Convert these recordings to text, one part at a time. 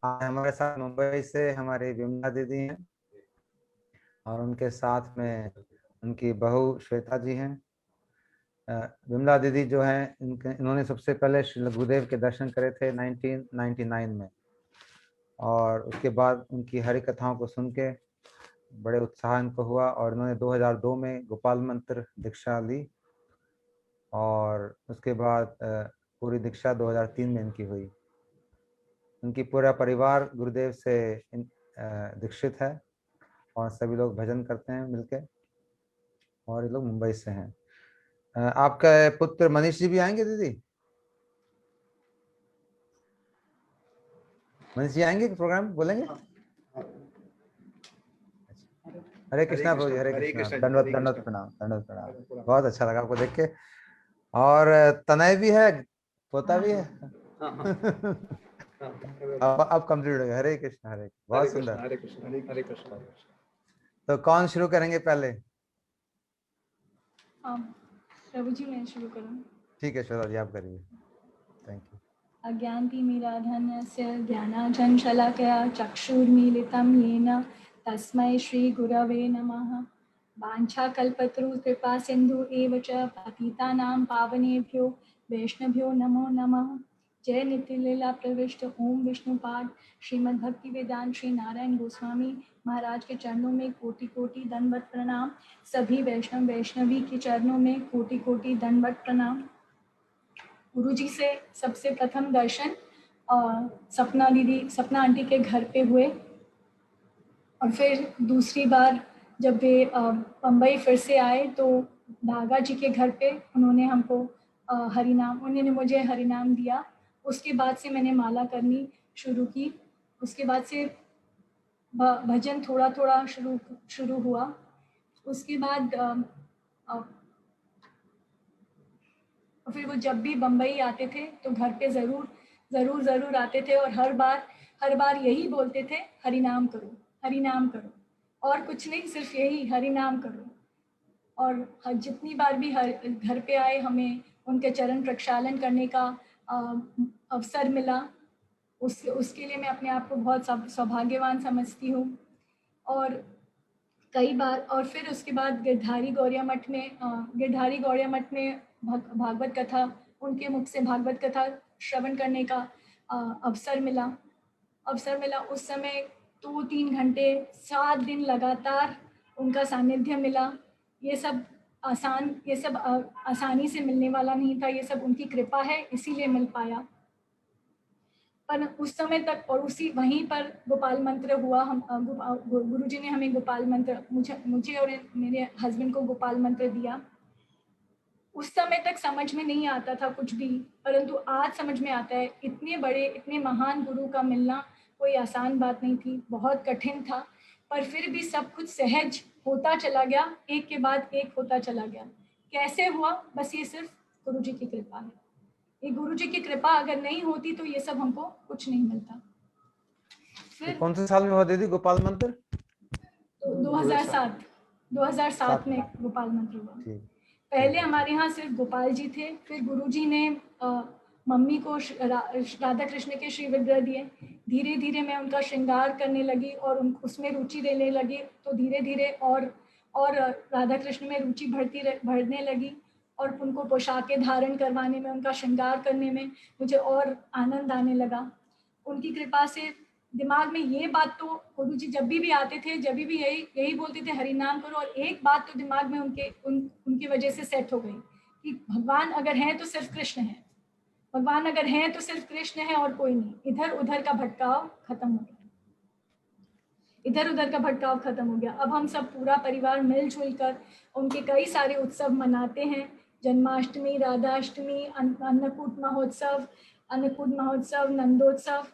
आज हमारे साथ मुंबई से हमारी विमला दीदी हैं और उनके साथ में उनकी बहू श्वेता जी हैं। विमला दीदी जो हैं इन्होंने सबसे पहले श्री गुरुदेव के दर्शन करे थे 1999 में, और उसके बाद उनकी हरि कथाओं को सुन के बड़े उत्साह इनको हुआ और इन्होंने 2002 में गोपाल मंत्र दीक्षा ली और उसके बाद पूरी दीक्षा 2003 में इनकी हुई। उनकी पूरा परिवार गुरुदेव से दीक्षित है और सभी लोग भजन करते हैं मिलके, और ये लोग मुंबई से हैं। आपका पुत्र मनीष जी भी आएंगे दीदी? मनीष जी आएंगे प्रोग्राम बोलेंगे? हरे कृष्णा प्रभु जी, हरे कृष्णा। दंडवत दंडवत प्रणाम, दंडवत प्रणाम। बहुत अच्छा लगा आपको देख के। और तनय भी है, पोता भी है। अब कंप्लीट हो गया। हरे कृष्णा, हरे कृष्णा। बहुत सुंदर। हरे कृष्ण, हरे कृष्ण। तो कौन शुरू करेंगे पहले? प्रभु जी मैं शुरू करूँ? ठीक है श्वेता जी, आप करिए। Thank you. अज्ञानतिमिराधन्यस्य ज्ञानाञ्जनशलाकया चक्षुर्मीलितं येन तस्मै श्रीगुरवे नमः। वाञ्छाकल्पतरुकृपा सिन्धु एव च पतितानां पावनेभ्यो वैष्णवभ्यो नमो नमः। जय नित्यलीला प्रविष्ट ओम विष्णुपाद श्रीमद्भक्तिवेदांत श्री नारायण गोस्वामी महाराज के चरणों में कोटि कोटि दंडवत प्रणाम। सभी वैष्णव वैष्णवी के चरणों में कोटि कोटि दंडवत प्रणाम। गुरुजी से सबसे प्रथम दर्शन सपना आंटी के घर पे हुए, और फिर दूसरी बार जब वे बम्बई फिर से आए तो नागा जी के घर पे उन्होंने उन्होंने मुझे हरिनाम दिया। उसके बाद से मैंने माला करनी शुरू की। उसके बाद से भजन थोड़ा थोड़ा शुरू हुआ। उसके बाद और फिर वो जब भी बम्बई आते थे तो घर पे ज़रूर आते थे, और हर बार यही बोलते थे, हरि नाम करो, हरि नाम करो, और कुछ नहीं, सिर्फ यही हरि नाम करो। और जितनी बार भी घर पे आए हमें उनके चरण प्रक्षालन करने का अवसर मिला, उसके लिए मैं अपने आप को बहुत सौभाग्यवान समझती हूँ। और कई बार, और फिर उसके बाद गिरधारी गौड़िया मठ में भागवत कथा, उनके मुख से भागवत कथा श्रवण करने का अवसर मिला। उस समय 2-3 घंटे 7 दिन लगातार उनका सानिध्य मिला। ये सब आसानी से मिलने वाला नहीं था, ये सब उनकी कृपा है, इसीलिए मिल पाया। पर उस समय तक, और वहीं पर गोपाल मंत्र हुआ। गुरुजी ने हमें गोपाल मंत्र, मुझे और मेरे हस्बैंड को गोपाल मंत्र दिया। उस समय तक समझ में नहीं आता था कुछ भी, परंतु आज समझ में आता है। इतने बड़े, इतने महान गुरु का मिलना कोई आसान बात नहीं थी, बहुत कठिन था, पर फिर भी सब कुछ सहज होता चला गया, एक के बाद एक होता चला गया। कैसे हुआ? बस ये सिर्फ गुरुजी की कृपा है। ये गुरुजी की कृपा अगर नहीं होती तो ये सब हमको कुछ नहीं मिलता। फिर कौन से साल में हुआ दीदी गोपाल मंत्र? तो 2007 में गोपाल मंत्र हुआ। पहले हमारे यहाँ सिर्फ गोपाल जी थे, फिर गुरुजी ने मम्मी को राधा कृष्ण के श्री विग्रह दिए। धीरे धीरे मैं उनका श्रृंगार करने लगी और उसमें रुचि लेने लगी, तो धीरे धीरे और राधा कृष्ण में रुचि बढ़ने लगी, और उनको पोशाकें धारण करवाने में, उनका श्रृंगार करने में मुझे और आनंद आने लगा। उनकी कृपा से दिमाग में ये बात, तो गुरुजी जब भी आते थे, जब भी यही बोलते थे हरि नाम करो, और एक बात तो दिमाग में उनकी वजह से सेट हो गई कि भगवान अगर हैं तो सिर्फ कृष्ण है, भगवान अगर हैं तो सिर्फ कृष्ण है और कोई नहीं। इधर उधर का भटकाव खत्म हो गया, इधर उधर का भटकाव खत्म हो गया। अब हम सब पूरा परिवार मिलजुल कर उनके कई सारे उत्सव मनाते हैं। जन्माष्टमी, राधाष्टमी, अन्नकूट महोत्सव, नंदोत्सव,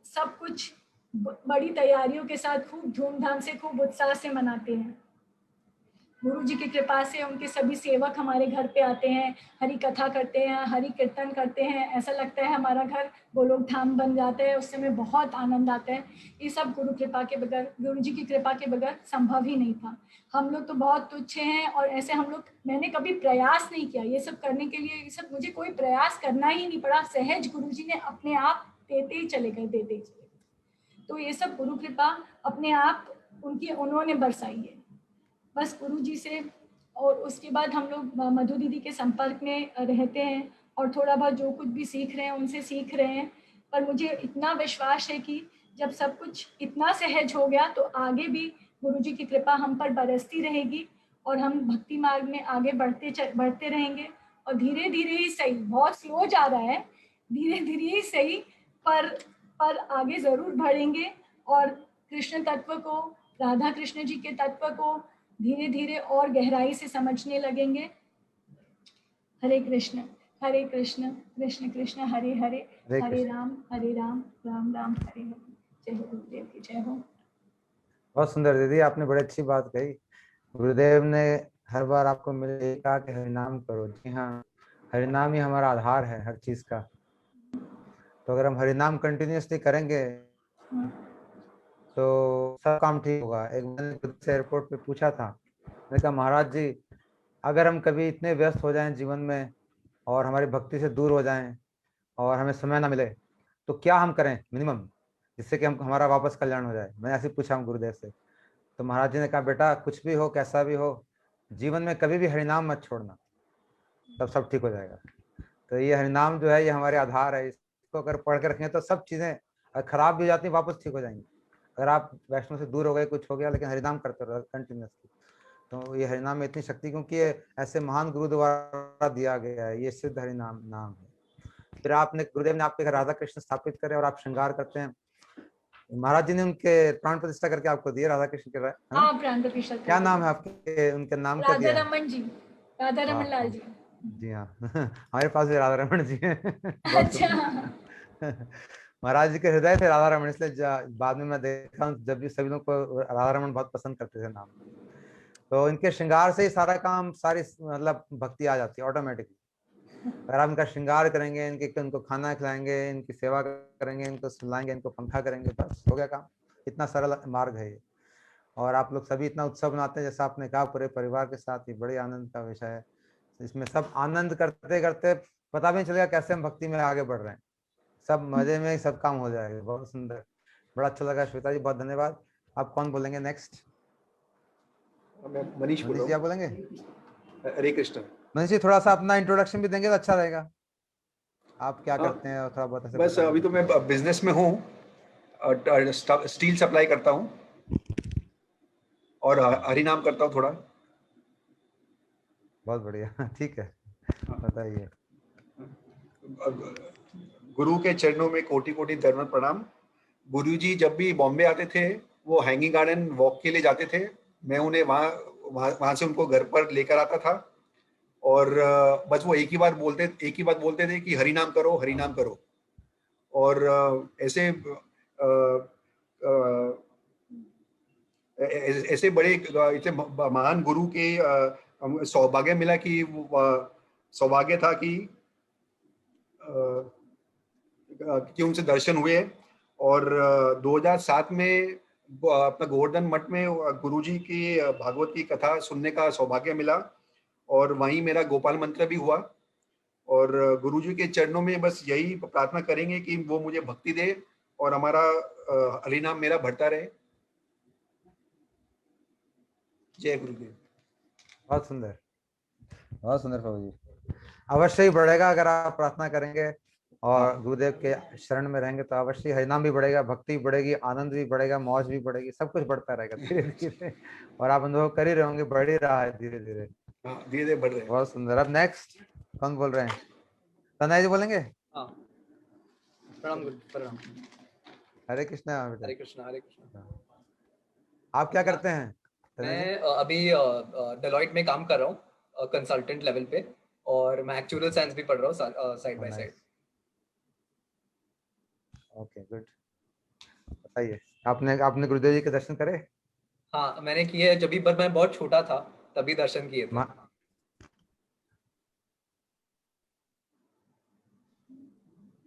सब कुछ बड़ी तैयारियों के साथ खूब धूमधाम से, खूब उत्साह से मनाते हैं। गुरु जी की कृपा से उनके सभी सेवक हमारे घर पे आते हैं, हरि कथा करते हैं, हरि कीर्तन करते हैं। ऐसा लगता है हमारा घर गोलोक धाम बन जाता है, उस समय बहुत आनंद आता है। ये सब गुरु कृपा के बगैर, गुरु जी की कृपा के बगैर संभव ही नहीं था। हम लोग तो बहुत तुच्छ हैं और ऐसे हम लोग, मैंने कभी प्रयास नहीं किया ये सब करने के लिए, ये सब मुझे कोई प्रयास करना ही नहीं पड़ा। सहज गुरु जी ने अपने आप देते ही चले गए, देते ही चले गए। तो ये सब गुरु कृपा अपने आप उन्होंने बरसाई है बस गुरु जी से। और उसके बाद हम लोग मधु दीदी के संपर्क में रहते हैं और थोड़ा बहुत जो कुछ भी सीख रहे हैं उनसे सीख रहे हैं। पर मुझे इतना विश्वास है कि जब सब कुछ इतना सहज हो गया तो आगे भी गुरु जी की कृपा हम पर बरसती रहेगी और हम भक्ति मार्ग में आगे बढ़ते रहेंगे। और धीरे धीरे ही सही, बहुत स्लो जा रहा है, धीरे धीरे ही सही, पर आगे जरूर बढ़ेंगे और कृष्ण तत्व को, राधा कृष्ण जी के तत्व को धीरे धीरे और गहराई से समझने लगेंगे। हरे कृष्ण कृष्ण कृष्ण हरे हरे, हरे हरे कृष्ण। राम राम राम हरे हरे। जय हो गुरुदेव की जय हो। बहुत सुंदर दीदी, आपने बड़ी अच्छी बात कही। गुरुदेव ने हर बार आपको मिले कहा कि हरिनाम करो। जी हाँ, हरिनाम ही हमारा आधार है हर चीज का। तो अगर हम हरिनाम कंटिन्यूअसली करेंगे तो सब काम ठीक होगा। एक मैंने खुद से एयरपोर्ट पे पूछा था, मैंने कहा महाराज जी, अगर हम कभी इतने व्यस्त हो जाएं जीवन में और हमारी भक्ति से दूर हो जाएं और हमें समय ना मिले, तो क्या हम करें मिनिमम, जिससे कि हम हमारा वापस कल्याण हो जाए। मैंने ऐसे पूछा हूँ गुरुदेव से। तो महाराज जी ने कहा बेटा, कुछ भी हो कैसा भी हो, जीवन में कभी भी हरिनाम मत छोड़ना, तब सब ठीक हो जाएगा। तो ये हरिनाम जो है ये हमारे आधार है। इसको अगर पढ़ के रखेंगे तो सब चीजें खराब भी हो जाती हैं, वापस ठीक हो जाएंगी। अगर आप वैष्णव से दूर हो गए, कुछ हो गया, लेकिन हरिनाम करते रहो कंटिन्यूसली, तो ये हरिनाम में इतनी शक्ति, क्योंकि ये ऐसे महान गुरु द्वारा दिया गया है, ये सिद्ध हरिनाम नाम है। फिर आपने, गुरुदेव ने आपके घर राधा कृष्ण स्थापित करे और आप श्रृंगार करते हैं। महाराज जी ने उनके प्राण प्रतिष्ठा करके आपको दिए राधा कृष्ण के, है ना? हाँ, प्राण प्रतिष्ठा क्या करके नाम है दिया। आपके, उनके नाम क्या राधा दिया है? रमन जी, राधा वाह रमन लाल वाह। जी। जी हाँ हमारे पास भी राधा रमन जी हैं बहुत अच्छा। सुंदर महाराज जी के हृदय थे राधा रमन, इसलिए बाद में मैं देखा जब भी सभी लोग को राधा रमन बहुत पसंद करते थे नाम। तो इनके श्रृंगार से ही सारा काम, सारी मतलब भक्ति आ जाती है ऑटोमेटिकली। अगर आप इनका श्रृंगार करेंगे, इनको खाना खिलाएंगे, इनकी सेवा करेंगे, इनको सुलाएंगे, इनको पंखा करेंगे, बस हो गया काम। इतना सरल मार्ग है ये। और आप लोग सभी इतना उत्सव मनाते हैं, जैसा आपने कहा, पूरे परिवार के साथ। ये बड़े आनंद का विषय है। इसमें सब आनंद करते करते पता भी नहीं चलेगा कैसे हम भक्ति में आगे बढ़ रहे हैं। सब मजे में ही सब काम हो जाएगा। बहुत सुंदर, बड़ा अच्छा लगा श्वेता जी, बहुत धन्यवाद। आप कौन बोलेंगे नेक्स्ट? मैं मनीष बोल मनीष रहा जी आप हूँ। बोलेंगे? हरे कृष्ण। मनीष जी थोड़ा सा अपना इंट्रोडक्शन भी देंगे तो अच्छा रहेगा। आप क्या हाँ, करते हैं और थोड़ा बहुत ऐसे बस बताएंगे अभी तो तो। मैं बिजनेस में हूँ, स्टील सप्लाई करता हूँ और हरि नाम करता हूँ थोड़ा। बहुत बढ़िया ठीक है, हाँ, बताइए। गुरु के चरणों में कोटि कोटि दंडवत प्रणाम। गुरु जी जब भी बॉम्बे आते थे, वो हैंगिंग गार्डन वॉक के लिए जाते थे। मैं उन्हें वहाँ से उनको घर पर लेकर आता था और बस वो एक ही बात बोलते थे कि हरि नाम करो, हरि नाम करो। और ऐसे बड़े इतने महान गुरु के सौभाग्य मिला कि सौभाग्य था कि उनसे दर्शन हुए। और 2007 में अपना गोवर्धन मठ में गुरुजी की भागवत की कथा सुनने का सौभाग्य मिला और वहीं मेरा गोपाल मंत्र भी हुआ। और गुरुजी के चरणों में बस यही प्रार्थना करेंगे कि वो मुझे भक्ति दे और हमारा हरिनाम मेरा बढ़ता रहे। जय गुरुदेव। बहुत सुंदर, बहुत सुंदर प्रभु जी। अवश्य ही बढ़ेगा अगर आप प्रार्थना करेंगे और हाँ, गुरुदेव के शरण में रहेंगे, तो अवश्य हरिनाम भी बढ़ेगा, भक्ति भी बढ़ेगी, आनंद भी बढ़ेगा, मौज भी बढ़ेगी, सब कुछ बढ़ता रहेगा धीरे धीरे। और आप अनुभव कर ही रहे होंगे, बढ़ ही रहा है धीरे धीरे। हाँ, धीरे धीरे बढ़ रहे हैं। बहुत सुंदर। अब नेक्स्ट कौन बोल रहे हैं? तनय जी बोलेंगे? हाँ, प्रणाम गुरु, प्रणाम। हरे कृष्णा बेटा। हरे कृष्णा, हरे कृष्णा। आप क्या करते हैं तनय जी? मैं अभी डेलॉइट में काम कर रहा हूँ कंसल्टेंट लेवल पे, और मैं एक्चुअल साइंस भी पढ़ रहा हूँ side by side. Okay good. बताइए, आपने आपने गुरुदेव जी के दर्शन करे? हाँ, मैंने किए जब भी, पर मैं बहुत छोटा था तभी दर्शन किए थे।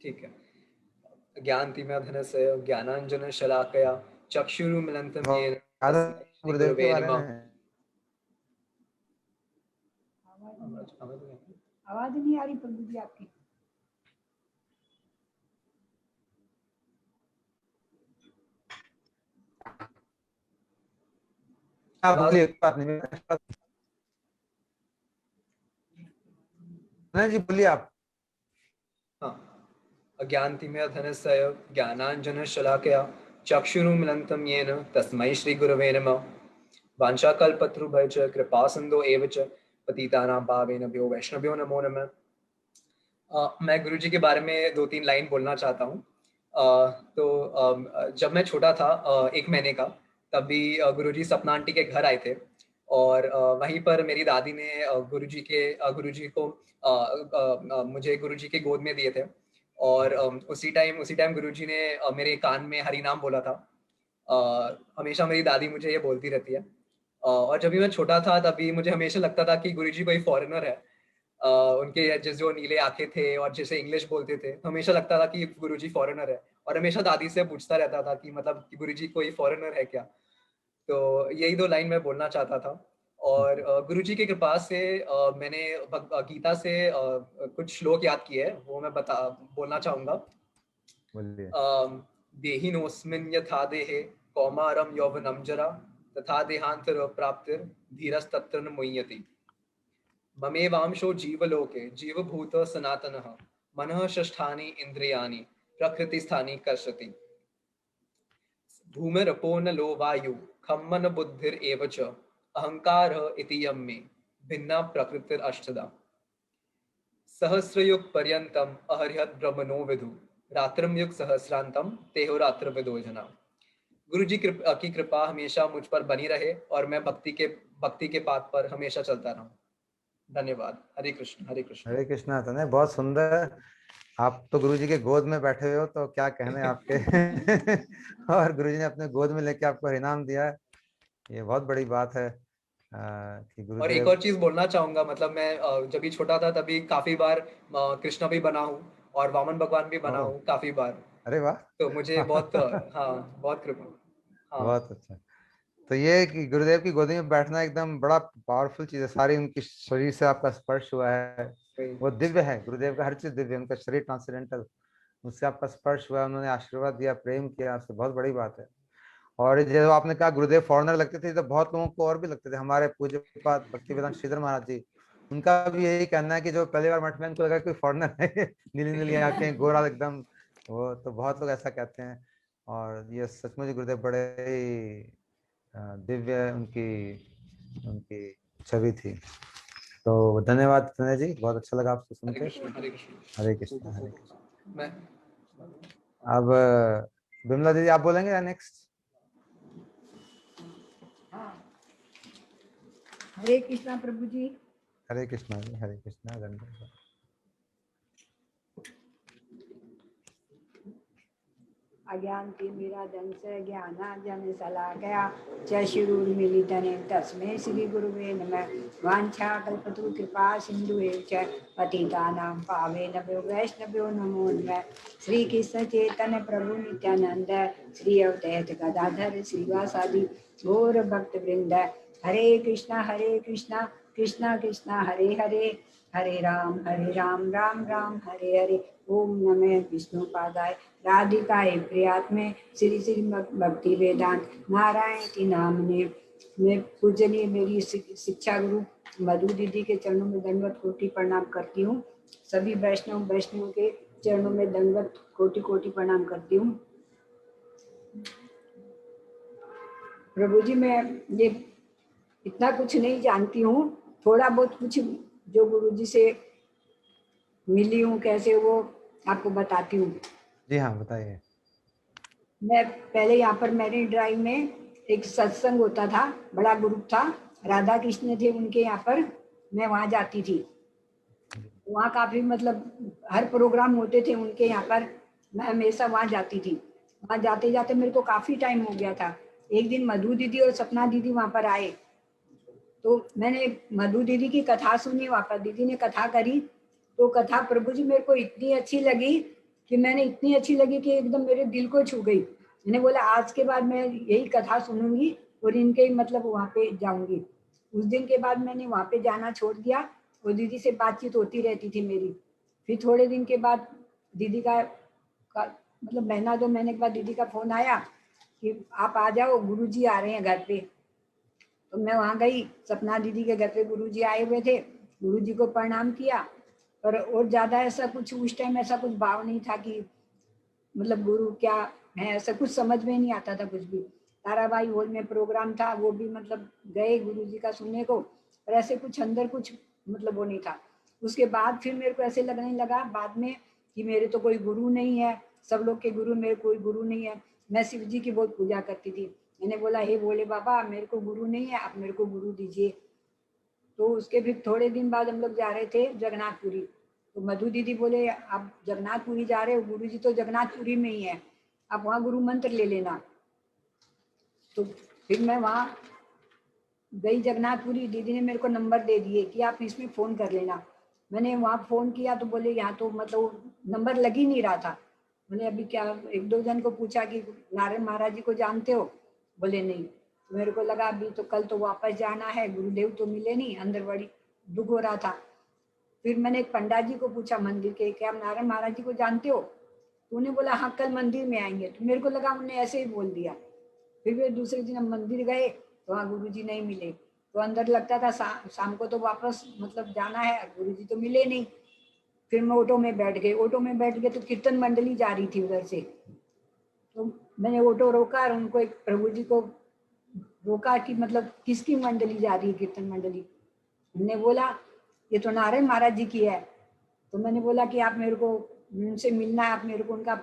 ठीक है। ज्ञानतिमिरन्धस्य ज्ञानांजन शलाकया चक्षुरुन्मिलितं येन तस्मै श्री गुरुदेव के गुरवे बारे नमः। में आवाज नहीं आ रही प्रभु जी आपकी। आप बोलिए, बात नहीं जी, बोलिए आप। हाँ। अज्ञानतिमिरन्धस्य ज्ञानांजन शलाकया चक्षुरुन्मिलितं येन तस्मै श्री गुरवे नमः। वाञ्छाकल्पतरुभ्यश्च कृपा सिन्धो एव च पतितानां पावनेभ्यो वैष्णवेभ्यो नमो नमः। मैं गुरुजी के बारे में 2-3 लाइन बोलना चाहता हूँ। तो जब मैं छोटा था 1 महीने का, तभी गुरुजी सपना आंटी के घर आए थे और वहीं पर मेरी दादी ने गुरुजी को मुझे गुरुजी के गोद में दिए थे और उसी टाइम गुरुजी ने मेरे कान में हरि नाम बोला था। हमेशा मेरी दादी मुझे ये बोलती रहती है। और जब भी मैं छोटा था तभी मुझे हमेशा लगता था कि गुरुजी कोई फॉरेनर है। उनके जो नीले आंखें थे और जैसे इंग्लिश बोलते थे, तो हमेशा लगता था कि गुरुजी फॉरेनर है और हमेशा दादी से पूछता रहता था कि मतलब कि गुरुजी कोई फॉरेनर है क्या। तो यही 2 लाइन मैं बोलना चाहता था। और गुरुजी की कृपा से मैंने गीता से कुछ श्लोक याद किए हैं, वो मैं बोलना चाहूंगा। बोलिए। देहिनोऽस्मिन् यथा देहे कौमारं यौवनं जरा तथा देहांतर प्राप्तिर धीरस्तत्र न मुह्यति। ममेवांशो जीवलोके जीवभूत सनातनः मनः षष्ठानि इन्द्रियाणि प्रकृतिस्थानि कर्षति। भूमिरपो नलो वायु खं मन बुद्धिरेव च अहंकारः इति यं मे भिन्ना प्रकृतिरष्टधा। सहस्रयुग पर्यंतम अहर्यत ब्रह्मणो विदु रात्रम युग सहस्रांतम तेहो रात्र विदो जना। गुरु जी की कृपा हमेशा मुझ पर बनी रहे और मैं भक्ति के पाथ पर हमेशा चलता रहूं। धन्यवाद। हरे कृष्ण हरे कृष्ण। हरे कृष्णा। तो नहीं, बहुत सुंदर। आप तो गुरुजी के गोद में बैठे हुए हो, तो क्या कहने आपके। और गुरुजी ने अपने गोद में लेके आपको इनाम दिया है, ये बहुत बड़ी बात है कि गुरुदेव। और एक और चीज बोलना चाहूंगा, मतलब मैं जब भी छोटा था तभी काफी बार कृष्ण भी बना हूँ और वामन भगवान भी बना हूँ काफी बार। अरे वाह। तो मुझे बहुत हाँ बहुत कृपा। हाँ बहुत अच्छा। तो ये कि गुरुदेव की गोदी में बैठना एकदम बड़ा पावरफुल चीज है। सारी उनकी शरीर से आपका स्पर्श हुआ है, वो दिव्य है। गुरुदेव का हर चीज दिव्य है। उनका शरीर ट्रांसेंडेंटल, उससे आपका स्पर्श हुआ, उन्होंने आशीर्वाद दिया, प्रेम किया आपसे, बहुत बड़ी बात है। और जब आपने कहा गुरुदेव फॉरेनर लगते थे, तो बहुत लोगों को और भी लगते थे। हमारे पूज्य पाद भक्तिवेदांत श्रीधर महाराज जी, उनका भी यही कहना है कि जो पहली बार मठ में उनको लगा कोई फॉरेनर है, नीली नीली आंखें, गोरा एकदम, वो तो बहुत लोग ऐसा कहते हैं। और ये सचमुच गुरुदेव बड़े ही दिव्य उनकी उनकी छवि थी। तो धन्यवाद संजय जी, बहुत अच्छा लगा आपसे सुन के। हरे कृष्ण हरे कृष्ण हरे कृष्ण। मैं अब बिमला दीदी आप बोलेंगे या नेक्स्ट? हरे कृष्णा प्रभु जी। हरे कृष्णा जी, हरे कृष्णा। धन्यवाद। अज्ञानतिमिरान्धस्य ज्ञानांजन शलाकया चक्षुरुन्मीलितं तस्मै श्री गुरुवे नमः। वाञ्छाकल्पतरुकृपा सिन्धुभ्यश्च च पतितानां पावनेभ्यो वैष्णवेभ्यो नमो नमः। श्री कृष्ण चैतन्य प्रभु नित्यानंद श्री अद्वैत गदाधर श्रीवासादि गौर भक्त वृंद। हरे कृष्णा कृष्णा कृष्णा हरे हरे, हरे राम राम राम हरे हरे। ओम नमः विष्णुपादाय राधिकाय प्रियात्मे श्री श्री भक्ति वेदांत नारायण की नामने। मैं पूजनीय मेरी शिक्षा गुरु मधु दीदी के चरणों में दंडवत कोटि प्रणाम करती हूँ। सभी वैष्णव के चरणों में दंडवत कोटि कोटि प्रणाम करती हूँ। प्रभु जी, मैं ये इतना कुछ नहीं जानती हूँ, थोड़ा बहुत कुछ जो गुरु जी से मिली हूँ कैसे वो आपको बताती हूँ। जी हाँ, बताइए। मैं पहले यहाँ पर मैरिन ड्राइव में एक सत्संग होता था, बड़ा ग्रुप था, राधा कृष्ण थे उनके यहाँ पर, मैं वहाँ जाती थी। वहाँ काफी मतलब हर प्रोग्राम होते थे उनके यहाँ पर, मैं हमेशा वहाँ जाती थी। वहाँ जाते जाते मेरे को काफी टाइम हो गया था। एक दिन मधु दीदी और सपना दीदी वहाँ पर आए, तो मैंने मधु दीदी की कथा सुनी, वहाँ पर दीदी ने कथा करी, तो कथा प्रभु जी मेरे को इतनी अच्छी लगी कि मैंने इतनी अच्छी लगी कि एकदम मेरे दिल को छू गई। मैंने बोला आज के बाद मैं यही कथा सुनूंगी और इनके ही मतलब वहाँ पे जाऊंगी। उस दिन के बाद मैंने वहाँ पे जाना छोड़ दिया और दीदी से बातचीत होती रहती थी मेरी। फिर थोड़े दिन के बाद दीदी का मतलब महीना 2 महीने के बाद दीदी का फोन आया कि आप आ जाओ, गुरुजी आ रहे हैं घर पे। तो मैं वहाँ गई, सपना दीदी के घर पे गुरुजी आए हुए थे, गुरुजी को प्रणाम किया। पर और ज्यादा ऐसा कुछ उस टाइम ऐसा कुछ भाव नहीं था कि मतलब गुरु क्या है, ऐसा कुछ समझ में नहीं आता था कुछ भी। ताराबाई हॉल में प्रोग्राम था, वो भी मतलब गए गुरुजी का सुनने को, पर ऐसे कुछ अंदर कुछ मतलब वो नहीं था। उसके बाद फिर मेरे को ऐसे लगने लगा बाद में कि मेरे तो कोई गुरु नहीं है, सब लोग के गुरु, मेरे कोई गुरु नहीं है। मैं शिव जी की बहुत पूजा करती थी। मैंने बोला हे भोले बाबा मेरे को गुरु नहीं है, आप मेरे को गुरु दीजिए। तो उसके फिर थोड़े दिन बाद हम लोग जा रहे थे जगन्नाथपुरी। तो मधु दीदी बोले आप जगन्नाथपुरी जा रहे हो, गुरु जी तो जगन्नाथपुरी में ही है, आप वहाँ गुरु मंत्र ले लेना। तो फिर मैं वहाँ गई जगन्नाथपुरी, दीदी ने मेरे को नंबर दे दिए कि आप इसमें फ़ोन कर लेना। मैंने वहाँ फ़ोन किया तो बोले यहाँ तो मतलब नंबर लग ही नहीं रहा था। मैंने अभी क्या 1-2 जन को पूछा कि नारायण महाराज जी को जानते हो, बोले नहीं। तो मेरे को लगा अभी तो कल तो वापस जाना है, गुरुदेव तो मिले नहीं, अंदर बड़ी दुख हो रहा था। फिर मैंने एक पंडित जी को पूछा मंदिर के कि आप नारायण महाराज जी को जानते हो, तो उन्हें बोला हाँ कल मंदिर में आएंगे। तो मेरे को लगा उन्हें ऐसे ही बोल दिया। फिर वे दूसरे दिन हम मंदिर गए तो वहाँ गुरुजी नहीं मिले। तो अंदर लगता था शाम को तो वापस मतलब जाना है, गुरुजी तो मिले नहीं। फिर मैं ऑटो में बैठ गई, ऑटो में बैठ गए तो कीर्तन मंडली जा रही थी उधर से। तो मैंने ऑटो रोका और उनको एक प्रभु जी को रोका कि मतलब किसकी मंडली जा रही है, कीर्तन मंडली। उन्होंने बोला ये तो नारायण महाराज जी की है। तो मैंने बोला कि आप मेरे को उनसे मिलना है, आप मेरे को उनका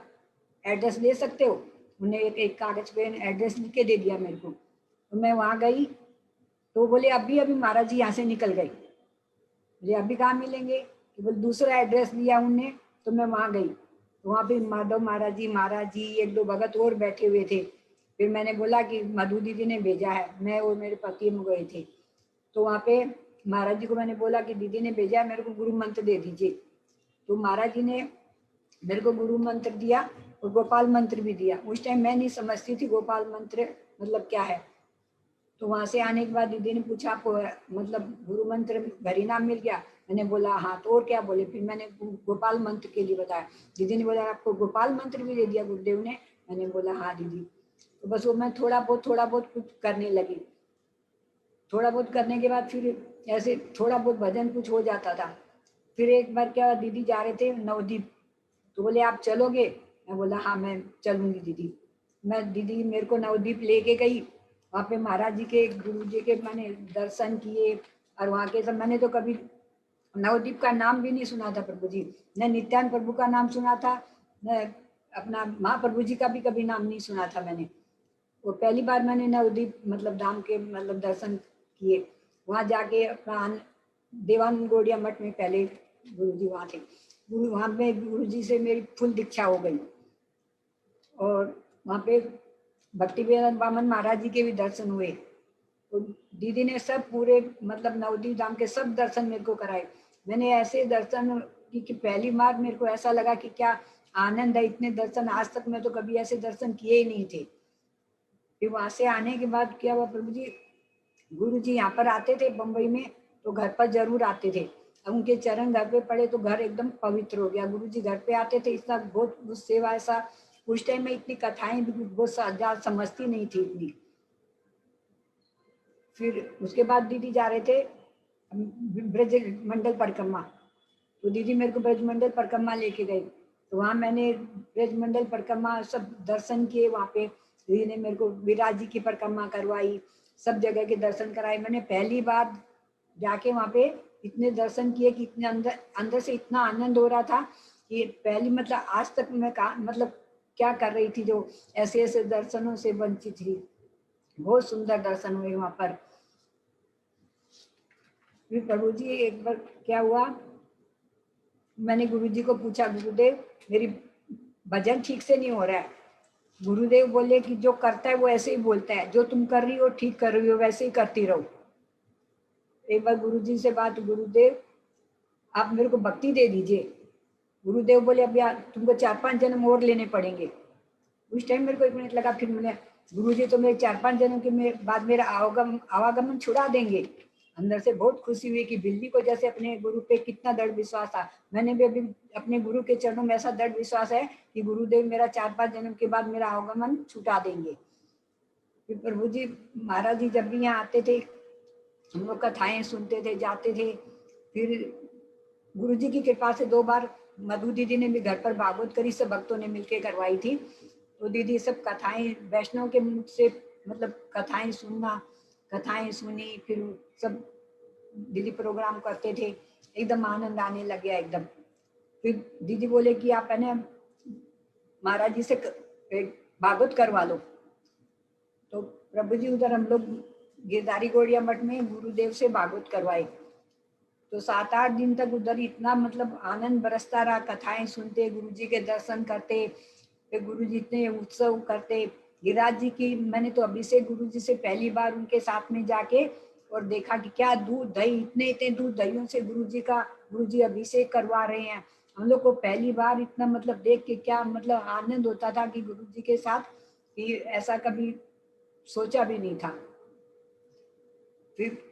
एड्रेस दे सकते हो। उन्हें एक कागज पे एड्रेस लिख के दे दिया मेरे को। तो मैं वहाँ गई तो बोले अभी अभी महाराज जी यहाँ से निकल गए। मुझे अभी कहाँ मिलेंगे, कि बोले दूसरा एड्रेस दिया उनने। तो मैं वहाँ गई तो वहाँ पे माधव महाराज जी 1-2 भगत और बैठे हुए थे। फिर मैंने बोला कि मधु दीदी ने भेजा है, मैं और मेरे पति हम गए थे। तो वहाँ पे महाराज जी को मैंने बोला कि दीदी ने भेजा है, मेरे को गुरु मंत्र दे दीजिए। तो महाराज जी ने मेरे को गुरु मंत्र दिया और गोपाल मंत्र भी दिया। उस टाइम मैं नहीं समझती थी गोपाल मंत्र मतलब क्या है। तो वहां से आने के बाद दीदी ने पूछा आपको मतलब गुरु मंत्र घर नाम मिल गया। मैंने बोला हाँ, तो और क्या बोले। फिर मैंने गोपाल मंत्र के लिए बताया। दीदी ने बोला आपको गोपाल मंत्र भी दे दिया गुरुदेव ने। मैंने बोला हाँ दीदी। तो बस वो मैं थोड़ा बहुत कुछ करने लगी। थोड़ा बहुत करने के बाद फिर ऐसे थोड़ा बहुत भजन कुछ हो जाता था। फिर एक बार क्या दीदी जा रहे थे नवदीप, तो बोले आप चलोगे। मैं बोला हाँ मैं चलूंगी दीदी। मैं दीदी मेरे को नवदीप लेके गई। वहाँ पे महाराज जी के गुरु जी के मैंने दर्शन किए। और वहाँ के सब मैंने तो कभी नवदीप का नाम भी नहीं सुना था प्रभु जी, न नित्यानंद प्रभु का नाम सुना था, न अपना महाप्रभु जी का भी कभी नाम नहीं सुना था मैंने। वो पहली बार मैंने नवदीप मतलब धाम के मतलब दर्शन किए। वहाँ जाके अपना देवानंद गोड़िया मठ में पहले गुरु जी वहाँ थे। गुरु वहाँ पे गुरु जी से मेरी फुल दीक्षा हो गई। और वहाँ पे भक्ति वेदांत बामन महाराज जी के भी दर्शन हुए। तो दीदी ने सब पूरे मतलब नवदीप धाम के सब दर्शन मेरे को कराए। मैंने ऐसे दर्शन कि पहली बार मेरे को ऐसा लगा कि क्या आनंद है, इतने दर्शन आज तक मैं तो कभी ऐसे दर्शन किए ही नहीं थे। फिर वहां से आने के बाद क्या हुआ प्रभु जी, गुरु जी यहाँ पर आते थे बम्बई में तो घर पर जरूर आते थे। उनके चरण घर पे पड़े तो घर एकदम पवित्र हो गया। गुरु जी घर पे आते थे, इतना बहुत सेवा ऐसा। उस टाइम में इतनी कथाएं भी बहुत ज्यादा समझती नहीं थी इतनी। फिर उसके बाद दीदी जा रहे थे ब्रज मंडल परिक्रमा। तो दीदी मेरे को ब्रज मंडल परिक्रमा लेके गई। तो वहाँ मैंने ब्रज मंडल परिक्रमा सब दर्शन किए। वहाँ पे दीदी ने मेरे को विराज जी की परिक्रमा करवाई, सब जगह के दर्शन कराए। मैंने पहली बार जाके वहाँ पे इतने दर्शन किए कि इतने अंदर से इतना आनंद हो रहा था कि पहली मतलब आज तक मैं मतलब क्या कर रही थी जो ऐसे ऐसे दर्शनों से वंचित थी। बहुत सुंदर दर्शन हुए वहाँ पर। फिर प्रभु जी एक बार क्या हुआ, मैंने गुरुजी को पूछा गुरुदेव मेरी भजन ठीक से नहीं हो रहा है। गुरुदेव बोले कि जो करता है वो ऐसे ही बोलता है, जो तुम कर रही हो ठीक कर रही हो, वैसे ही करती रहो। एक बार गुरुजी से बात, गुरुदेव आप मेरे को भक्ति दे दीजिए। गुरुदेव बोले अब यार तुमको 4-5 जन्म और लेने पड़ेंगे। उस टाइम मेरे को 1 मिनट लगा, फिर मैंने गुरुजी तो मेरे 4-5 जन्म के बाद मेरा आवागमन छुड़ा देंगे। अंदर से बहुत खुशी हुई कि बिल्ली को जैसे अपने गुरु पे कितना दृढ़ विश्वास था, मैंने भी अभी अपने गुरु के चरणों में ऐसा दृढ़ विश्वास है कि गुरुदेव मेरा 4-5 जन्म के बाद मेरा आवागमन छुटा देंगे। फिर प्रभु जी महाराज जी जब भी यहाँ आते थे हम लोग कथाएं सुनते थे, जाते थे। फिर गुरु जी की कृपा से 2 बार मधु दीदी ने भी घर पर भागवत करी, सब भक्तों ने मिलकर करवाई थी। तो दीदी सब कथाएं वैष्णव के मुख से मतलब कथाएं सुनना, कथाएं सुनी, फिर सब दीदी प्रोग्राम करते थे, एकदम आनंद आने लग गया एकदम। फिर दीदी बोले कि आप है ना महाराज जी से भागवत करवा लो। तो प्रभु जी उधर हम लोग गिरधारी गौड़िया मठ में गुरुदेव से भागवत करवाए। तो 7-8 दिन तक उधर इतना मतलब आनंद बरसता रहा, कथाएं सुनते, गुरु जी के दर्शन करते, फिर गुरु जी इतने उत्सव करते। गिरिराज जी की मैंने तो अभिषेक गुरु जी से पहली बार उनके साथ में जाके और देखा कि क्या दूध दही, इतने दूध दहियों से गुरु जी अभिषेक करवा रहे हैं। हम लोग को पहली बार इतना मतलब देख के क्या मतलब आनंद होता था कि गुरु जी के साथ, कि ऐसा कभी सोचा भी नहीं था। फिर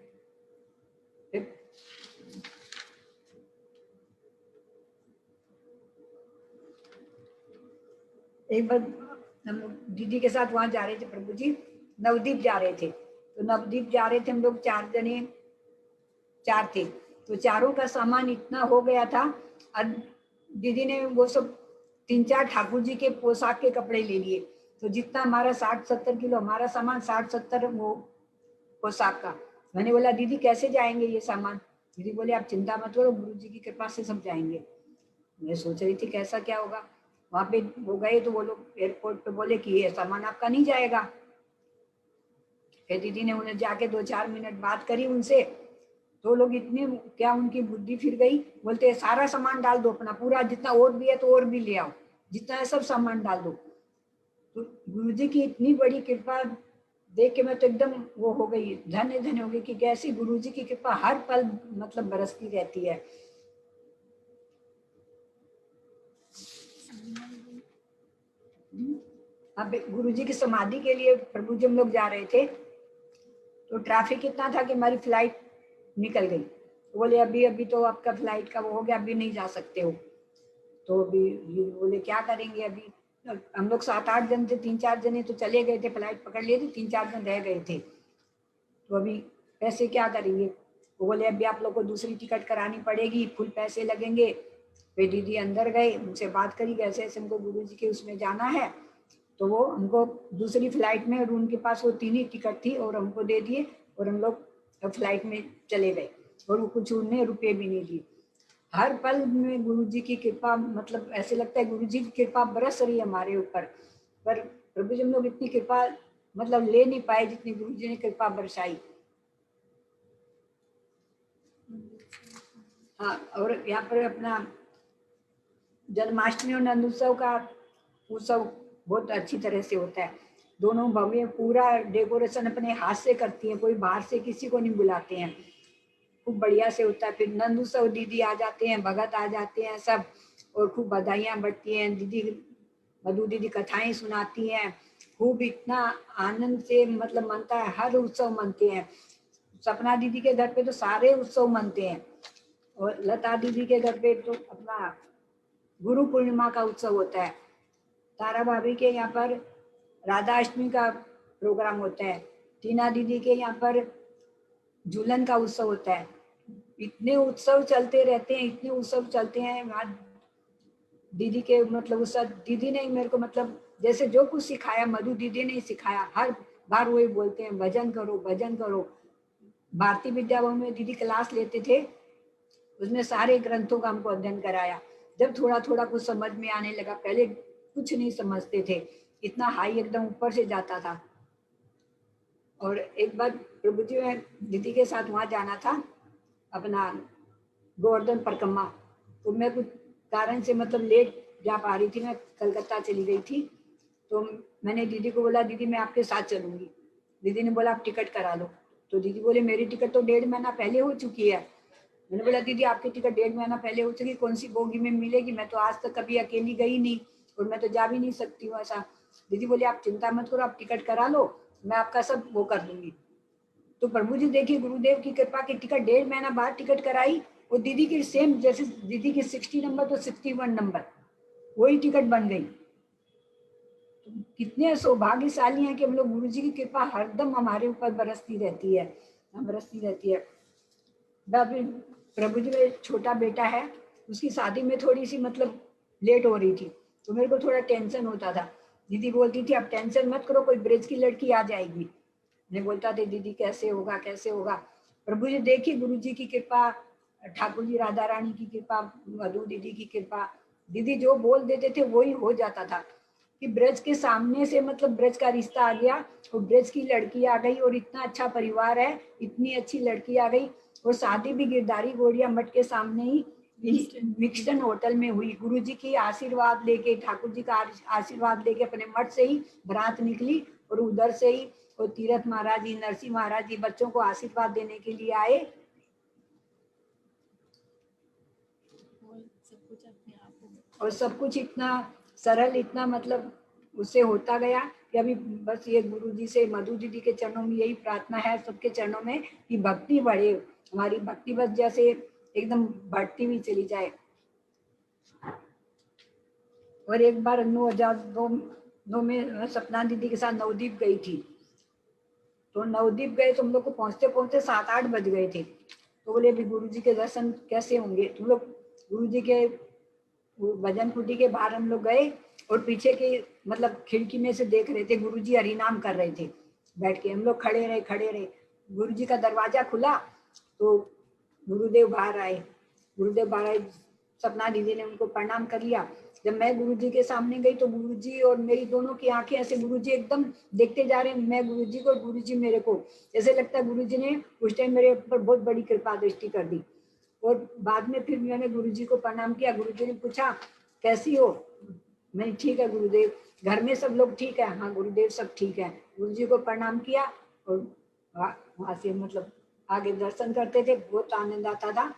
एक बार हम लोग दीदी के साथ वहां जा रहे थे, प्रभु जी नवदीप जा रहे थे। तो नवदीप जा रहे थे हम लोग 4 थे। तो चारों का सामान इतना हो गया था, दीदी ने वो सब 3-4 ठाकुर जी के पोशाक के कपड़े ले लिए। तो जितना हमारा 60-70 किलो हमारा सामान, 60-70 वो पोशाक का। मैंने बोला दीदी कैसे जाएंगे ये सामान? दीदी बोले आप चिंता मत करो, गुरु जी की कृपा से सब जाएंगे। मैं सोच रही थी कैसा क्या होगा। वहां पे वो गए तो वो लोग एयरपोर्ट पे बोले कि ये सामान आपका नहीं जाएगा। फिर दीदी ने उन्हें जाके 2-4 मिनट बात करी उनसे। तो लोग इतने क्या उनकी बुद्धि फिर गई, बोलते सारा सामान डाल दो अपना पूरा, जितना और भी है तो और भी ले आओ, जितना है सब सामान डाल दो। तो गुरु जी की इतनी बड़ी कृपा देख के मैं तो एकदम वो हो गई, धन्य हो गई कि कैसी गुरु जी की कृपा हर पल मतलब बरसती रहती है। अब गुरु जी की समाधि के लिए प्रभु जी हम लोग जा रहे थे। तो ट्रैफिक इतना था कि हमारी फ्लाइट निकल गई। तो बोले अभी तो आपका फ्लाइट का वो हो गया, अभी नहीं जा सकते हो। तो अभी बोले क्या करेंगे अभी? हम लोग 7-8 जन थे, 3-4 जने तो चले गए थे, फ्लाइट पकड़ लिए थे, 3-4 जन रह गए थे। तो अभी पैसे क्या करेंगे? वो बोले अभी आप लोग को दूसरी टिकट करानी पड़ेगी, फुल पैसे लगेंगे। फिर दीदी अंदर गए, उनसे बात करी कैसे ऐसे हमको गुरु जी के उसमें जाना है। तो वो हमको दूसरी फ्लाइट में, और उनके पास वो 3 ही टिकट थी, और हमको दे दिए और हम लोग फ्लाइट में चले गए। और वो कुछ उन्हें रुपये भी नहीं दिए। हर पल में गुरु जी की कृपा, मतलब ऐसे लगता है गुरु जी की कृपा बरस रही है हमारे ऊपर। पर प्रभु जी हम लोग इतनी कृपा मतलब ले नहीं पाए जितनी गुरु जी ने कृपा बरसाई। हाँ, और यहाँ पर अपना जन्माष्टमी और नंद उत्सव का उत्सव बहुत अच्छी तरह से होता है। दोनों भव्य पूरा डेकोरेशन अपने हाथ से करती हैं, कोई बाहर से किसी को नहीं बुलाते हैं, खूब बढ़िया से होता है। फिर नंद उत्सव दीदी आ जाते हैं, भगत आ जाते हैं सब, और खूब बधाइयाँ बढ़ती हैं। दीदी मधु दीदी कथाएं सुनाती हैं, खूब इतना आनंद से मतलब मनता है। हर उत्सव मनते हैं। सपना दीदी के घर पे तो सारे उत्सव मनते हैं, और लता दीदी के घर पे तो अपना गुरु पूर्णिमा का उत्सव होता है। तारा भाभी के यहाँ पर राधा अष्टमी का प्रोग्राम होता है। टीना दीदी के यहाँ पर झूलन का उत्सव होता है। इतने उत्सव चलते रहते हैं, इतने उत्सव चलते हैं। दीदी के मतलब उस दीदी ने मेरे को मतलब जैसे जो कुछ सिखाया, मधु दीदी ने सिखाया। हर बार वही बोलते हैं भजन करो भजन करो। भारतीय विद्याभवन में दीदी क्लास लेते थे, उसमें सारे ग्रंथों का हमको अध्ययन कराया। जब थोड़ा थोड़ा कुछ समझ में आने लगा, पहले कुछ नहीं समझते थे, इतना हाई एकदम ऊपर से जाता था। और एक बार प्रभु जी में दीदी के साथ वहाँ जाना था अपना गोवर्धन परिक्रमा। तो मैं कुछ कारण से मतलब लेट जा पा रही थी, मैं कलकत्ता चली गई थी। तो मैंने दीदी को बोला दीदी मैं आपके साथ चलूंगी। दीदी ने बोला आप टिकट करा लो। तो दीदी बोले मेरी टिकट तो 1.5 महीना पहले हो चुकी है। मैंने बोला दीदी आपकी टिकट 1.5 महीना पहले हो चुकी, कौन सी बोगी में मिलेगी, मैं तो आज तक कभी अकेली गई नहीं और मैं तो जा भी नहीं सकती हूँ ऐसा। दीदी बोली आप चिंता मत करो, आप टिकट करा लो, मैं आपका सब वो कर दूंगी। तो प्रभु जी देखिए गुरुदेव की कृपा की टिकट 1.5 महीना बाद टिकट कराई और दीदी की सेम, जैसे दीदी की 60 नंबर तो 61 नंबर वही टिकट बन गई। तो कितने सौभाग्यशाली हैं कि हम लोग, गुरु जी की कृपा हरदम हमारे ऊपर बरसती रहती है, बरसती रहती है। प्रभु जी का एक छोटा बेटा है, उसकी शादी में थोड़ी सी मतलब लेट हो रही थी, तो मेरे को थोड़ा टेंशन होता था। दीदी बोलती थी अब टेंशन मत करो, कोई ब्रिज की लड़की आ जाएगी। मैं बोलता था दीदी कैसे होगा कैसे होगा। प्रभु जी देखिए गुरु जी की कृपा, ठाकुर जी राधा रानी की कृपा, मधु दीदी की कृपा, दीदी जो बोल देते थे वही हो जाता था। कि ब्रज के सामने से मतलब ब्रज का रिश्ता आ गया और ब्रज की लड़की आ गई और इतना अच्छा परिवार है, इतनी अच्छी लड़की आ गई। और शादी भी गिरधारी गोड़िया मठ के सामने ही विक्सन होटल में हुई। गुरु जी की आशीर्वाद लेके, ठाकुर जी का आशीर्वाद लेके अपने मठ से ही बारात निकली और उधर से ही और तीरथ महाराज जी, नरसिंह महाराज जी बच्चों को आशीर्वाद देने के लिए आए। और सब कुछ इतना सरल, इतना मतलब उससे होता गया कि अभी बस ये गुरु जी से, मधु दीदी के चरणों में यही प्रार्थना है सबके चरणों में कि भक्ति बढ़े, हमारी भक्ति बस जैसे एकदम बढ़ती हुई चली जाए। और एक बार 2002 में सपना दीदी के साथ नवदीप गई थी। तो नवदीप गए तो हम लोग को पहुंचते पहुंचते 7-8 बज गए थे। तो बोले अभी गुरु जी के दर्शन कैसे होंगे। तुम लोग गुरु जी के भजन कुटी के बाहर हम लोग गए और पीछे के मतलब खिड़की में से देख रहे थे गुरु जी हरिनाम कर रहे थे बैठ के। हम लोग खड़े रहे। गुरु जी का दरवाजा खुला तो गुरुदेव बाहर आए। सपना दीदी ने उनको प्रणाम कर लिया। जब मैं गुरु जी के सामने गई तो गुरु जी और मेरी दोनों की आंखें ऐसे, गुरु जी एकदम देखते जा रहे हैं, मैं गुरु जी को और गुरु जी मेरे को। ऐसे लगता है गुरु जी ने उस टाइम मेरे ऊपर बहुत बड़ी कृपा दृष्टि कर दी। और बाद में फिर मैंने गुरु जी को प्रणाम किया। गुरु जी ने पूछा कैसी हो। मैं ठीक है गुरुदेव। घर में सब लोग ठीक है? हाँ गुरुदेव सब ठीक है। गुरु जी को प्रणाम किया और वहां से मतलब आगे दर्शन करते थे। बहुत आनंद आता था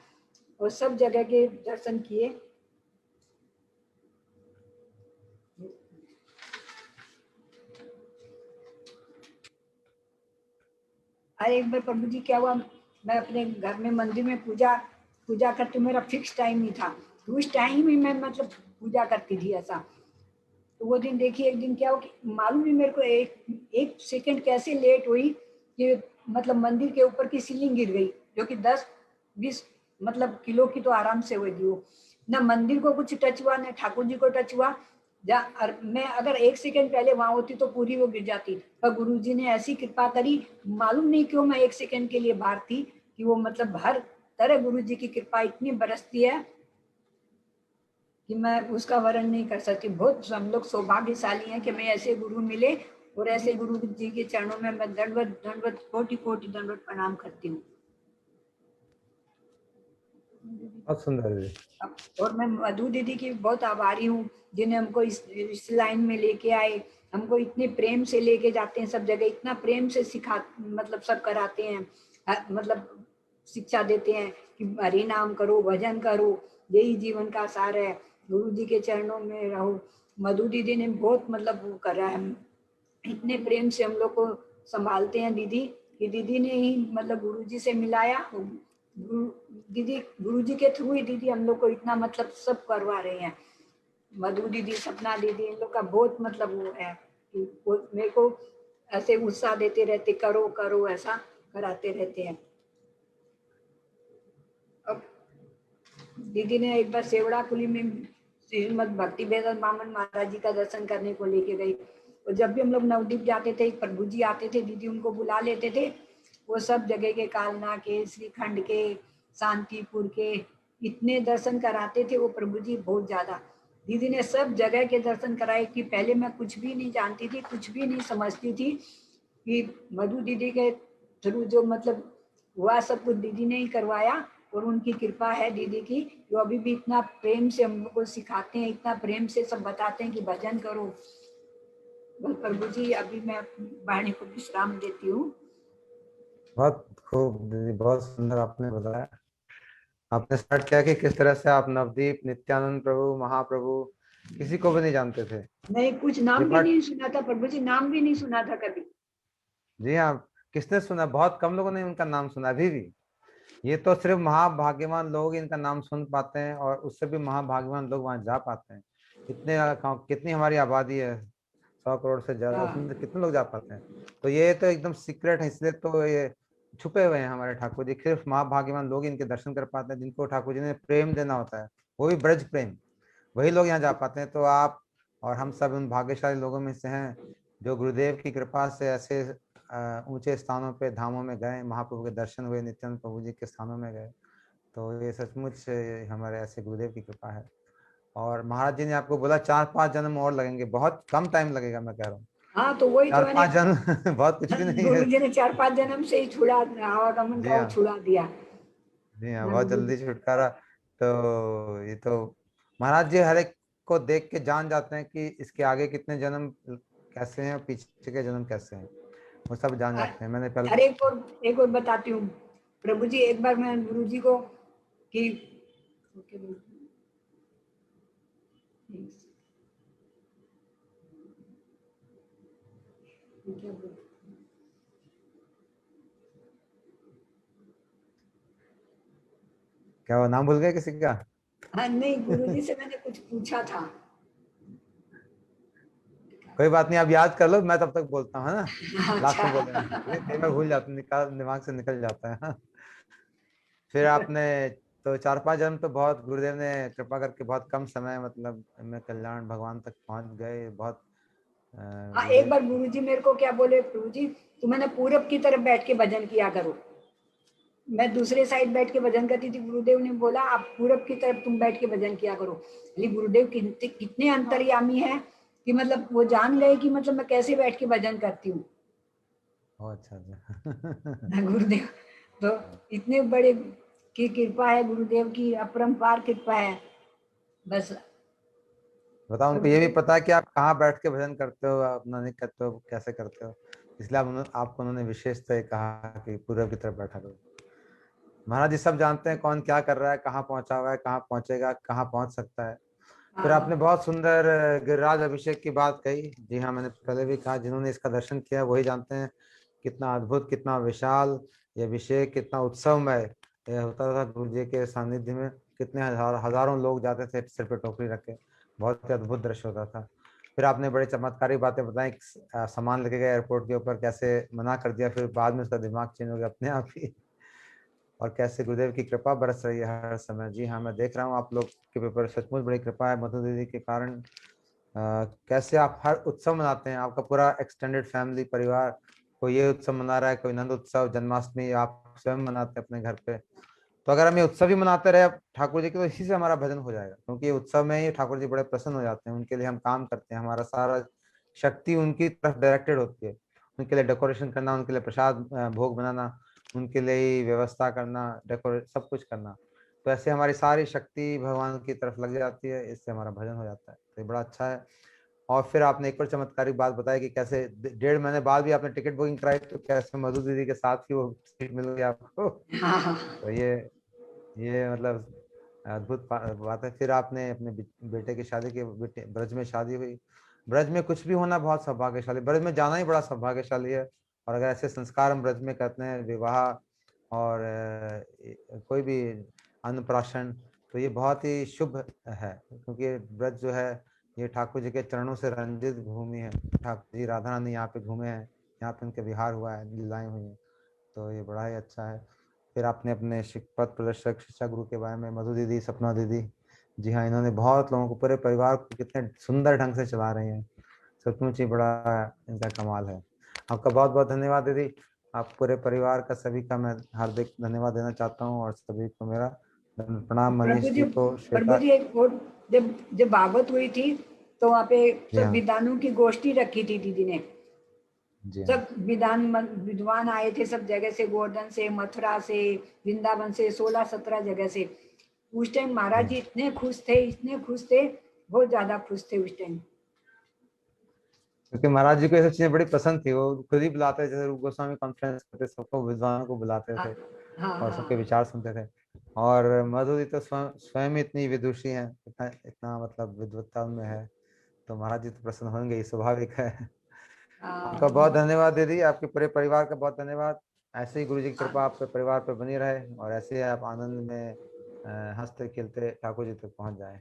और सब जगह के दर्शन किए। अरे एक बार प्रभु जी क्या हुआ, मैं अपने घर में मंदिर में पूजा करती हूँ। मेरा फिक्स टाइम नहीं था, उस टाइम ही मैं मतलब पूजा करती थी ऐसा। तो वो दिन देखिए, एक दिन क्या हो कि मालूम नहीं मेरे को एक सेकंड कैसे लेट हुई कि मतलब मंदिर के ऊपर की सीलिंग गिर गई, जो कि 10-20 मतलब किलो की तो आराम से होगी वो। ना मंदिर को कुछ टच हुआ, ना ठाकुर जी को टच हुआ। मैं अगर 1 सेकंड पहले वहां होती तो पूरी वो गिर जाती। पर गुरु जी ने ऐसी कृपा करी, मालूम नहीं क्यों मैं 1 सेकंड के लिए बाहर थी कि वो मतलब हर तरह गुरु जी की कृपा इतनी बरसती है कि मैं उसका वर्णन नहीं कर सकती। बहुत हम लोग सौभाग्यशाली हैं कि मैं ऐसे गुरु मिले और ऐसे गुरु जी के चरणों में मैं दंडवत कोटि कोटि दंडवत प्रणाम करती हूँ। बहुत सुंदर है। और मैं मधु दीदी की बहुत आभारी हूँ जिन्हें हमको इस लाइन में लेके आए। हमको इतने प्रेम से लेके जाते हैं सब जगह, इतना प्रेम से सिखा मतलब सब कराते हैं, मतलब शिक्षा देते हैं कि हरि नाम करो, भजन करो, यही जीवन का सार है। गुरु जी के चरणों में रहो। मधु दीदी ने बहुत मतलब वो करा है, इतने प्रेम से हम लोग को संभालते हैं दीदी कि दीदी ने ही मतलब गुरु जी से मिलाया। गुरु जी के थ्रू ही दीदी हम लोग को इतना मतलब सब करवा रहे हैं। मधु दीदी, सपना दीदी, इन लोग का बहुत मतलब वो है कि वो मेरे को ऐसे उत्साह देते रहते, करो करो ऐसा कराते रहते हैं। अब दीदी ने एक बार सेवड़ा कुली में श्रीमद भक्ति वेदांत बामन महाराज जी का दर्शन करने को लेके गई। और जब भी हम लोग नवदीप जाते थे, प्रभु जी आते थे, दीदी उनको बुला लेते थे। वो सब जगह के, कालना के, श्रीखंड के, शांतिपुर के, इतने दर्शन कराते थे वो प्रभु जी, बहुत ज्यादा। दीदी ने सब जगह के दर्शन कराए कि पहले मैं कुछ भी नहीं जानती थी, कुछ भी नहीं समझती थी कि मधु दीदी के थ्रू जो मतलब हुआ सब कुछ दीदी ने ही करवाया। और उनकी कृपा है दीदी की, जो अभी भी इतना प्रेम से हम लोग को सिखाते हैं, इतना प्रेम से सब बताते हैं कि भजन करो। प्रभु जी, अभी मैं वाणी को विश्राम देती हूँ। बहुत खूब दीदी, बहुत सुंदर आपने बताया। आपने स्टार्ट किया कि किस तरह से आप नवदीप, नित्यानंद प्रभु, महाप्रभु किसी को भी नहीं जानते थे। नहीं, कुछ ये नाम भी बट नहीं सुना था प्रभु जी, नाम भी नहीं सुना था कभी। जी हाँ, किसने सुना? बहुत कम लोगों ने उनका नाम सुना अभी भी। ये तो सिर्फ महाभाग्यवान लोग इनका नाम सुन पाते हैं, और उससे भी महाभाग्यवान लोग वहां जा पाते हैं। इतने कितनी हमारी आबादी है, 100 करोड़ से ज्यादा, उसमें से कितने लोग जा पाते हैं? तो ये तो एकदम सीक्रेट है, इसलिए तो ये छुपे हुए हैं हमारे ठाकुर जी। सिर्फ महाभाग्यवान लोग इनके दर्शन कर पाते हैं, जिनको ठाकुर जी ने प्रेम देना होता है, वो भी ब्रज प्रेम, वही लोग यहाँ जा पाते हैं। तो आप और हम सब उन भाग्यशाली लोगों में से हैं जो गुरुदेव की कृपा से ऐसे ऊंचे स्थानों पे, धामों में गए, महाप्रभु के दर्शन हुए, नित्यानंद प्रभु जी के स्थानों में गए। तो ये सचमुच हमारे ऐसे गुरुदेव की कृपा है। और महाराज जी ने आपको बोला 4-5 जन्म और लगेंगे, बहुत कम टाइम लगेगा, मैं कह रहा हूँ। हाँ, तो वही तो मैंने 4-5 जन्म बहुत कुछ भी नहीं गुरु है। जी ने 4-5 जन्म से ही छुड़ा, आवागमन जी का वो हाँ, छुड़ा दिया जी हाँ, ना बहुत गुरु जल्दी जी। छुटकारा। तो ये तो महाराज जी हर एक को देख के जान जाते हैं कि इसके आगे कितने जन्म कैसे हैं और पीछे के जन्म कैसे हैं, वो सब जान जाते हैं। मैंने पहले अरे एक और बताती हूँ प्रभु जी। एक बार मैं गुरु जी को कि क्या बोल- क्या वो नाम भूल गए किसी का? हाँ, नहीं, गुरु जी से मैंने कुछ पूछा था। कोई बात नहीं, आप याद कर लो, मैं तब तक बोलता हूँ, है ना? लास्ट अच्छा। में बोलेंगे, कई बार भूल जाते, निकाल दिमाग से निकल जाता है, हाँ। फिर आपने तो 4-5 जन्म तो बहुत, गुरुदेव ने कृपा करके बहुत कम समय मतलब में कल्याण भगवान तक पहुंच गए। बहुत हाँ, एक गुरुदेव। बार गुरु जी मेरे को क्या बोले, प्रभु जी तुम है ना पूरब की तरफ बैठ के भजन किया करो। मैं दूसरे साइड बैठ के भजन करती थी, गुरुदेव ने बोला आप पूरब की तरफ तुम बैठ के भजन किया करो। अरे गुरुदेव कितने अंतर्यामी है कि मतलब वो जान गए कि मतलब मैं कैसे बैठ के भजन करती हूँ। अच्छा अच्छा। गुरुदेव तो इतने बड़े की कृपा है, गुरुदेव की अपरंपार कृपा है बस। बताओ, उनको ये भी पता है कि आप कहाँ बैठ के भजन करते हो, अपना नहीं करते हो, कैसे करते हो, इसलिए आपको उन्होंने विशेषतः कहा कि पूरब की तरफ बैठा करो। महाराज जी सब जानते हैं कौन क्या कर रहा है, कहाँ पहुंचा हुआ है, कहाँ पहुंचेगा, कहाँ पहुंच सकता है। फिर हाँ, आपने बहुत सुंदर गिरिराज अभिषेक की बात कही। जी हाँ, मैंने पहले भी कहा, जिन्होंने इसका दर्शन किया वही जानते हैं कितना अद्भुत, कितना विशाल ये अभिषेक, कितना उत्सवमय यह होता था गुरु जी के सानिध्य में। कितने हजारों लोग जाते थे सिर पे टोकरी रख के, बहुत ही अद्भुत दृश्य होता था। फिर आपने बड़े चमत्कारी बातें बताई, सामान लेके गए एयरपोर्ट के ऊपर, कैसे मना कर दिया, फिर बाद में उसका दिमाग चेंज हो गया अपने आप ही, और कैसे गुरुदेव की कृपा बरस रही है हर समय। जी हाँ, मैं देख रहा हूँ आप लोग के ऊपर सचमुच बड़ी कृपा है मधु दीदी के कारण। कैसे आप हर उत्सव मनाते हैं, आपका पूरा एक्सटेंडेड फैमिली परिवार, कोई ये उत्सव मना रहा है, कोई नंद उत्सव, जन्माष्टमी आप स्वयं मनाते हैं अपने घर पे। तो अगर हम ये उत्सव ही मनाते रहे ठाकुर जी के, तो इसी से हमारा भजन हो जाएगा, क्योंकि उत्सव में ही ठाकुर जी बड़े प्रसन्न हो जाते हैं। उनके लिए हम काम करते हैं, हमारा सारा शक्ति उनकी तरफ डायरेक्टेड होती है। उनके लिए डेकोरेशन करना, उनके लिए प्रसाद भोग बनाना, उनके लिए ही व्यवस्था करना, डेकोरेट सब कुछ करना। तो ऐसे हमारी सारी शक्ति भगवान की तरफ लग जाती है, इससे हमारा भजन हो जाता है। तो ये बड़ा अच्छा है। और फिर आपने एक और चमत्कारिक बात बताई कि कैसे 1.5 महीने बाद भी आपने टिकट बुकिंग कराई, तो कैसे मधु दीदी के साथ ही वो सीट मिल गई आपको। हाँ, हाँ। तो ये मतलब अद्भुत बात है। फिर आपने अपने बेटे की शादी की, बेटे ब्रज में शादी हुई। ब्रज में कुछ भी होना बहुत सौभाग्यशाली, ब्रज में जाना ही बड़ा सौभाग्यशाली है। और अगर ऐसे संस्कार हम ब्रज में करते हैं, विवाह और कोई भी अन्नप्राशन, तो ये बहुत ही शुभ है, क्योंकि ब्रज जो है ये ठाकुर जी के चरणों से रंजित भूमि है। ठाकुर जी राधा रानी यहाँ पे घूमे हैं, यहाँ पे उनके विहार हुआ है, लीलाएं हुई हैं। तो ये बड़ा ही अच्छा है। फिर आपने अपने पथ प्रदर्शक शिक्षा गुरु के बारे में, मधु दीदी, सपना दीदी, जी हाँ, इन्होंने बहुत लोगों को, पूरे परिवार को कितने सुंदर ढंग से चला रही हैं। सचमुच ही बड़ा इनका कमाल है। आपका बहुत बहुत धन्यवाद दीदी। आप पूरे परिवार का, सभी का मैं हार्दिक धन्यवाद देना चाहता हूँ, और सभी को मेरा प्रणाम, प्रभु मनीष जी जी को, प्रभु श्वेता। जी एक और, जब जब भागवत हुई थी तो वहाँ पे जी सब हाँ, विद्वानों की गोष्ठी रखी थी दीदी ने। जी हाँ, सब विद्वान आए थे, सब जगह से, गोवर्धन से, मथुरा से, वृंदावन से, 16-17 जगह से। उस टाइम महाराज जी जी इतने खुश थे, इतने खुश थे, बहुत ज्यादा खुश थे उस टाइम। क्योंकि महाराज जी को ये सब चीजें बड़ी पसंद थी, वो खुद ही बुलाते थे, जैसे रूप गोस्वामी कॉन्फ्रेंस करते, सबको विद्वानों को बुलाते थे हाँ और सबके हाँ विचार सुनते थे। और मधु जी तो स्वयं ही इतनी विदुषी हैं, इतना इतना मतलब विद्वत्ता उनमें है, तो महाराज जी तो प्रसन्न होंगे, ये स्वाभाविक है। आपका बहुत धन्यवाद दीदी, आपके पूरे परिवार का बहुत धन्यवाद। ऐसे ही गुरु जी की कृपा आपके परिवार पर बनी रहे और ऐसे ही आप आनंद में हंसते खेलते ठाकुर जी तक पहुंच जाए।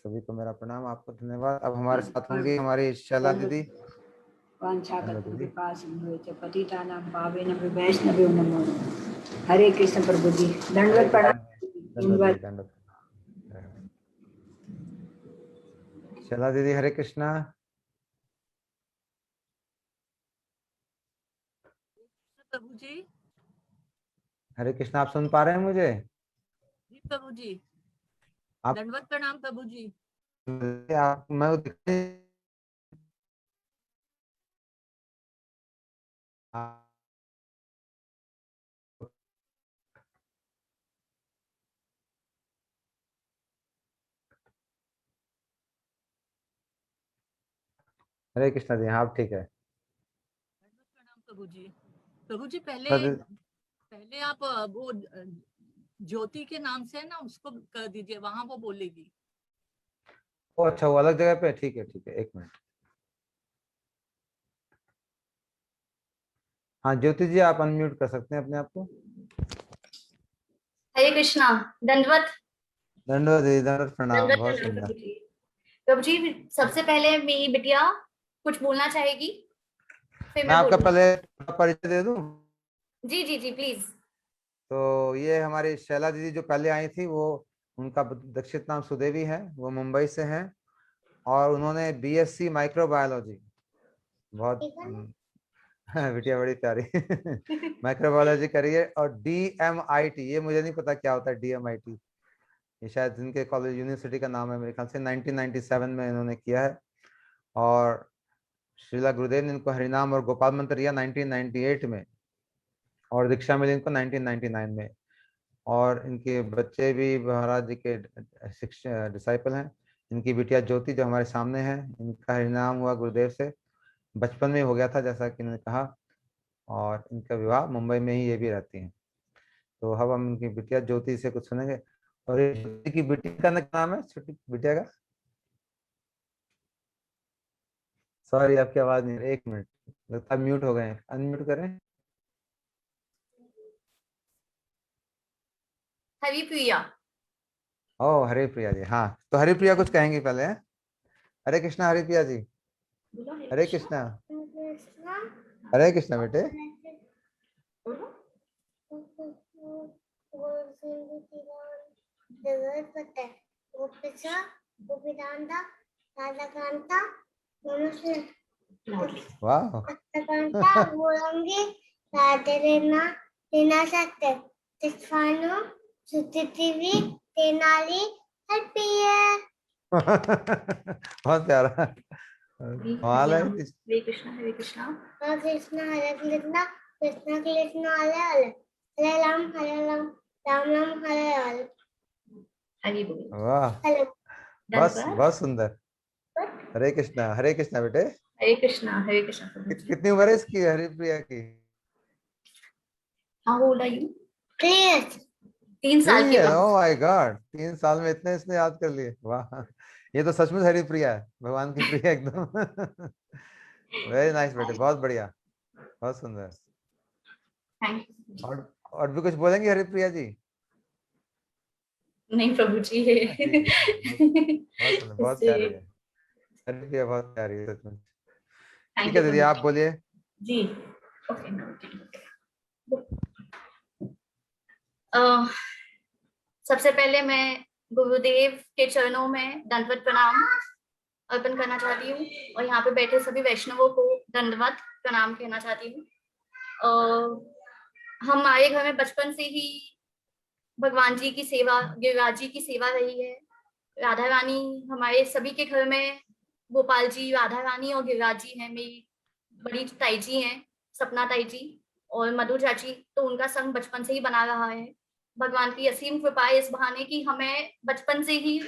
सभी को मेरा प्रणाम, आपको धन्यवाद। अब हमारे साथ होंगी हमारी शैला दीदी। वाञ्छाकल्पतरुभ्यश्च सिन्धुश्च पतितानां पावनेभ्यो वैष्णवेभ्यो नमो नमः। हरे कृष्ण प्रभु जी, दंडवत प्रणाम। दंडवत दंडवत। शैला दीदी हरे कृष्णा। प्रभु जी। हरे कृष्णा, आप सुन पा रहे हैं मुझे? जी प्रभु जी, आप दंडवत प्रणाम प्रभु जी। आप मैं हरे कृष्णा जी, हाँ ठीक है। दंडवत प्रणाम प्रभु जी। प्रभु जी सर, पहले आप वो ज्योति के नाम से है ना, उसको कर दीजिए, वहां वो बोलेगी। ओ अच्छा, वो अलग जगह पे है, ठीक है ठीक है, एक मिनट। हाँ ज्योति जी, आप अनम्यूट कर सकते हैं अपने आप को। हरे कृष्णा। दंडवत। दंडवत दीदी, दंडवत प्रणाम, दंडवत बहुत प्रणाम सुंदर। प्रभु जी। प्रभु जी, सबसे पहले मेरी बिटिया कुछ बोलना चाहेगी, फिर मैं मैं आपका बोलूंगी। पहले परिचय दे दूं। जी जी जी प्लीज। तो ये हमारी शैला दीदी जो पहले आई थी, वो उनका दक्षित नाम सुदेवी है, वो मुंबई से हैं और उन्होंने बीएससी माइक्रोबायोलॉजी, बहुत बिटिया बड़ी प्यारी माइक्रोबायोलॉजी करी है। और डीएमआईटी, ये मुझे नहीं पता क्या होता है डीएमआईटी, ये शायद इनके कॉलेज यूनिवर्सिटी का नाम है मेरे ख्याल से। 1997 में इन्होंने किया है और श्रीला गुरुदेव ने इनको हरिनाम और गोपाल मंत्र दिया 1998 में और दीक्षा मिली इनको 1999 में। और इनके बच्चे भी महाराज जी के शिष्य डिसाइपल हैं। इनकी बिटिया ज्योति जो हमारे सामने है, इनका हरिनाम हुआ गुरुदेव से, बचपन में हो गया था जैसा कि इन्होंने कहा, और इनका विवाह मुंबई में ही ये भी रहती हैं। तो अब हम इनकी बिटिया ज्योति से कुछ सुनेंगे। और ये ज्योति की बिटिया का नाम है, छोटी बिटिया का, सॉरी आपकी आवाज नहीं, एक मिनट, लगता है म्यूट हो गए हैं, अनम्यूट करें। हरी प्रिया। ओ हरे प्रिया जी, हाँ तो हरे प्रिया कुछ कहेंगी पहले, हैं? हरे कृष्णा हरे प्रिया जी। बोलो हरे कृष्णा। हरे कृष्णा बेटे। वाह बहुत प्यारा, कमाल है। हरे कृष्णा हरे कृष्णा हरे कृष्णा हरे कृष्णा कृष्णा कृष्णा हरे हरे हरे राम राम राम हरे हरे। हरि बोल। वाह, बस बहुत सुंदर। हरे कृष्णा बेटे। हरे कृष्णा हरे कृष्णा। कितनी उम्र है इसकी हरि प्रिया की? How old are you? 3 साल की। ओह माय गॉड, 3 साल में इतने इसने याद कर लिए, वाह। ये तो सचमुच हरि प्रिया है, भगवान की प्रिया एकदम वेरी नाइस बेटे, बहुत बढ़िया, बहुत सुंदर। Thank you. और भी कुछ बोलेंगे हरि प्रिया जी? नहीं प्रभु जी। बहुत सुंदर, बहुत प्यारी है हरि प्रिया, बहुत प्यारी है सचमुच। ठीक है दीदी, आप बोलिए। जी सबसे पहले मैं गुरुदेव के चरणों में दंडवत प्रणाम अर्पण करना चाहती हूँ और यहाँ पे बैठे सभी वैष्णवों को दंडवत प्रणाम कहना चाहती हूँ। हमारे घर में बचपन से ही भगवान जी की सेवा, गिरिराज जी की सेवा रही है। राधा रानी हमारे सभी के घर में, गोपाल जी, राधा रानी और गिरिराज जी हैं। मेरी बड़ी ताई जी हैं, सपना ताई जी और मधु चाची, तो उनका संग बचपन से ही बना रहा है। भगवान की असीम कृपा है इस बहाने की हमें बचपन से ही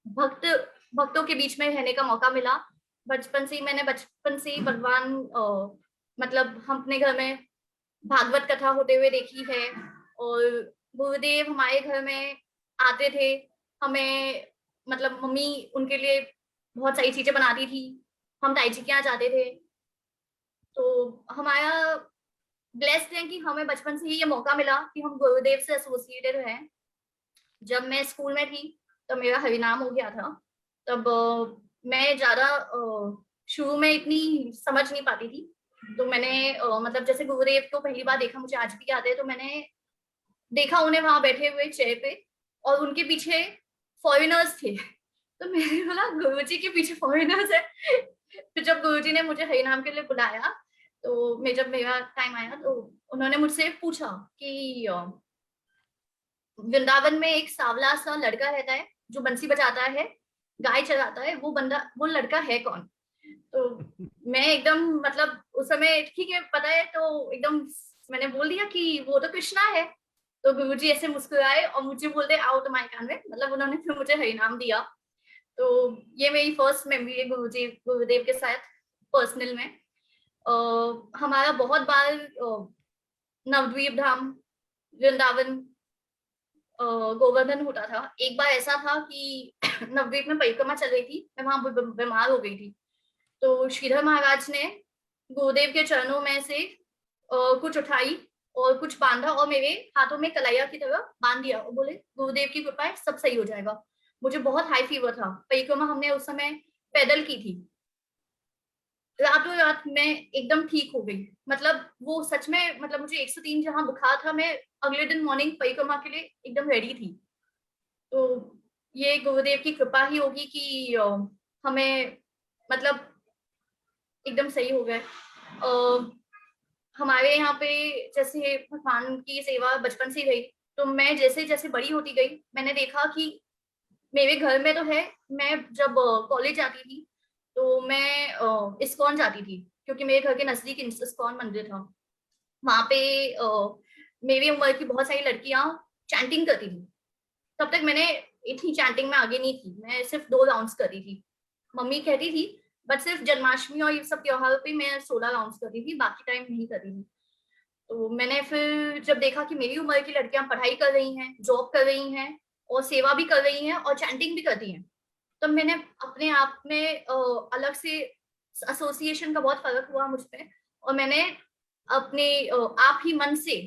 भक्तों के बीच में रहने का मौका मिला। बचपन से ही भगवान मतलब हम अपने घर में भागवत कथा होते हुए देखी है, और गुरुदेव हमारे घर में आते थे, हमें मतलब मम्मी उनके लिए बहुत सारी चीजें बनाती थी, हम ताई जी के यहाँ जाते थे। तो हमारा ब्लेस्ड है कि हमें बचपन से ही ये मौका मिला कि हम गुरुदेव से एसोसिएटेड हैं। जब मैं स्कूल में थी तब मेरा हरिनाम हो गया था। तब मैं ज्यादा शुरू में इतनी समझ नहीं पाती थी, तो मैंने मतलब जैसे गुरुदेव को पहली बार देखा, मुझे आज भी याद है, तो मैंने देखा उन्हें वहां बैठे हुए चेयर पे और उनके पीछे फॉरेनर्स थे। तो मैंने बोला गुरुजी के पीछे फॉरेनर्स है। फिर जब गुरुजी ने मुझे हरिनाम के लिए बुलाया, तो जब मेरा टाइम आया तो उन्होंने मुझसे पूछा कि वृंदावन में एक सांवला सा लड़का रहता है जो बंसी बजाता है, गाय चराता है, वो लड़का है कौन? तो मैं एकदम मतलब उस समय ठीक है पता है, तो एकदम मैंने बोल दिया कि वो तो कृष्णा है। तो गुरुजी ऐसे मुस्कुराए और मुझे बोलते आओ तुम्हारे कान में, मतलब उन्होंने फिर मुझे हरिनाम दिया। तो ये मेरी फर्स्ट मेमोरी है गुरुदेव के साथ पर्सनल में। हमारा बहुत बार नवद्वीप धाम, वृंदावन, गोवर्धन होता था। एक बार ऐसा था कि नवद्वीप में परिक्रमा चल रही थी, मैं वहां बीमार हो गई थी। तो श्रीधर महाराज ने गुरुदेव के चरणों में से कुछ उठाई और कुछ बांधा और मेरे हाथों में कलाइया की तरह बांध दिया और बोले गुरुदेव की कृपा है सब सही हो जाएगा। मुझे बहुत हाई फीवर था, परिक्रमा हमने उस समय पैदल की थी। रातों रात मैं एकदम ठीक हो गई, मतलब वो सच में, मतलब मुझे 103 जहां बुखार था, मैं अगले दिन मॉर्निंग परिक्रमा के लिए एकदम रेडी थी। तो ये गुरुदेव की कृपा ही होगी कि हमें मतलब एकदम सही हो गए। हमारे यहाँ पे जैसे भगवान की सेवा बचपन से ही रही, तो मैं जैसे जैसे बड़ी होती गई मैंने देखा कि मेरे घर में तो है, मैं जब कॉलेज जाती थी तो मैं इस्कॉन जाती थी, क्योंकि मेरे घर के नजदीक इस्कॉन मंदिर था। वहां पे मेरी उम्र की बहुत सारी लड़कियां चैंटिंग करती थी। तब तक मैंने इतनी चैंटिंग में आगे नहीं थी, मैं सिर्फ 2 राउंड्स करती थी, मम्मी कहती थी, बट सिर्फ जन्माष्टमी और ये सब त्योहारों पे मैं 16 राउंड्स करती थी, बाकी टाइम नहीं करती थी। तो मैंने फिर जब देखा कि मेरी उम्र की लड़कियां पढ़ाई कर रही हैं, जॉब कर रही हैं और सेवा भी कर रही हैं और चैंटिंग भी करती हैं, तो मैंने अपने आप में अलग से एसोसिएशन का बहुत फर्क हुआ मुझ पे, और मैंने अपने आप ही मन से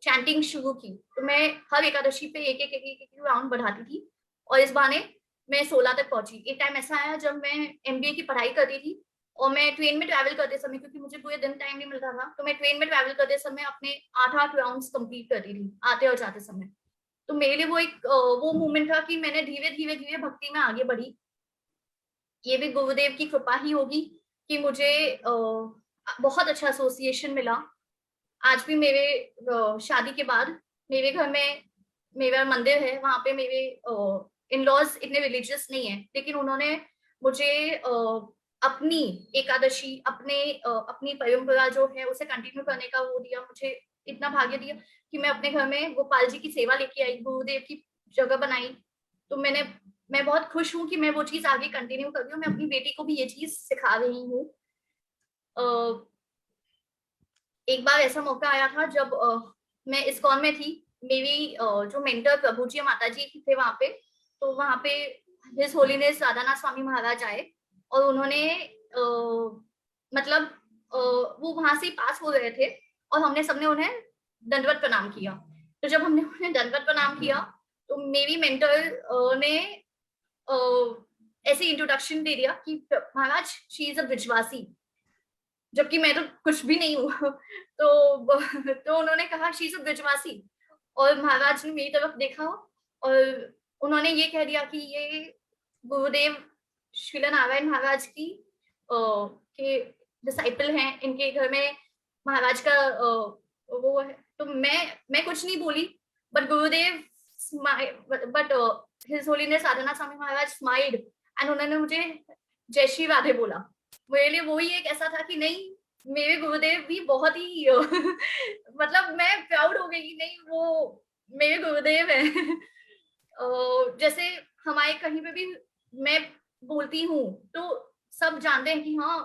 चैंटिंग शुरू की। तो मैं हर एकादशी पे एक राउंड बढ़ाती थी और इस बहाने मैं 16 तक पहुंची। एक टाइम ऐसा आया जब मैं एमबीए की पढ़ाई करती थी और मैं ट्रेन में ट्रैवल करते समय, क्योंकि मुझे पूरे दिन टाइम नहीं मिलता था, तो मैं ट्रेन में ट्रैवल करते समय अपने 8 राउंड्स कंप्लीट करती थी आते और जाते समय। तो मेरे लिए वो एक वो मोमेंट था कि मैंने धीरे धीरे भक्ति में आगे बढ़ी। ये भी गुरुदेव की कृपा ही होगी कि मुझे बहुत अच्छा एसोसिएशन मिला। आज भी मेरे शादी के बाद मेरे घर में मेरा मंदिर है, वहां पे मेरे इन लॉज इतने रिलीजियस नहीं है, लेकिन उन्होंने मुझे अपनी एकादशी, अपनी परंपरा जो है उसे कंटिन्यू करने का वो दिया, मुझे इतना भाग्य दिया कि मैं अपने घर में गोपाल जी की सेवा लेके आई, गुरुदेव की जगह बनाई। तो मैं बहुत खुश हूँ कि मैं वो चीज आगे कंटिन्यू कर रही हूँ। मैं अपनी बेटी को भी ये चीज सिखा रही हूँ। एक बार ऐसा मौका आया था जब मैं इस्कॉन में थी, मेरी जो मेंटर प्रभु जी माता जी थे वहां पे, तो वहां पे हिज होलीनेस राधानाथ स्वामी महाराज आए और उन्होंने मतलब वो वहां से पास हो रहे थे और हमने सबने उन्हें दंडवत प्रणाम किया। तो जब हमने उन्हें दंडवत प्रणाम किया तो मेरी मेंटर ने ऐसे इंट्रोडक्शन दे दिया कि महाराज शी इज अ ब्रिजवासी, जबकि मैं तो कुछ भी नहीं हूँ। तो उन्होंने कहा शी इज अ ब्रिजवासी, और महाराज ने मेरी तरफ देखा और उन्होंने ये कह दिया कि ये गुरुदेव श्रील नारायण महाराज की के डिसाइपल हैं, इनके घर में महाराज का वो है। तो मैं कुछ नहीं बोली, but Gurudev but his holiness Radhanath Swami Maharaj smiled and उन्होंने मुझे जय श्री राधे बोला। मेरे लिए वही एक ऐसा था कि नहीं, मेरे गुरुदेव भी बहुत ही मतलब मैं प्राउड हो गई कि नहीं वो मेरे गुरुदेव हैं। जैसे हमारे कहीं पे भी मैं बोलती हूँ तो सब जानते हैं कि हाँ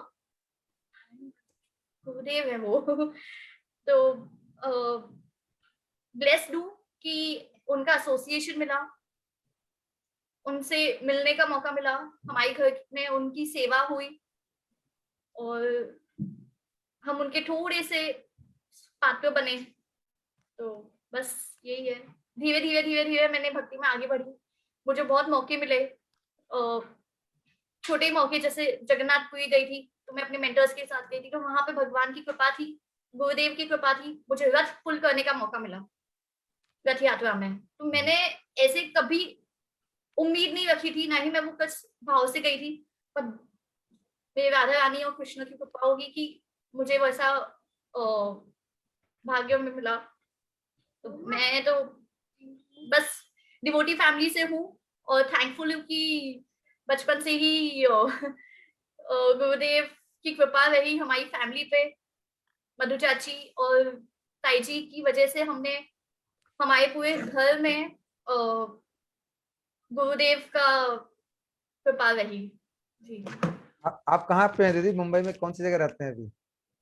गुरुदेव है वो। तो ब्लेस्ड हूँ कि उनका एसोसिएशन मिला, उनसे मिलने का मौका मिला, हमारे घर में उनकी सेवा हुई और हम उनके थोड़े से पात्र बने। तो बस यही है, धीरे धीरे मैंने भक्ति में आगे बढ़ी। मुझे बहुत मौके मिले, छोटे मौके, जैसे जगन्नाथपुरी गई थी तो मैं अपने मेंटर्स के साथ गई थी, तो वहां पे भगवान की कृपा थी, गुरुदेव की कृपा थी, मुझे रथ पुल करने का मौका मिला रथ यात्रा में। तो मैंने ऐसे कभी उम्मीद नहीं रखी थी, ना ही मैं वो कुछ भाव से गई थी, पर मेरे राधा रानी और कृष्ण की कृपा होगी कि मुझे वैसा भाग्य में मिला। तो मैं तो बस डिवोटी फैमिली से हूँ और थैंकफुल हूँ कि बचपन से ही गुरुदेव की कृपा रही हमारी फैमिली पे। मधु चाची और ताई जी की वजह से हमने हमारे पूरे घर में गुरुदेव का कृपा रही जी। आप कहाँ पे हैं दीदी? मुंबई में कौन सी जगह रहते हैं अभी?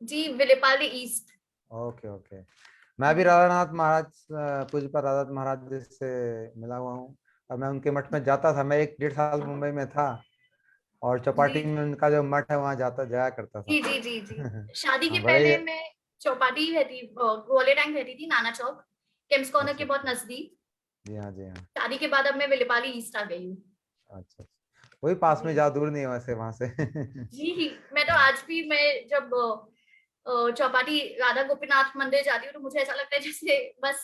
जी विलेपार्ले ईस्ट। Okay okay. मैं भी राधानाथ महाराज, पूज्यपाद राधानाथ महाराज जी से मिला हुआ हूँ और मैं उनके मठ में जाता था। मैं 1-1.5 साल मुंबई में था और चौपाटी में उनका जो मठ है वहाँ जाया करता था। जी जी जी जी शादी के बड़े। पहले मैं चौपाटी रहती, ग्वालियर टैंक रहती थी, नाना चौक केम्स कॉर्नर के बहुत नजदीक। जी हाँ जी हाँ। शादी के बाद अब मैं विलेपार्ले ईस्ट आ गई हूँ। अच्छा, वही पास में, ज्यादा दूर नहीं है वैसे वहां से। जी मैं तो आज भी, मैं जब चौपाटी राधा गोपीनाथ मंदिर जाती हूँ तो मुझे ऐसा लगता है जैसे बस।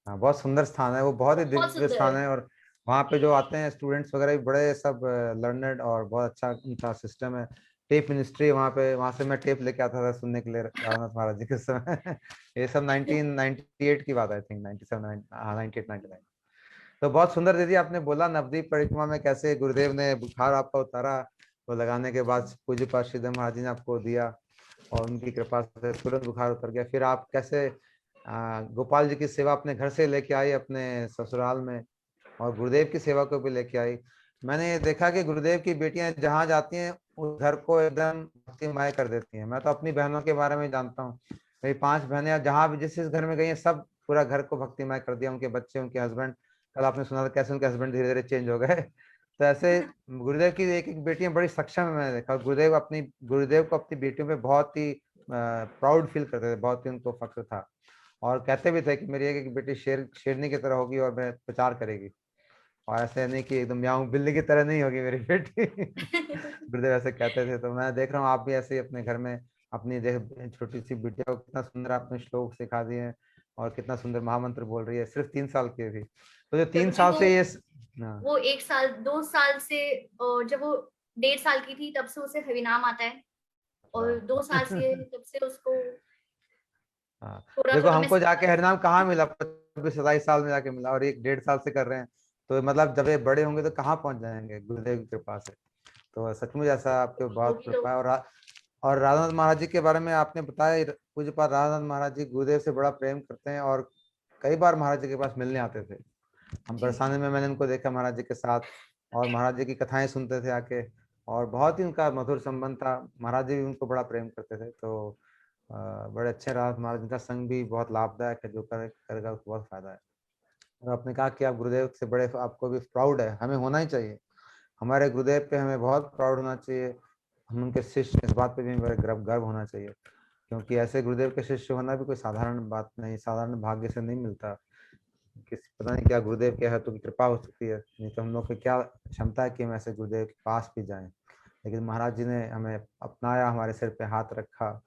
हाँ, बहुत सुंदर स्थान है वो, बहुत ही बहुत दिव्य सुंदर स्थान है। है। और वहाँ पे जो आते हैं स्टूडेंट्स वगैरह भी बड़े सब लर्नड और बहुत अच्छा उनका सिस्टम है। टेप मिनिस्ट्री वहाँ पे, वहाँ से मैं टेप लेके आता था सुनने के लिए राधानाथ महाराज जी के समय। ये सब 1998 की बात, आई थिंक 97, हाँ 98 99। तो बहुत सुंदर दीदी आपने बोला नवदीप परिक्रमा में कैसे गुरुदेव ने बुखार आपका उतारा, तो लगाने के बाद पूज्य पाद श्रीधर महाराज जी ने आपको दिया और उनकी कृपा से तुरंत बुखार उतर गया। फिर आप कैसे गोपाल जी की सेवा अपने घर से लेके आई अपने ससुराल में और गुरुदेव की सेवा को भी लेके आई। मैंने ये देखा कि गुरुदेव की बेटियां जहां जाती हैं उस घर को एकदम भक्तिमय कर देती हैं। मैं तो अपनी बहनों के बारे में जानता हूँ, मेरी 5 बहनें जहां भी जिस घर में गई हैं सब पूरा घर को भक्तिमय कर दिया। उनके बच्चे, उनके हस्बैंड, कल आपने सुना था कैसे उनके हस्बैंड धीरे धीरे चेंज हो गए। तो ऐसे गुरुदेव की एक एक बेटियां बड़ी सक्षम है। मैंने देखा गुरुदेव को अपनी बेटियों पे बहुत ही प्राउड फील करते थे, बहुत ही उनको फख्र था और कहते भी थे कि मेरी एक एक बेटी शेरनी की तरह होगी और मैं प्रचार करेगी। और ऐसे नहीं कि एकदम म्याऊं बिल्ली की तरह नहीं होगी मेरी बेटी। गुरुदेव ऐसे कहते थे। तो मैं देख रहा हूँ आप भी ऐसे ही अपने घर में अपनी छोटी सी बिटिया को कितना सुंदर आपने श्लोक सिखा दिए हैं और कितना सुंदर महामंत्र बोल रही है, सिर्फ 3 साल की थी। तो जो 3 साल से ये वो 1 साल 2 साल से, जब वो 1.5 साल की थी तब से उसे हरिनाम आता है और 2 साल से तब से उसको थोड़ा देखो थोड़ा हमको जाके हरिनाम कहाँ मिला, 27 साल में जाके मिला और 1-1.5 साल से कर रहे हैं। तो मतलब जब ये बड़े होंगे तो कहाँ पहुंच जाएंगे गुरुदेव की कृपा से। तो सचमुच ऐसा आपके बहुत कृपा है। और राधानाथ महाराज जी के बारे में आपने बताया, पूज्यपाद राधानाथ महाराज जी गुरुदेव से बड़ा प्रेम करते हैं और कई बार महाराज जी के पास मिलने आते थे। हम बरसाने में मैंने उनको देखा महाराज जी के साथ और महाराज जी की कथाएं सुनते थे आके और बहुत ही उनका मधुर संबंध था। महाराज जी भी उनको बड़ा प्रेम करते थे। तो बड़े अच्छे राधानाथ महाराज जी का संग भी बहुत लाभदायक है, जो करेगा उसको बहुत फायदा है। और आपने कहा कि आप गुरुदेव से बड़े, आपको भी प्राउड है, हमें होना ही चाहिए। हमारे गुरुदेव पे हमें बहुत प्राउड होना चाहिए। हम उनके शिष्य, इस बात पे भी बड़े गर्व होना चाहिए, क्योंकि ऐसे गुरुदेव के शिष्य होना भी कोई साधारण बात नहीं, साधारण भाग्य से नहीं मिलता। किसी पता नहीं क्या गुरुदेव के हाथों की कृपा हो सकती है, नहीं तो हम लोग की क्या क्षमता है कि हम ऐसे गुरुदेव के पास भी जाएं। लेकिन महाराज जी ने हमें अपनाया, हमारे सिर पे हाथ रखा,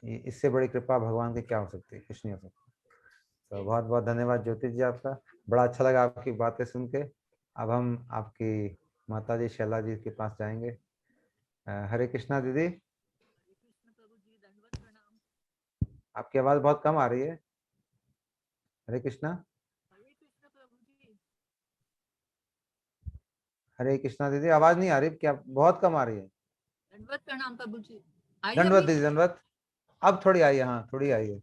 इससे बड़ी कृपा भगवान की क्या हो सकती है, कुछ नहीं हो सकती। तो बहुत बहुत धन्यवाद ज्योति जी आपका, बड़ा अच्छा लगा आपकी बातें सुन के। अब हम आपकी माता जी शैला जी के पास जाएंगे। हरे कृष्णा दीदी, आपकी आवाज बहुत कम आ रही है। हरे कृष्णा। हरे कृष्णा दीदी, आवाज नहीं आ रही क्या? बहुत कम आ रही है। दंडवत प्रणाम प्रभु जी। दंडवत दीदी, दंडवत। अब थोड़ी आई है, हाँ थोड़ी आई है।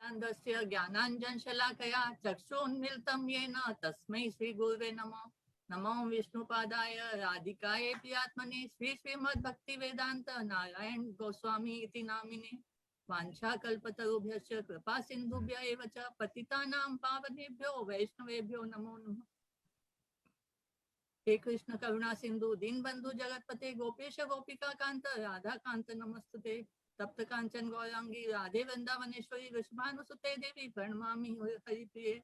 ज्ञानानन्दस्य ज्ञानाञ्जनशलाकया चक्षुन्मीलितं येन तस्मै श्रीगुरुवे नमः। नमो विष्णुपादाय राधिकायै प्रियात्मने श्रीमद्भक्तिवेदान्त नारायण गोस्वामी इति नामिने। वाञ्छाकल्पतरुभ्यश्च कृपा सिन्धुभ्य एव च पतितानां पावनेभ्यो वैष्णवेभ्यो नमो नमः। हे कृष्ण करुणा सिंधु दीनबंधु जगतपते गोपेश गोपिका कांत राधा कांत नमस्तुते। तप्त कांचन गौरांगी राधे वृंदावनेश्वरी वृषभानुसुते देवी प्रणमामि हरिप्रिये।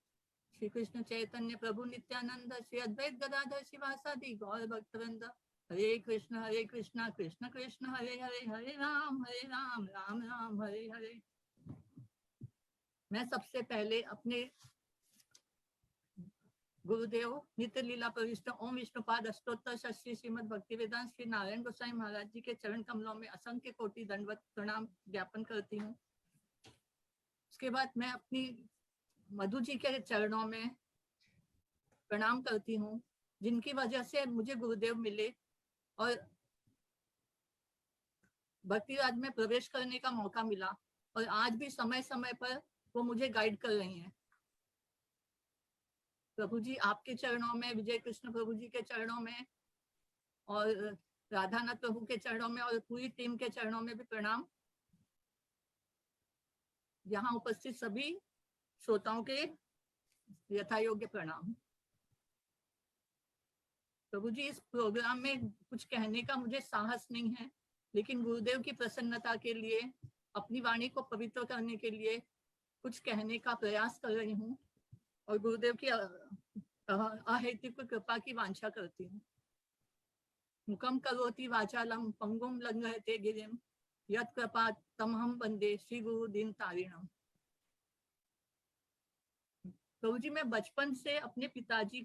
श्री कृष्ण चैतन्य प्रभु नित्यानंद श्री अद्वैत गदाधर शिवासादि गौर भक्तवृंद। हरे कृष्ण कृष्ण कृष्ण हरे हरे, हरे राम राम राम हरे हरे। मैं सबसे पहले अपने गुरुदेव नित्य लीला प्रविष्ट ओम विष्णुपाद अष्टोत्तर श्री श्रीमद भक्ति वेदांत श्री नारायण गोसाई महाराज जी के चरण कमलों में असंख्य कोटि दंडवत प्रणाम ज्ञापन करती हूँ। उसके बाद मैं अपनी मधु जी के चरणों में प्रणाम करती हूँ, जिनकी वजह से मुझे गुरुदेव मिले और भक्ति राज में प्रवेश करने का मौका मिला, और आज भी समय समय पर वो मुझे गाइड कर रही हैं। प्रभु जी आपके चरणों में, विजय कृष्ण प्रभु जी के चरणों में और राधानाथ प्रभु के चरणों में और पूरी टीम के चरणों में भी प्रणाम। यहाँ उपस्थित सभी श्रोताओं के यथायोग्य प्रणाम। प्रभु जी इस प्रोग्राम में कुछ कहने का मुझे साहस नहीं है, लेकिन गुरुदेव की प्रसन्नता के लिए, अपनी वाणी को पवित्र करने के लिए कुछ कहने का प्रयास कर रही हूँ और गुरुदेव की अहेतुक कृपा की वांछा करती हूँ। मुखम करोति वाचालम पंगुम लंघयते गिरिम यत् कृपा तमहम वंदे श्री गुरु दीन तारिणम। प्रभु जी मैं बचपन से अपने पिताजी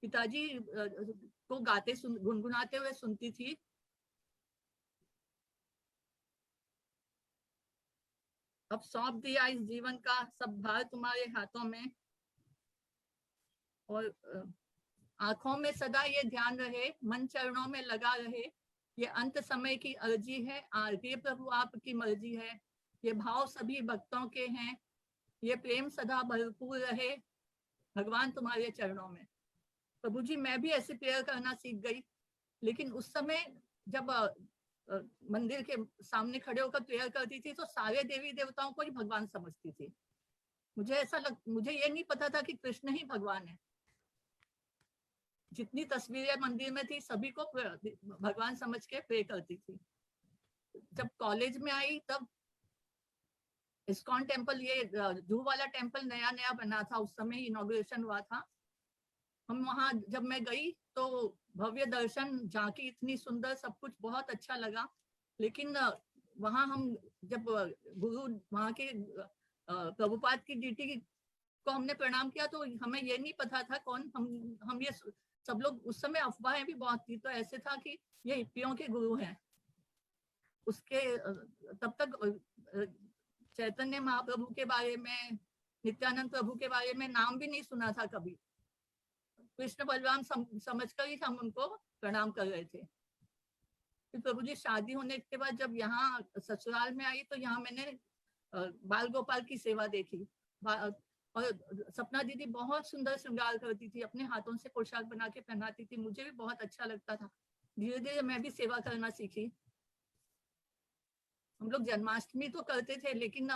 को गाते गुनगुनाते हुए सुनती थी। अब सौंप दिया इस जीवन का सब भार तुम्हारे हाथों में, और आंखों में सदा ये ध्यान रहे, मन चरणों में लगा रहे, ये अंत समय की अर्जी है, आगे प्रभु आपकी मर्जी है। ये भाव सभी भक्तों के हैं, ये प्रेम सदा भरपूर रहे भगवान तुम्हारे चरणों में। प्रभु जी मैं भी ऐसे प्रेयर करना सीख गई, लेकिन उस समय जब मंदिर के सामने खड़े होकर प्रेयर करती थी तो सारे देवी देवताओं को ही भगवान समझती थी। मुझे ये नहीं पता था कि कृष्ण ही भगवान है। जितनी तस्वीरें मंदिर में थी सभी को भगवान समझ के प्रे करती थी। जब कॉलेज में आई तब इस्कॉन टेम्पल, ये जूहू वाला टेम्पल नया नया बना था, उस समय इनॉग्रेशन हुआ था। हम वहां जब मैं गई तो भव्य दर्शन, झांकी इतनी सुंदर, सब कुछ बहुत अच्छा लगा। लेकिन वहां हम जब गुरु वहां के प्रभुपाद की डीटी को हमने प्रणाम किया तो हमें ये नहीं पता था कौन हम ये सब लोग, उस समय अफवाहें भी बहुत थी, तो ऐसे था कि ये हिप्पियों के गुरु हैं। उसके तब तक चैतन्य महाप्रभु के बारे में, नित्यानंद प्रभु के बारे में नाम भी नहीं सुना था कभी। कृष्ण बलराम समझकर ही हम उनको प्रणाम कर रहे थे। फिर प्रभु जी शादी होने के बाद जब यहाँ ससुराल में आई तो यहाँ मैंने बाल गोपाल की सेवा देखी, और सपना दीदी बहुत सुंदर श्रृंगार करती थी, अपने हाथों से पोशाक बना के पहनाती थी, मुझे भी बहुत अच्छा लगता था। धीरे धीरे मैं भी सेवा करना सीखी। हम लोग जन्माष्टमी तो करते थे, लेकिन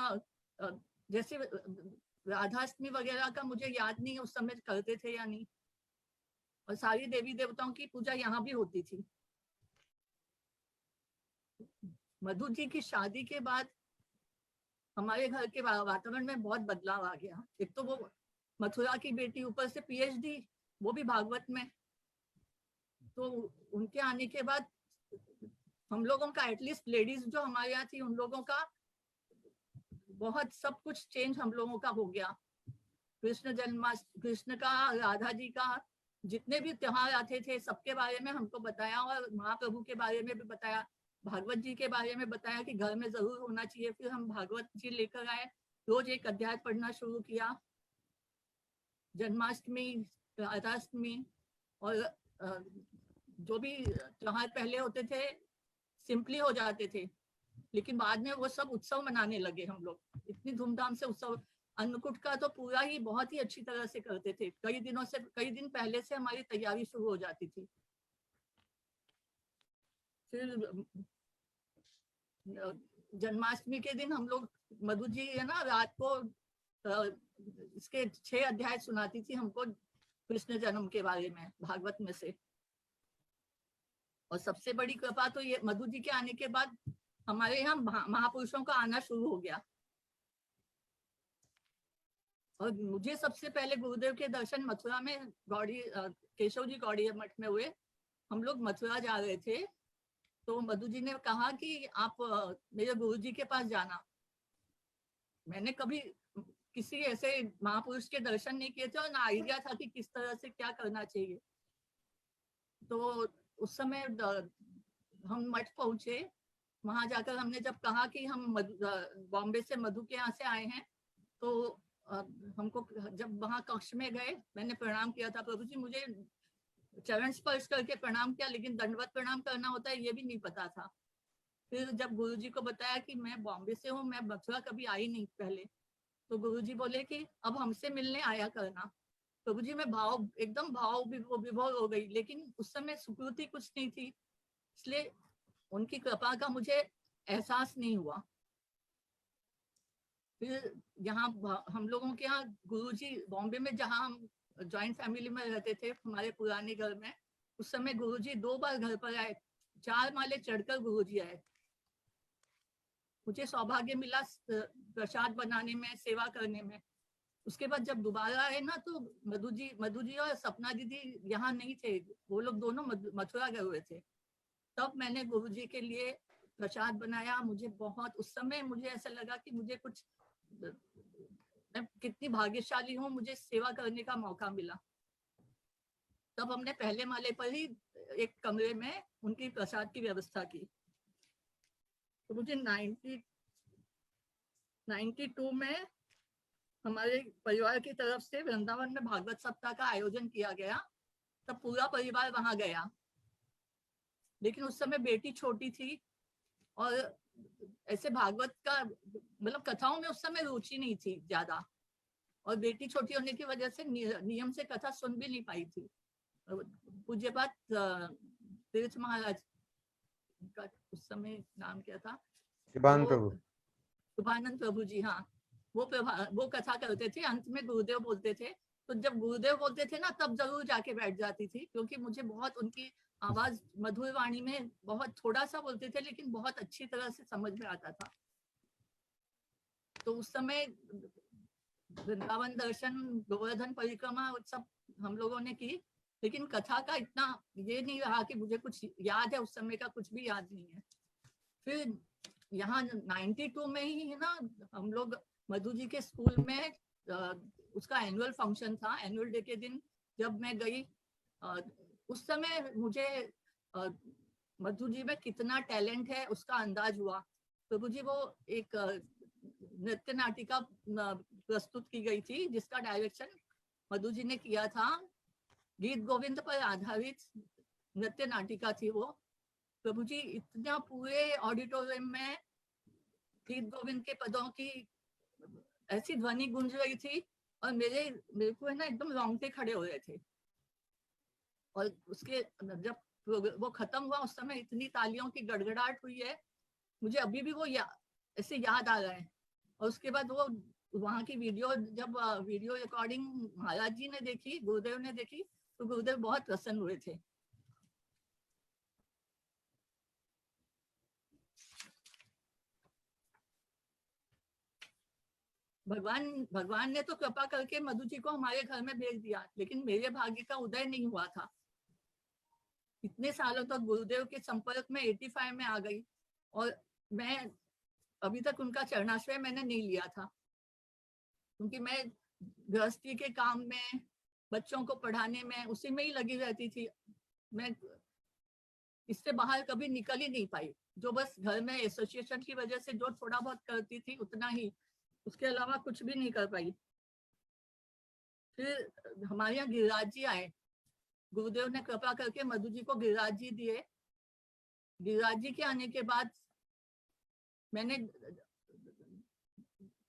जैसे राधाष्टमी वगैरह का मुझे याद नहीं उस समय करते थे या नहीं। और सारी देवी देवताओं की पूजा यहाँ भी होती थी। मधु जी की शादी के बाद हमारे घर के वातावरण में बहुत बदलाव आ गया। एक तो वो मथुरा की बेटी, ऊपर से पीएचडी, वो भी भागवत में, तो उनके आने के बाद हम लोगों का, एटलीस्ट लेडीज जो हमारे यहाँ थी, उन लोगों का बहुत सब कुछ चेंज हम लोगों का हो गया। कृष्ण जन्माष्टमी, कृष्ण का, राधा जी का, जितने भी त्योहार आते थे सबके बारे में हमको बताया, और महाप्रभु के बारे में भी बताया, भागवत जी के बारे में बताया कि घर में जरूर होना चाहिए। फिर हम भागवत जी लेकर आए, रोज एक अध्याय पढ़ना शुरू किया। जन्माष्टमी, राधाष्टमी और जो भी त्योहार पहले होते थे सिंपली हो जाते थे, लेकिन बाद में वो सब उत्सव मनाने लगे हम लोग, इतनी धूमधाम से उत्सव। अन्नकूट का तो पूरा ही बहुत ही अच्छी तरह से करते थे, कई दिन पहले से हमारी तैयारी शुरू हो जाती थी। फिर जन्माष्टमी के दिन हम लोग, मधु जी है ना, रात को इसके 6 अध्याय सुनाती थी हमको कृष्ण जन्म के बारे में भागवत में से। और सबसे बड़ी कृपा तो ये मधु जी के आने के बाद हमारे यहाँ महापुरुषों का आना शुरू हो गया। और मुझे सबसे पहले गुरुदेव के दर्शन मथुरा में केशव जी गौड़ी मठ में हुए। हम लोग मथुरा जा रहे थे तो मधु जी ने कहा कि आप मेरे गुरु जी के पास जाना। मैंने कभी किसी ऐसे महापुरुष के दर्शन नहीं किए थे और ना आइडिया था कि किस तरह से क्या करना चाहिए। तो उस समय हम मठ पहुंचे, वहां जाकर हमने जब कहा कि हम बॉम्बे से मधु के यहाँ से आए हैं, तो हमको जब वहां कक्ष में गए, मैंने प्रणाम किया था, प्रभु जी मुझे चरण स्पर्श करके प्रणाम किया, लेकिन दंडवत प्रणाम करना होता है ये भी नहीं पता था। फिर जब गुरुजी को बताया कि मैं बॉम्बे से हूँ, मैं मथुरा कभी आई नहीं पहले, तो गुरुजी बोले कि अब हमसे मिलने आया करना। प्रभु जी मैं एकदम भाव विभोर हो गई, लेकिन उस समय सुकृति कुछ नहीं थी, इसलिए उनकी कृपा का मुझे एहसास नहीं हुआ। फिर यहाँ हम लोगों के यहाँ गुरुजी बॉम्बे में, जहाँ हम जॉइंट फैमिली में रहते थे हमारे पुराने घर में, उस समय गुरुजी 2 बार घर पर आए, 4 माले चढ़कर गुरुजी आए। मुझे सौभाग्य मिला प्रसाद बनाने में, सेवा करने में। उसके बाद जब दोबारा आए ना, तो मधु जी और सपना दीदी यहाँ नहीं थे, वो लोग दोनों मथुरा गए हुए थे। तब मैंने गुरुजी के लिए प्रसाद बनाया। मुझे बहुत, उस समय मुझे ऐसा लगा कि मुझे कुछ, मैं कितनी भाग्यशाली हूँ, मुझे सेवा करने का मौका मिला। तब हमने पहले माले पर ही एक कमरे में उनकी प्रसाद की व्यवस्था की। तो मुझे 92 में हमारे परिवार की तरफ से वृंदावन में भागवत सप्ताह का आयोजन किया गया, तब पूरा परिवार वहां गया। लेकिन उस समय बेटी छोटी थी और ऐसे भागवत का मतलब कथाओं में उस समय रुचि नहीं थी ज्यादा, और बेटी छोटी होने की वजह से नियम से कथा सुन भी नहीं पाई थी। पूज्यपाद तीर्थ महाराज का उस समय नाम क्या था, शुभानंद प्रभु जी, हाँ, वो कथा करते थे। अंत में गुरुदेव बोलते थे, तो जब गुरुदेव बोलते थे ना, तब जरूर जाके बैठ जाती थी, क्योंकि मुझे बहुत उनकी आवाज मधुर वाणी में बहुत थोड़ा सा बोलते थे, लेकिन बहुत अच्छी तरह से समझ में आता था। तो उस समय वृंदावन दर्शन, गोवर्धन परिक्रमा सब हम लोगों ने की, लेकिन कथा का इतना ये नहीं रहा कि मुझे कुछ याद है, उस समय का कुछ भी याद नहीं है। फिर यहाँ 92 में ही है ना, हम लोग मधु जी के स्कूल में उसका एनुअल फंक्शन था। एनुअल डे के दिन जब मैं गई, उस समय मुझे मधु जी में कितना टैलेंट है उसका अंदाज हुआ। प्रभु जी, वो एक नृत्य नाटिका प्रस्तुत की गई थी, जिसका डायरेक्शन मधु जी ने किया था। गीत गोविंद पर आधारित नृत्य नाटिका थी वो। प्रभु जी इतना पूरे ऑडिटोरियम में गीत गोविंद के पदों की ऐसी ध्वनि गूंज रही थी, और मेरे को है ना एकदम रोंगटे खड़े हो रहे थे। और उसके जब वो खत्म हुआ, उस समय इतनी तालियों की गड़गड़ाहट हुई है, मुझे अभी भी वो ऐसे याद आ रहा है। और उसके बाद वो वहाँ की जब वीडियो रिकॉर्डिंग महाराज जी ने देखी, गुरुदेव ने देखी, तो गुरुदेव बहुत प्रसन्न हुए थे। भगवान ने तो कृपा करके मधु जी को हमारे घर में भेज दिया, लेकिन मेरे भाग्य का उदय नहीं हुआ था। इतने सालों तक गुरुदेव के संपर्क में 85 में आ गई, और मैं अभी तक उनका चरणाश्रय मैंने नहीं लिया था, क्योंकि मैं गृहस्थी के काम में, बच्चों को पढ़ाने में, उसी में ही लगी रहती थी। मैं इससे बाहर कभी निकल ही नहीं पाई। जो बस घर में एसोसिएशन की वजह से जो थोड़ा बहुत करती थी उतना ही, उसके अलावा कुछ भी नहीं कर पाई। फिर हमारे यहाँ गिरिराज जी आए, गुरुदेव ने कृपा करके मधु जी को गिरिराज जी दिए। गिरिराज जी के आने के बाद मैंने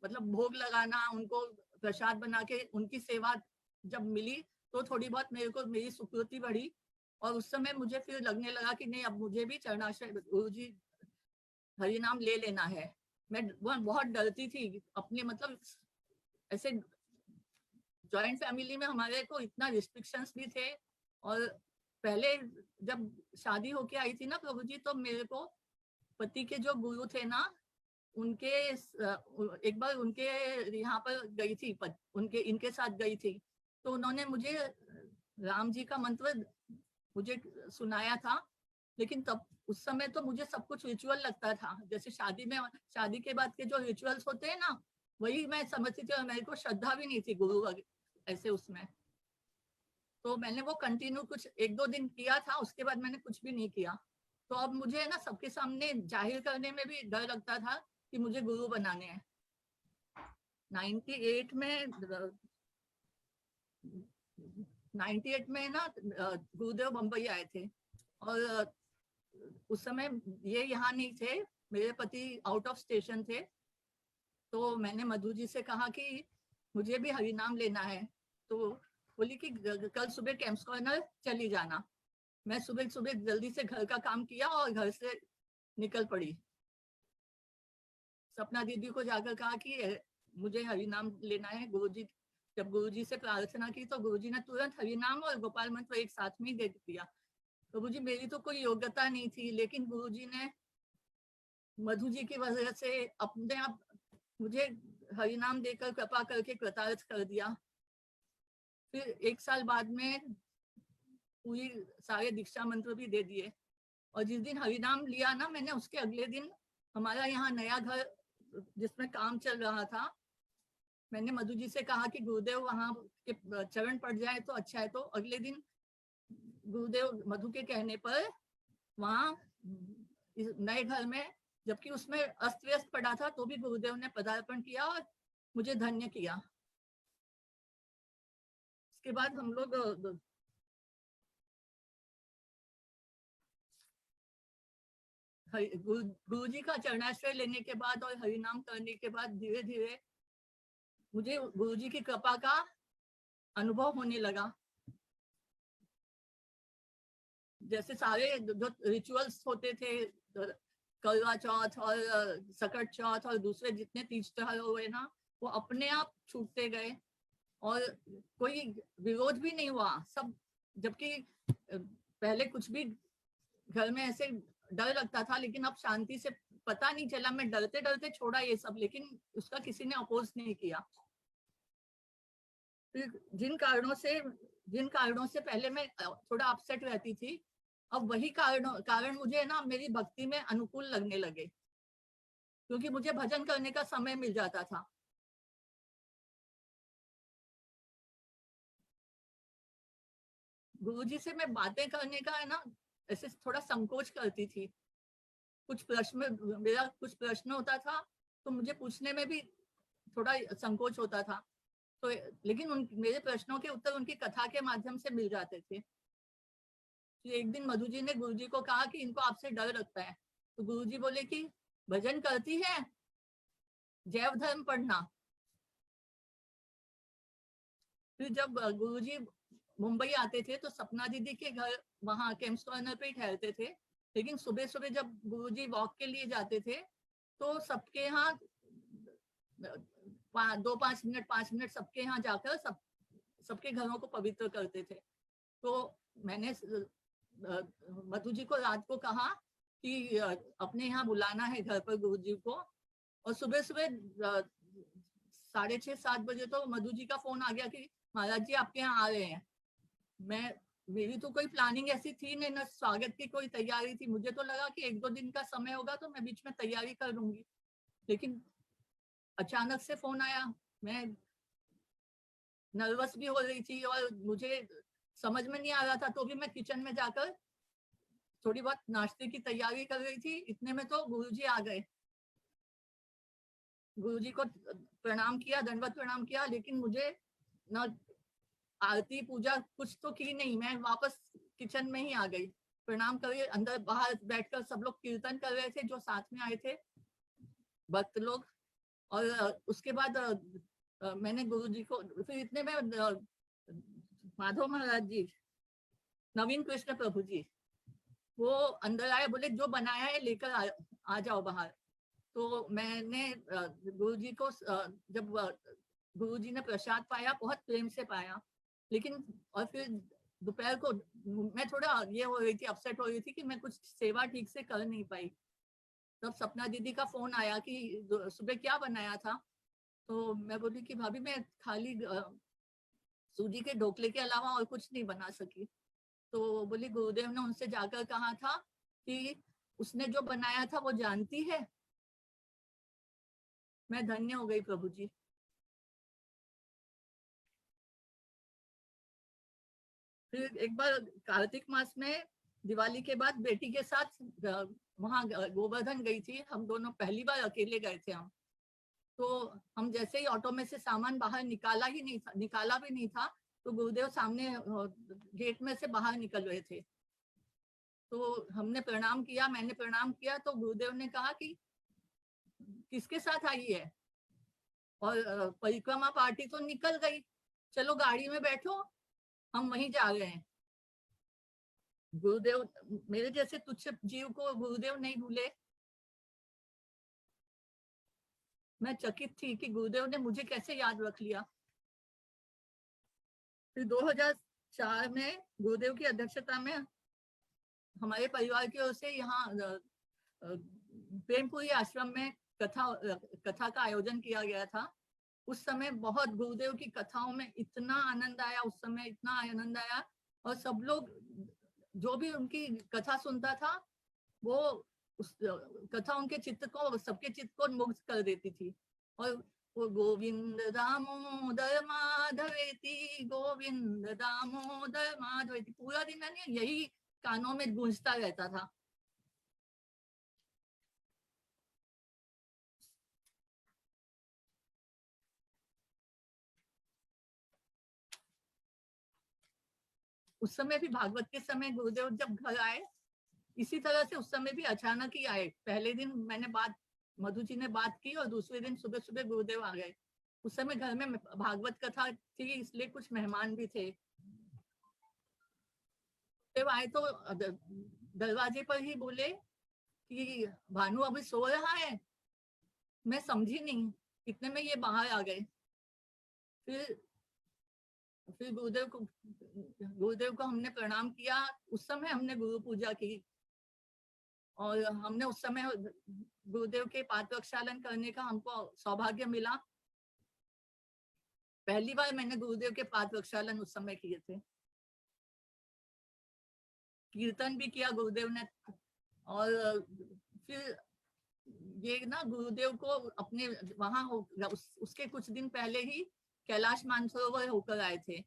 मतलब भोग लगाना, उनको प्रसाद बना के उनकी सेवा जब मिली तो थोड़ी बहुत मेरे को मेरी सुकृति बढ़ी। और उस समय मुझे फिर लगने लगा कि नहीं, अब मुझे भी चरणाश्रय गुरु जी हरि नाम ले लेना है। मैं बहुत डरती थी अपने, मतलब ऐसे जॉइंट फैमिली में हमारे को इतना रिस्ट्रिक्शंस भी थे। और पहले जब शादी होके आई थी ना प्रभु जी, तो मेरे को पति के जो गुरु थे ना, उनके एक बार उनके यहाँ पर गई थी, उनके इनके साथ गई थी, तो उन्होंने मुझे राम जी का मंत्र मुझे सुनाया था। लेकिन तब उस समय तो मुझे सब कुछ रिचुअल लगता था, जैसे शादी के बाद के जो रिचुअल्स होते हैं ना, वही मैं समझती थी। और मेरे को श्रद्धा भी नहीं थी गुरु ऐसे उसमें। तो मैंने वो कंटिन्यू कुछ 1-2 दिन किया था, उसके बाद मैंने कुछ भी नहीं किया। तो अब मुझे ना सबके सामने जाहिर करने में भी डर लगता था कि मुझे गुरु बनाने हैं। 98 में ना गुरुदेव बम्बई आए थे, और उस समय ये यहाँ नहीं थे, मेरे पति आउट ऑफ स्टेशन थे। तो मैंने मधु जी से कहा कि मुझे भी हरि नाम लेना है। तो बोली कि कल सुबह कैंप्स कॉर्नर चली जाना। मैं सुबह सुबह जल्दी से घर का काम किया और घर से निकल पड़ी। सपना दीदी को जाकर कहा कि मुझे हरि नाम लेना है। गुरुजी, जब गुरुजी से प्रार्थना की तो गुरुजी ने तुरंत हरि नाम और गोपाल मंत्र एक साथ में ही दे दिया। प्रभु जी, मेरी तो कोई योग्यता नहीं थी, लेकिन गुरुजी ने मधु जी की वजह से अपने आप मुझे हरि नाम देकर कृपा करके कृतार्थ कर दिया। फिर 1 साल बाद में पूरी सारे दीक्षा मंत्र भी दे दिए। और जिस दिन हरि नाम लिया ना मैंने, उसके अगले दिन हमारा यहाँ नया घर जिसमें काम चल रहा था, मैंने मधु जी से कहा कि गुरुदेव वहाँ के चरण पड़ जाए तो अच्छा है। तो अगले दिन गुरुदेव मधु के कहने पर वहाँ नए घर में, जबकि उसमें अस्त व्यस्त पड़ा था, तो भी गुरुदेव ने पदार्पण किया और मुझे धन्य किया। उसके बाद हम लोग गुरु जी का चरणाश्रय लेने के बाद और हरि नाम करने के बाद धीरे धीरे मुझे गुरु जी की कृपा का अनुभव होने लगा। जैसे सारे जो रिचुअल्स होते थे, करवा चौथ और सकट चौथ और दूसरे जितने तीज त्योहार हुए ना, वो अपने आप छूटते गए और कोई विरोध भी नहीं हुआ सब। जबकि पहले कुछ भी घर में ऐसे डर लगता था, लेकिन अब शांति से, पता नहीं चला, मैं डरते डरते छोड़ा ये सब, लेकिन उसका किसी ने अपोज नहीं किया। फिर जिन कारणों से पहले मैं थोड़ा अपसेट रहती थी, अब वही कारण मुझे ना मेरी भक्ति में अनुकूल लगने लगे, क्योंकि मुझे भजन करने का समय मिल जाता था। गुरुजी से मैं बातें करने का है ना ऐसे थोड़ा संकोच करती थी। मेरा कुछ प्रश्न होता था तो मुझे पूछने में भी थोड़ा संकोच होता था। तो लेकिन मेरे प्रश्नों के उत्तर उनकी कथा के माध्यम से मिल जाते थे। तो एक दिन मधु जी ने गुरुजी को कहा कि इनको आपसे डर लगता है। तो गुरुजी बोले कि भजन करती है, जैव धर्म पढ़ना। फिर जब गुरुजी मुंबई आते थे तो सपना दीदी के घर वहाँ कैंप्स कॉर्नर पे ही ठहरते थे। लेकिन सुबह सुबह जब गुरुजी वॉक के लिए जाते थे तो सबके यहाँ 2-5 मिनट 5 मिनट सबके यहाँ जाकर सबके घरों को पवित्र करते थे। तो मैंने मधु जी को रात को कहा कि अपने यहाँ बुलाना है घर पर गुरुजी को। और सुबह सुबह 6:30-7 बजे तो मधु जी का फोन आ गया कि महाराज जी आपके यहाँ आ रहे हैं। मेरी तो कोई प्लानिंग ऐसी थी नहीं, ना स्वागत की कोई तैयारी थी। मुझे तो लगा कि 1-2 दिन का समय होगा तो मैं बीच में तैयारी कर लूंगी, लेकिन अचानक से फोन आया। मैं नर्वस भी हो रही थी और मुझे समझ में नहीं आ रहा था, तो भी मैं किचन में जाकर थोड़ी बहुत नाश्ते की तैयारी कर रही थी। इतने में तो गुरुजी आ गए। गुरुजी को प्रणाम किया, दंडवत प्रणाम किया, लेकिन मुझे ना आरती पूजा कुछ तो की नहीं। मैं वापस किचन में ही आ गई। प्रणाम करके अंदर बाहर बैठकर सब लोग कीर्तन कर रहे थे जो साथ में आए थे। भक्त लोग। और उसके बाद मैंने गुरुजी को फिर इतने में माधव महाराज जी, नवीन कृष्ण प्रभु जी, वो अंदर आए, बोले जो बनाया है लेकर आ जाओ बाहर। तो मैंने गुरुजी को जब गुरुजी ने प्रसाद पाया, बहुत प्रेम से पाया, लेकिन और फिर दोपहर को मैं थोड़ा ये हो रही थी, अपसेट हो रही थी कि मैं कुछ सेवा ठीक से कर नहीं पाई। तब सपना दीदी का फोन आया कि सुबह क्या बनाया था। तो मैं बोली कि भाभी मैं खाली सूजी के ढोकले के अलावा और कुछ नहीं बना सकी। तो बोली गुरुदेव ने उनसे जाकर कहा था कि उसने जो बनाया था वो जानती है। मैं धन्य हो गई प्रभु जी। फिर एक बार कार्तिक मास में दिवाली के बाद बेटी के साथ वहां गोवर्धन गई थी। हम दोनों पहली बार अकेले गए थे हम। तो हम जैसे ही ऑटो में से सामान बाहर निकाला भी नहीं था, तो गुरुदेव सामने गेट में से बाहर निकल रहे थे। तो हमने प्रणाम किया, मैंने प्रणाम किया, तो गुरुदेव ने कहा कि किसके साथ आई है? और परिक्रमा पार्टी तो निकल गई, चलो गाड़ी में बैठो, हम वहीं जा रहे हैं। गुरुदेव, मेरे जैसे तुच्छ जीव को गुरुदेव नहीं भूले। मैं चकित थी कि गुरुदेव ने मुझे कैसे याद रख लिया। फिर 2004 में गुरुदेव की अध्यक्षता में हमारे परिवार की ओर से यहाँ प्रेमपुरी आश्रम में कथा का आयोजन किया गया था। उस समय बहुत गुरुदेव की कथाओं में इतना आनंद आया, उस समय इतना आनंद आया। और सब लोग जो भी उनकी कथा सुनता था, वो उस कथा उनके चित्त को, सबके चित्त को मुग्ध कर देती थी। और वो गोविंद दामोदर माधवेति, गोविंद दामोदर माधवेति, पूरा दिन यही कानों में गूंजता रहता था। उस समय भी भागवत के समय गुरुदेव जब घर आए, इसी तरह से उस समय भी अचानक ही आए। पहले दिन मैंने मधु जी ने बात की और दूसरे दिन सुबह सुबह गुरुदेव आ गए। उस समय घर में भागवत कथा थी, इसलिए कुछ मेहमान भी थे। गुरुदेव आए तो दरवाजे पर ही बोले कि भानु अभी सो रहा है। मैं समझी नहीं, इतने में ये बाहर आ गए। फिर गुरुदेव को हमने प्रणाम किया। उस समय हमने गुरु पूजा की और हमने उस समय गुरुदेव के पाद प्रक्षालन करने का हमको सौभाग्य मिला। पहली बार मैंने गुरुदेव के पाद प्रक्षालन उस समय किए थे। कीर्तन भी किया गुरुदेव ने। और फिर ये ना गुरुदेव को अपने वहां उसके कुछ दिन पहले ही कैलाश मानसरोवर होकर आए थे।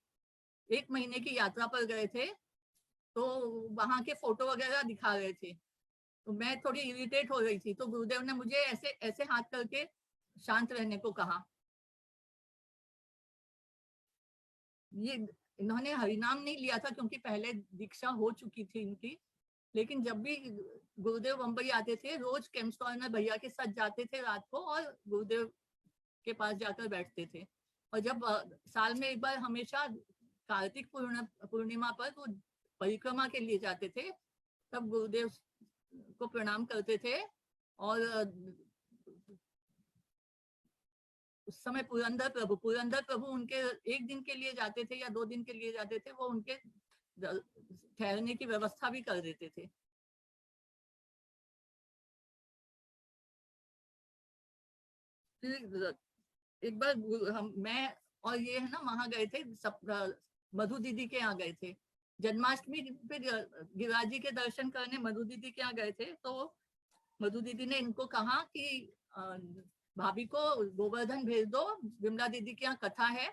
1 महीने की यात्रा पर गए थे, तो वहां के फोटो वगैरह दिखा रहे थे। तो मैं थोड़ी इरिटेट हो रही थी, तो गुरुदेव ने मुझे ऐसे हाथ करके शांत रहने को कहा। ये इन्होंने हरिनाम नहीं लिया था क्योंकि पहले दीक्षा हो चुकी थी इनकी। लेकिन जब भी गुरुदेव बम्बई आते थे, रोज केम्स कॉर्नर भैया के साथ जाते थे रात को और गुरुदेव के पास जाकर बैठते थे। और जब साल में एक बार हमेशा कार्तिक पूर्णिमा पर वो परिक्रमा के लिए जाते थे, तब गुरुदेव को प्रणाम करते थे। और उस समय पुरंदर प्रभु उनके 1 दिन के लिए जाते थे या 2 दिन के लिए जाते थे, वो उनके ठहरने की व्यवस्था भी कर देते थे। फिर एक बार मैं और ये है ना वहां गए थे, सब मधु दीदी के यहाँ गए थे। जन्माष्टमी पे गिरिराज जी के दर्शन करने मधु दीदी के यहाँ गए थे। तो मधु दीदी ने इनको कहा कि भाभी को गोवर्धन भेज दो, विमला दीदी के यहाँ कथा है।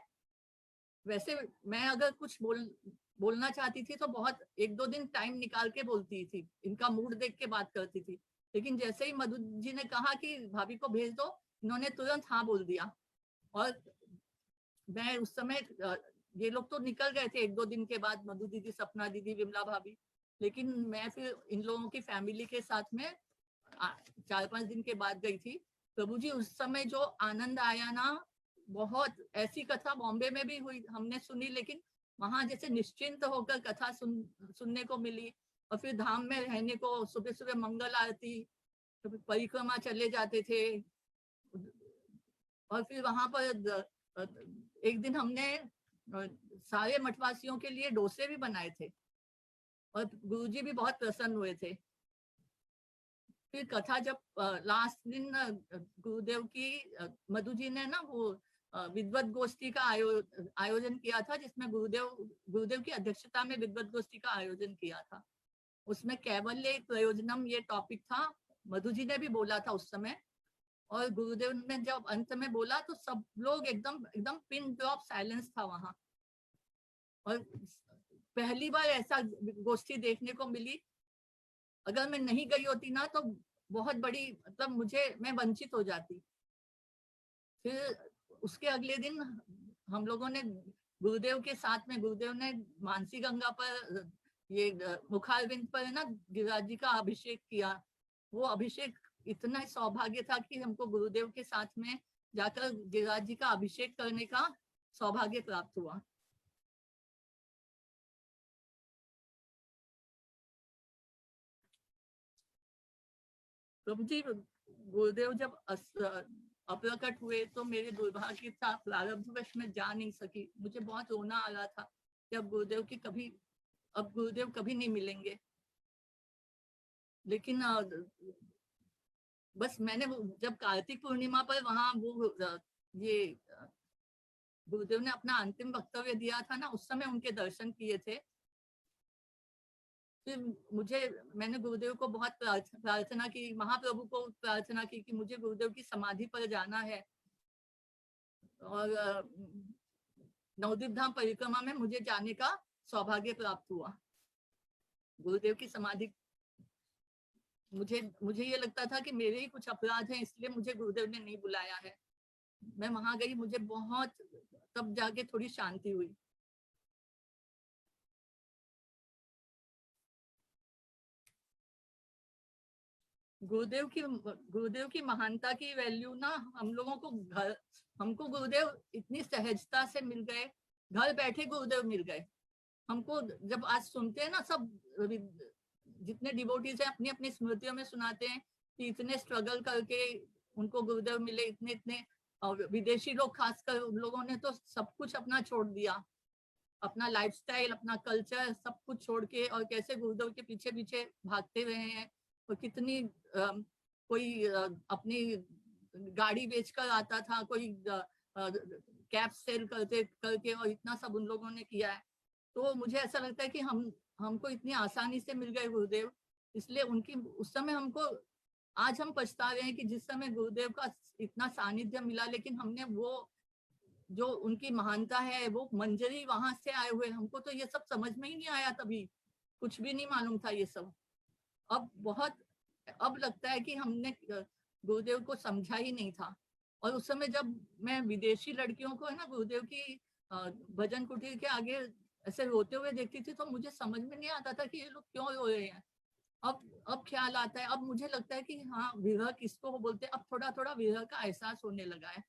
वैसे मैं अगर कुछ बोलना चाहती थी तो बहुत 1-2 दिन टाइम निकाल के बोलती थी, इनका मूड देख के बात करती थी। लेकिन जैसे ही मधु जी ने कहा कि भाभी को भेज दो, इन्होंने तुरंत हाँ बोल दिया। और मैं उस समय ये लोग तो निकल गए थे 1-2 दिन के बाद, मधु दीदी, सपना दीदी, विमला भाभी। लेकिन मैं फिर इन लोगों की फैमिली के साथ में 4-5 दिन के बाद गई थी। प्रभु जी उस समय जो आनंद आया ना, बहुत, ऐसी कथा बॉम्बे में भी हुई, हमने सुनी, लेकिन वहां जैसे निश्चिंत होकर कथा सुनने को मिली। और फिर धाम में रहने को, सुबह सुबह मंगल आरती, परिक्रमा चले जाते थे। और फिर वहां पर एक दिन हमने सारे मठवासियों के लिए डोसे भी बनाए थे और गुरुजी भी बहुत प्रसन्न हुए थे। फिर कथा जब लास्ट दिन गुरुदेव की, मधु जी ने ना वो विद्वत गोष्ठी का आयोजन किया था, जिसमें गुरुदेव की अध्यक्षता में विद्वत गोष्ठी का आयोजन किया था। उसमें कैवल्य प्रयोजनम ये टॉपिक था, मधु जी ने भी बोला था उस समय। और गुरुदेव ने जब अंत में बोला तो सब लोग एकदम पिन ड्रॉप साइलेंस था वहां। और पहली बार ऐसा गोष्ठी देखने को मिली। अगर मैं नहीं गई होती ना तो बहुत बड़ी, मतलब मैं वंचित हो जाती। फिर उसके अगले दिन हम लोगों ने गुरुदेव के साथ में, गुरुदेव ने मानसी गंगा पर ये मुखारविंद पर ना गिरिराज जी का अभिषेक किया। वो अभिषेक इतना सौभाग्य था कि हमको गुरुदेव के साथ में जाकर गिरिराज जी का अभिषेक करने का सौभाग्य प्राप्त हुआ। प्रभु जी गुरुदेव जब अप्रकट हुए तो मेरे दुर्भाग्य था, प्रारब्धवश में जा नहीं सकी। मुझे बहुत रोना आ रहा था कि अब गुरुदेव कभी नहीं मिलेंगे। लेकिन बस मैंने जब कार्तिक पूर्णिमा पर वहां वो ये गुरुदेव ने अपना अंतिम वक्तव्य दिया था ना, उस समय उनके दर्शन किए थे। फिर मैंने गुरुदेव को बहुत प्रार्थना की, महाप्रभु को प्रार्थना की कि मुझे गुरुदेव की समाधि पर जाना है। और नवद्वीप धाम परिक्रमा में मुझे जाने का सौभाग्य प्राप्त हुआ। गुरुदेव की समाधि, मुझे ये लगता था कि मेरे ही कुछ अपराध हैं, इसलिए मुझे गुरुदेव ने नहीं बुलाया है। मैं वहां गई, मुझे बहुत, तब जाके थोड़ी शांति हुई। गुरुदेव की महानता की वैल्यू ना, हम लोगों को हमको गुरुदेव इतनी सहजता से मिल गए, घर बैठे गुरुदेव मिल गए हमको। जब आज सुनते हैं ना, सब जितने डिवोटीज हैं अपनी अपनी स्मृतियों में सुनाते हैं कि इतने स्ट्रगल करके उनको गुरुदेव मिले, इतने विदेशी लोग खासकर, उन लोगों ने तो सब कुछ अपना छोड़ दिया, अपना लाइफस्टाइल, अपना कल्चर, सब कुछ छोड़ के, और कैसे गुरुदेव के पीछे पीछे भागते रहे हैं। और कितनी कोई अपनी गाड़ी बेचकर आता था, कोई कैब सेल करके, और इतना सब उन लोगों ने किया है। तो मुझे ऐसा लगता है कि हमको इतनी आसानी से मिल गए गुरुदेव, इसलिए उनकी उस समय हमको, आज हम पछता रहे हैं कि जिस समय गुरुदेव का इतना सानिध्य मिला, लेकिन हमने वो जो उनकी महानता है वो मंजरी वहां से आए हुए, हमको तो ये सब समझ में ही नहीं आया, तभी कुछ भी नहीं मालूम था ये सब। अब लगता है कि हमने गुरुदेव को समझा ही नहीं था। और उस समय जब मैं विदेशी लड़कियों को है ना गुरुदेव की भजन कुटीर के आगे ऐसे रोते हुए देखती थी, तो मुझे समझ में नहीं आता था कि ये लोग क्यों रो रहे हैं। अब ख्याल आता है, अब मुझे लगता है कि हाँ, विरह किसको बोलते हैं, अब थोड़ा थोड़ा विरह का एहसास होने लगा है।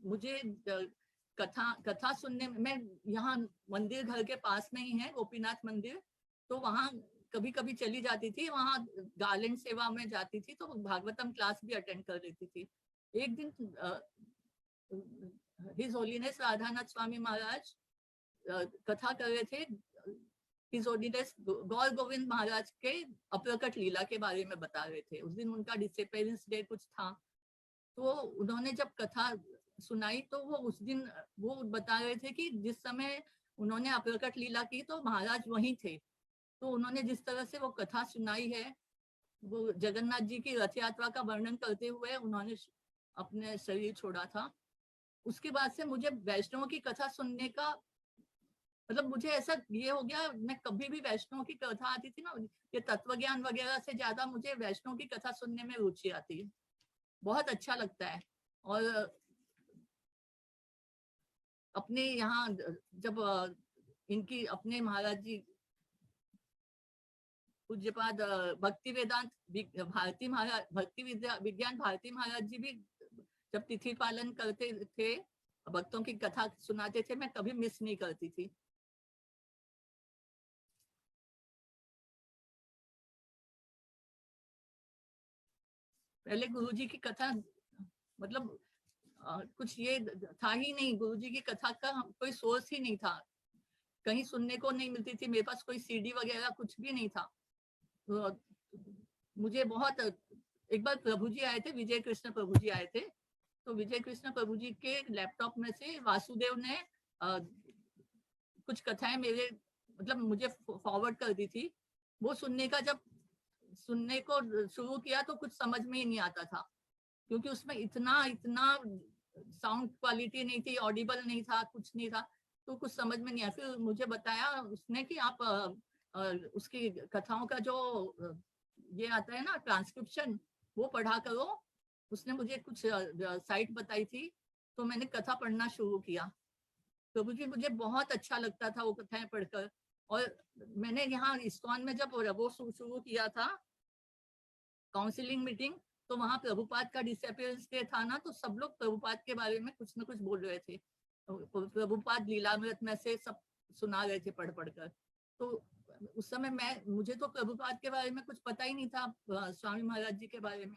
मुझे कथा सुनने में, मैं यहाँ मंदिर घर के पास में ही है, गोपीनाथ मंदिर, तो वहाँ कभी कभी चली जाती थी, वहाँ गार्लैंड सेवा में जाती थी, तो भागवतम क्लास भी अटेंड कर लेती थी। एक दिन हिज होलीनेस राधानाथ स्वामी महाराज कथा कर रहे थे, हिज होलीनेस गौर गोविंद महाराज के अप्रकट लीला के बारे में बता रहे थे। उस दिन उनका डिसअपीयरेंस डे कुछ था, तो उन्होंने जब कथा सुनाई तो वो उस दिन वो बता रहे थे कि जिस समय उन्होंने अप्रकट लीला की तो महाराज वहीं थे। तो उन्होंने जिस तरह से वो कथा सुनाई है, वो जगन्नाथ जी की रथ यात्रा का वर्णन करते हुए उन्होंने अपने शरीर छोड़ा था। उसके बाद से मुझे वैष्णव की कथा सुनने का, मतलब मुझे ऐसा ये हो गया, मैं कभी भी वैष्णव की कथा आती थी ना, ये तत्व ज्ञान वगैरह से ज्यादा मुझे वैष्णव की कथा सुनने में रुचि आती है, बहुत अच्छा लगता है। और अपने यहाँ जब इनकी अपने महाराज जी पूज्यपाद भक्ति वेदांत भारती महाराज, भक्ति विज्ञान भारती महाराज जी भी जब तिथि पालन करते थे, भक्तों की कथा सुनाते थे, मैं कभी मिस नहीं करती थी। पहले गुरुजी की कथा मतलब कुछ ये था ही नहीं, गुरुजी की कथा का कोई सोर्स ही नहीं था, कहीं सुनने को नहीं मिलती थी, मेरे पास कोई सीडी वगैरह कुछ भी नहीं था। तो मुझे बहुत, एक बार प्रभु जी आए थे, विजय कृष्ण प्रभु जी आए थे, तो विजय कृष्ण प्रभु जी के लैपटॉप में से वासुदेव ने कुछ कथाएं मेरे मतलब मुझे फॉरवर्ड कर दी थी। वो सुनने को शुरू किया तो कुछ समझ में ही नहीं आता था, क्योंकि उसमें इतना साउंड क्वालिटी नहीं थी, ऑडिबल नहीं था, कुछ नहीं था, तो कुछ समझ में नहीं आया। फिर मुझे बताया उसने कि आप उसकी कथाओं का जो ये आता है ना ट्रांसक्रिप्शन, वो पढ़ा करो। उसने मुझे कुछ साइट बताई थी, तो मैंने कथा पढ़ना शुरू किया। प्रभु जी मुझे बहुत अच्छा लगता था वो कथाएं पढ़कर। और मैंने यहाँ इस्कॉन में जब वो शुरू किया था काउंसलिंग मीटिंग, तो वहाँ प्रभुपाद का डिसअपियरेंस डे था ना, तो सब लोग प्रभुपाद के बारे में कुछ ना कुछ बोल रहे थे, प्रभुपाद लीलामृत में से सब सुना रहे थे पढ़ कर। तो उस समय मुझे तो प्रभुपाद के बारे में कुछ पता ही नहीं था, स्वामी महाराज जी के बारे में।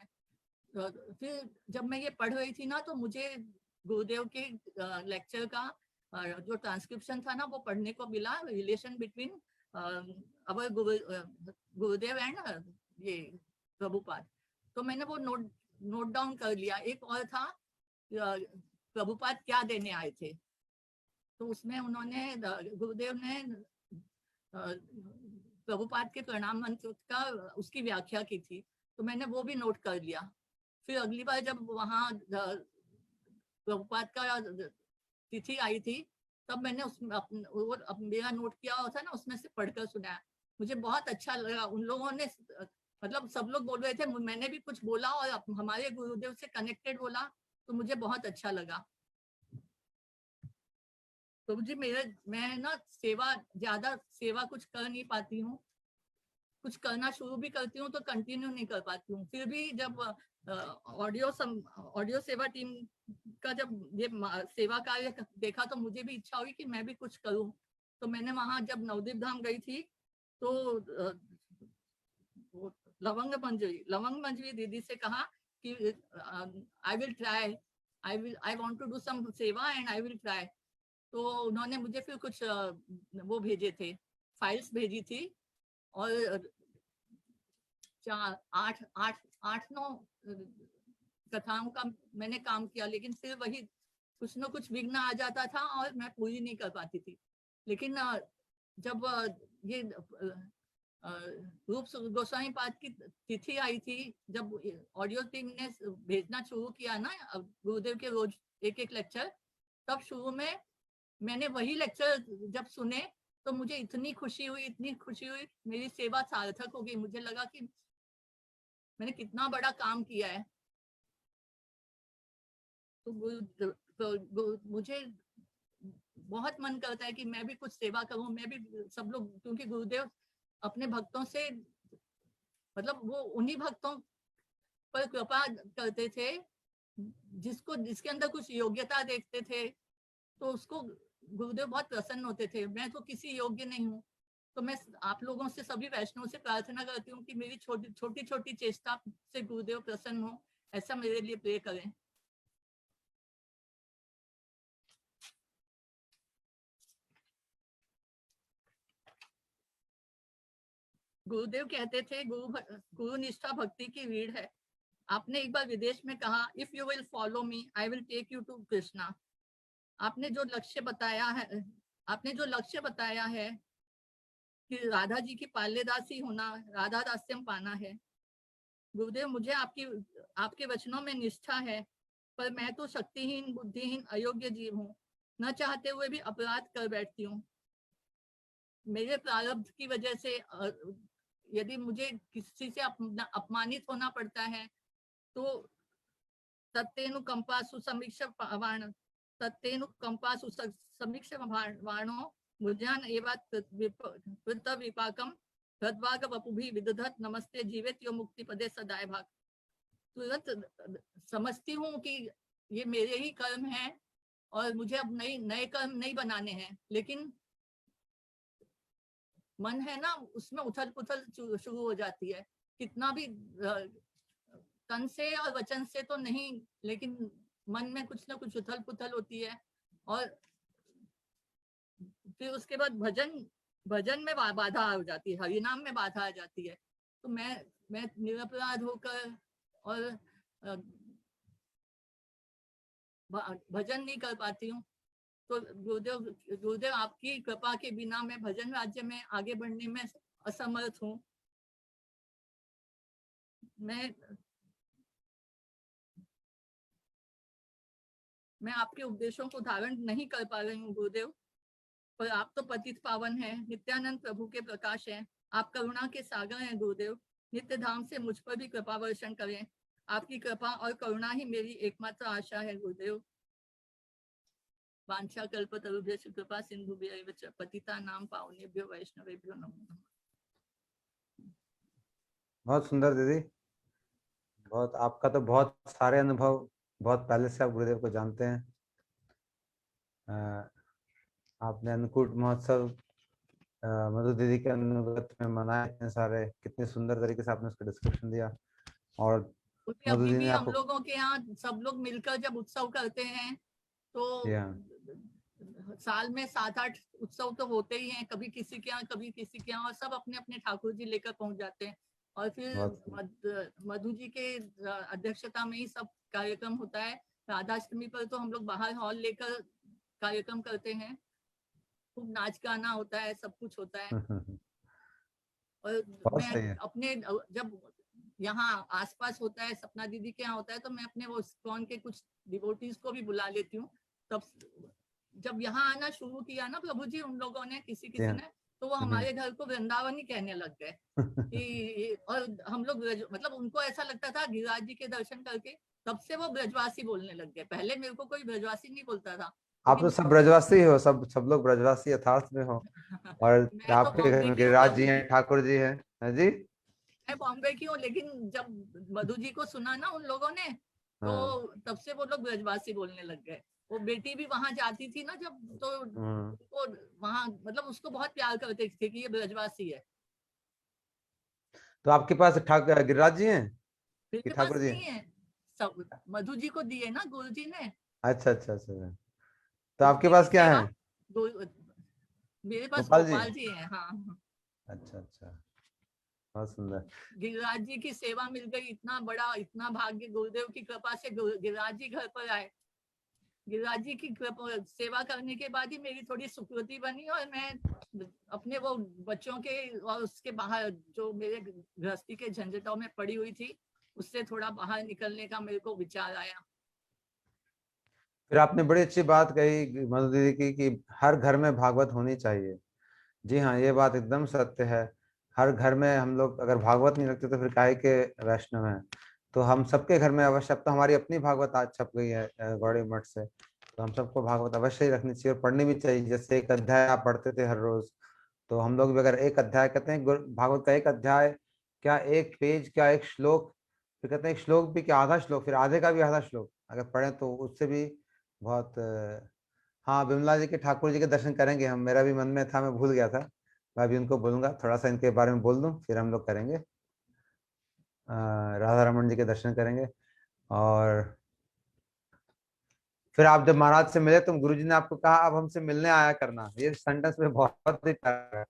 फिर जब मैं ये पढ़ रही थी ना, तो मुझे गुरुदेव के लेक्चर का जो ट्रांसक्रिप्शन था ना, वो पढ़ने को मिला, relation between our Gurudev and ये प्रभुपाद। तो मैंने वो नोट डाउन कर लिया। एक और था प्रभुपाद क्या देने आए थे, तो उसमें उन्होंने गुरुदेव ने प्रभुपाद के प्रणाम मंत्र का उसकी व्याख्या की थी, तो मैंने वो भी नोट कर लिया। फिर अगली बार जब वहाँ प्रभुपाद का तिथि आई थी, तब मैंने उसमें मेरा नोट किया हुआ था ना, उसमें से पढ़कर सुनाया। मुझे बहुत अच्छा लगा। उन लोगों ने मतलब सब लोग बोल रहे थे, मैंने भी कुछ बोला और हमारे गुरुदेव से कनेक्टेड बोला, तो मुझे बहुत अच्छा लगा। प्रभु जी मैं ना ज्यादा सेवा कुछ कर नहीं पाती हूँ, कुछ करना शुरू भी करती हूँ तो कंटिन्यू नहीं कर पाती हूँ। फिर भी जब ऑडियो सेवा टीम का जब ये सेवा कार्य देखा, तो मुझे भी इच्छा हुई कि मैं भी कुछ करूँ। तो मैंने वहां जब नवदीप धाम गई थी, तो लवंग मंजरी दीदी से कहा कि I will try, I want to do some सेवा एंड आई विल ट्राई। तो उन्होंने मुझे फिर कुछ वो भेजे थे, फाइल्स भेजी थी, और 8-9 कथाओं का मैंने काम किया, लेकिन फिर वही कुछ न कुछ विघ्न आ जाता था और मैं पूरी नहीं कर पाती थी। लेकिन जब ये रूप गोस्वामी पाद की तिथि आई थी, जब ऑडियो टीम ने भेजना शुरू किया ना गुरुदेव के रोज एक लेक्चर, तब शुरू में मैंने वही लेक्चर जब सुने तो मुझे इतनी खुशी हुई, मेरी सेवा सार्थक हो गई। मुझे लगा कि मैंने कितना बड़ा काम किया है। तो मुझे बहुत मन करता है कि मैं भी कुछ सेवा करूं, मैं भी सब लोग, क्योंकि गुरुदेव अपने भक्तों से मतलब वो उन्हीं भक्तों पर कृपा करते थे जिसके अंदर कुछ योग्यता देखते थे, तो उसको गुरुदेव बहुत प्रसन्न होते थे। मैं तो किसी योग्य नहीं हूँ, तो मैं आप लोगों से, सभी वैष्णव से प्रार्थना करती हूँ कि मेरी छोटी चेष्टा से गुरुदेव प्रसन्न हो, ऐसा मेरे लिए प्रे करें। गुरुदेव कहते थे गुरु निष्ठा भक्ति की रीढ़ है। आपने एक बार विदेश में कहा, if you will follow me I will take you to Krishna. आपने जो लक्ष्य बताया है कि राधा जी की पाल्यदासी होना, राधा दास्यम पाना है। गुरुदेव मुझे आपके वचनों में निष्ठा है, पर मैं तो शक्तिहीन, बुद्धिहीन, अयोग्य जीव हूँ। न चाहते हुए भी अपराध कर बैठती हूँ। मेरे प्रारब्ध की वजह से यदि मुझे किसी से अपमानित होना पड़ता है, तो तत्तेनु कंपासु समीक्ष वाणो मुझान एवात वृत्त विपाकम हृद्वाग वपुभि विदधत नमस्ते जीवित यो मुक्ति पदे सदाय भाग। तुरंत समझती हूँ कि ये मेरे ही कर्म हैं और मुझे अब नए कर्म नहीं बनाने हैं, लेकिन मन है ना उसमें उथल पुथल शुरू हो जाती है। कितना भी तन से और वचन से तो नहीं, लेकिन मन में कुछ ना कुछ उथल पुथल होती है। और फिर उसके बाद भजन में बाधा आ जाती है, हरिनाम में बाधा आ जाती है। तो मैं निरपराध होकर और भजन नहीं कर पाती हूँ। तो गुरुदेव आपकी कृपा के बिना मैं भजन राज्य में आगे बढ़ने में असमर्थ हूँ। मैं आपके उपदेशों को धारण नहीं कर पा रही हूँ गुरुदेव, पर आप तो पतित पावन हैं, नित्यानंद प्रभु के प्रकाश हैं, आप करुणा के सागर हैं गुरुदेव। नित्य धाम से मुझ पर भी कृपा वर्षण करें। आपकी कृपा और करुणा ही मेरी एकमात्र आशा है गुरुदेव। वांछा कल्पतरुभ्यश्च कृपा सिंधुभ्यैव च पतितानां पावनेभ्यो वैष्णवेभ्यो नमो नमः। बहुत सुंदर दीदी, बहुत आपका तो बहुत सारे अनुभव, बहुत पहले से आप गुरुदेव को जानते हैं। आपने अन्नकूट महोत्सव मधु दीदी के अनुगत में मनाए इतने सारे, कितने सुंदर तरीके से आपने उसका डिस्क्रिप्शन दिया। और मधु अभी दीदी भी ने हम आपको लोगों के यहाँ सब लोग मिलकर जब उत्सव करते हैं तो साल में 7-8 उत्सव तो होते ही हैं, कभी किसी के यहाँ कभी किसी के यहाँ, और सब अपने अपने ठाकुर जी लेकर पहुंच जाते हैं। और फिर मधु जी के अध्यक्षता में ही सब कार्यक्रम होता है। राधाष्टमी पर तो हम लोग बाहर हॉल लेकर कार्यक्रम करते हैं, खूब नाच गाना होता है, सब कुछ होता है। और मैं अपने जब यहाँ आसपास होता है, सपना दीदी के यहाँ होता है, तो मैं अपने वो इस्कॉन के कुछ डिवोटीज को भी बुला लेती हूँ। तब जब यहाँ आना शुरू किया ना प्रभु जी उन लोगों ने किसी ने, तो वो हमारे घर को वृंदावन ही कहने लग गए। और हम लोग मतलब उनको ऐसा लगता था गिरिराज जी के दर्शन करके, तब से वो ब्रजवासी बोलने लग गए। पहले मेरे को कोई ब्रजवासी नहीं बोलता था। आप तो सब ब्रजवासी हो, सब लोग ब्रजवासी यथार्थ में हो। और आपके घर में गिरिराज जी हैं, ठाकुर जी हैं। जी मैं बॉम्बे की हूँ, लेकिन जब मधु जी को सुना ना उन लोगों ने, तो तब से वो लोग ब्रजवासी बोलने लग गए। वो बेटी भी वहां जाती थी ना जब, तो वो वहां मतलब उसको बहुत प्यार करते थे कि ये ब्रजवासी है। तो आपके पास गिरिराज जी हैं कि ठाकुर जी हैं? सब मधु जी को दिए ना गुरु जी ने। अच्छा अच्छा अच्छा। तो आपके पास क्या है? मेरे पास गोपाल जी हैं। हाँ अच्छा अच्छा, बहुत सुंदर। गिरिराज जी की सेवा मिल गई, इतना भाग्य, गुरुदेव की कृपा से गिरिराज जी घर पर आए। गिरिराज जी की सेवा करने के बाद ही मेरी थोड़ी सुकृति बनी, और मैं अपने वो बच्चों के और उसके बाहर जो मेरे गृहस्थी के झंझटों में पड़ी हुई थी, उससे थोड़ा बाहर निकलने का मेरे को विचार आया। फिर आपने बड़ी अच्छी बात कही मधु दीदी की कि हर घर में भागवत होनी चाहिए। जी हाँ, ये बात एकदम सत्य है। हर घर में हम लोग अगर भागवत नहीं रखते तो फिर काहे के वैष्णव हैं। तो हम सबके घर में अवश्य, अब तो हमारी अपनी भागवत आज छप गई है गौड़ी मठ से, तो हम सबको भागवत अवश्य ही रखनी चाहिए और पढ़नी भी चाहिए। जैसे एक अध्याय आप पढ़ते थे हर रोज, तो हम लोग भी अगर एक अध्याय, कहते हैं भागवत का एक अध्याय क्या, एक पेज क्या, एक श्लोक, फिर कहते हैं एक श्लोक भी क्या, आधा श्लोक, फिर आधे का भी आधा श्लोक अगर पढ़े तो उससे भी बहुत। हाँ, विमला जी के ठाकुर जी के दर्शन करेंगे हम, मेरा भी मन में था, मैं भूल गया था। मैं अभी उनको बोलूंगा थोड़ा सा इनके बारे में बोल दूं, फिर हम लोग करेंगे राधा रमन जी के दर्शन करेंगे। और फिर आप जब महाराज से मिले तो गुरुजी ने आपको कहा अब हमसे मिलने आया करना। ये सेंटेंस में बहुत ही प्यारा है।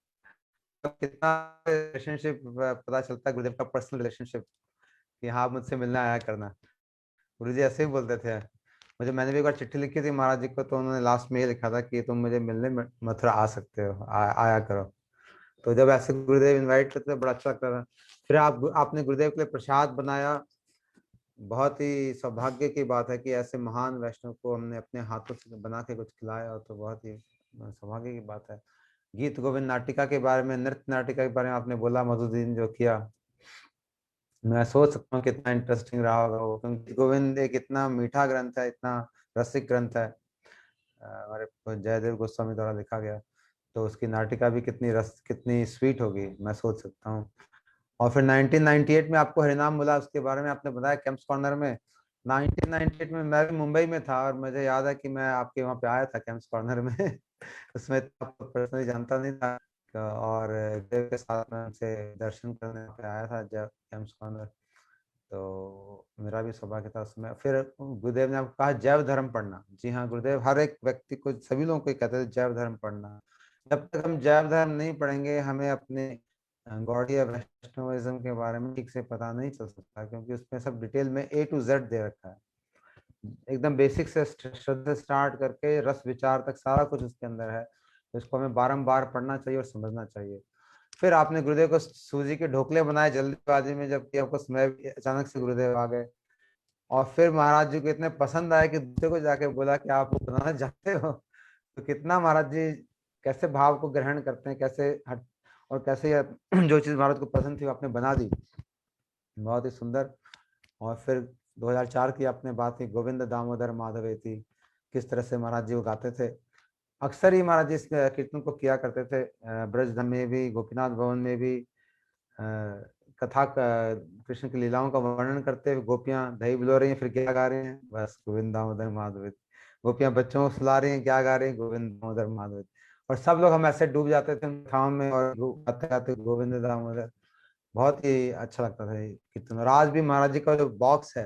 तो कितना रिलेशनशिप पता चलता है, गुरुदेव का पर्सनल रिलेशनशिप, कि हाँ मुझसे मिलने आया करना। गुरुजी ऐसे ही बोलते थे मुझे। मैंने भी एक बार चिट्ठी लिखी थी महाराज जी को, तो उन्होंने लास्ट में ये लिखा था कि तुम मुझे मिलने मथुरा आ सकते हो, आया करो। तो जब ऐसे गुरुदेव इनवाइट करते थे बड़ा अच्छा लगता था। फिर आपने गुरुदेव के लिए प्रसाद बनाया। बहुत ही सौभाग्य की बात है कि ऐसे महान वैष्णव को हमने अपने हाथों से बना के कुछ खिलाया, और तो बहुत ही सौभाग्य की बात है। गीत गोविंद नाटिका के बारे में, नृत्य नाटिका के बारे में आपने बोला, मधुदीन जो किया, मैं सोच सकता हूँ कितना इंटरेस्टिंग रहा होगा वो, क्योंकि गोविंद एक इतना मीठा ग्रंथ है, इतना रसिक ग्रंथ है, हमारे जयदेव गोस्वामी द्वारा लिखा गया। तो उसकी नाटिका भी कितनी स्वीट होगी, मैं सोच सकता हूँ। और फिर 1998 में आपको हरिनाम मिला, उसके बारे में आपने बताया कैंप्स कॉर्नर में। 1998 में मैं भी मुंबई में था और मुझे याद है कि मैं आपके वहाँ पे आया था कैंप्स कॉर्नर में उसमें तो आपको पर्सनली जानता नहीं था, और गुरुदेव के साथ में उनसे दर्शन करने पे आया था जब कैंप्स कॉर्नर। तो मेरा भी सौभाग्य था उसमें। फिर गुरुदेव ने आपको कहा जैव धर्म पढ़ना। जी हाँ, गुरुदेव हर एक व्यक्ति को, सभी लोगों को कहते थे जैव धर्म पढ़ना। जब तक हम जैव धर्म नहीं पढ़ेंगे, हमें अपने गौड़ीय वैष्णविज्म के बारे में ठीक से पता नहीं चल सकता, क्योंकि उसमें सब डिटेल में A to Z दे रखा है, एकदम बेसिक से श्रद्धा स्टार्ट करके रस विचार तक सारा कुछ उसके अंदर है। तो इसको हमें बारंबार पढ़ना चाहिए और समझना चाहिए। फिर आपने गुरुदेव को सूजी के ढोकले बनाए जल्दीबाजी में, जबकि आपको समय अचानक से गुरुदेव आ गए, और फिर महाराज जी को इतने पसंद आए कि दूसरे को जाके बोला कि आप वो बनाना चाहते हो। तो कितना महाराज जी कैसे भाव को ग्रहण करते हैं, कैसे हट, और कैसे जो चीज महाराज को पसंद थी वो आपने बना दी, बहुत ही सुंदर। और फिर 2004 की आपने बात की, गोविंद दामोदर माधवेति, किस तरह से महाराज जी वो गाते थे। अक्सर ही महाराज जी इस कीर्तन को किया करते थे, ब्रजधाम में भी, गोपीनाथ भवन में भी, कथा कृष्ण की लीलाओं का वर्णन करते हुए गोपियां दही बिलो रही हैं, फिर क्या गा रहे हैं, बस गोविंद दामोदर माधवेति। गोपियां बच्चों को सुला रही हैं, क्या गा रही हैं, गोविंद दामोदर माधवेति। और सब लोग हम ऐसे डूब जाते थे कथाओं में और गाते गाते गोविंद दामोदर। बहुत ही अच्छा लगता था ये कीर्तन। और आज भी महाराज जी का जो बॉक्स है,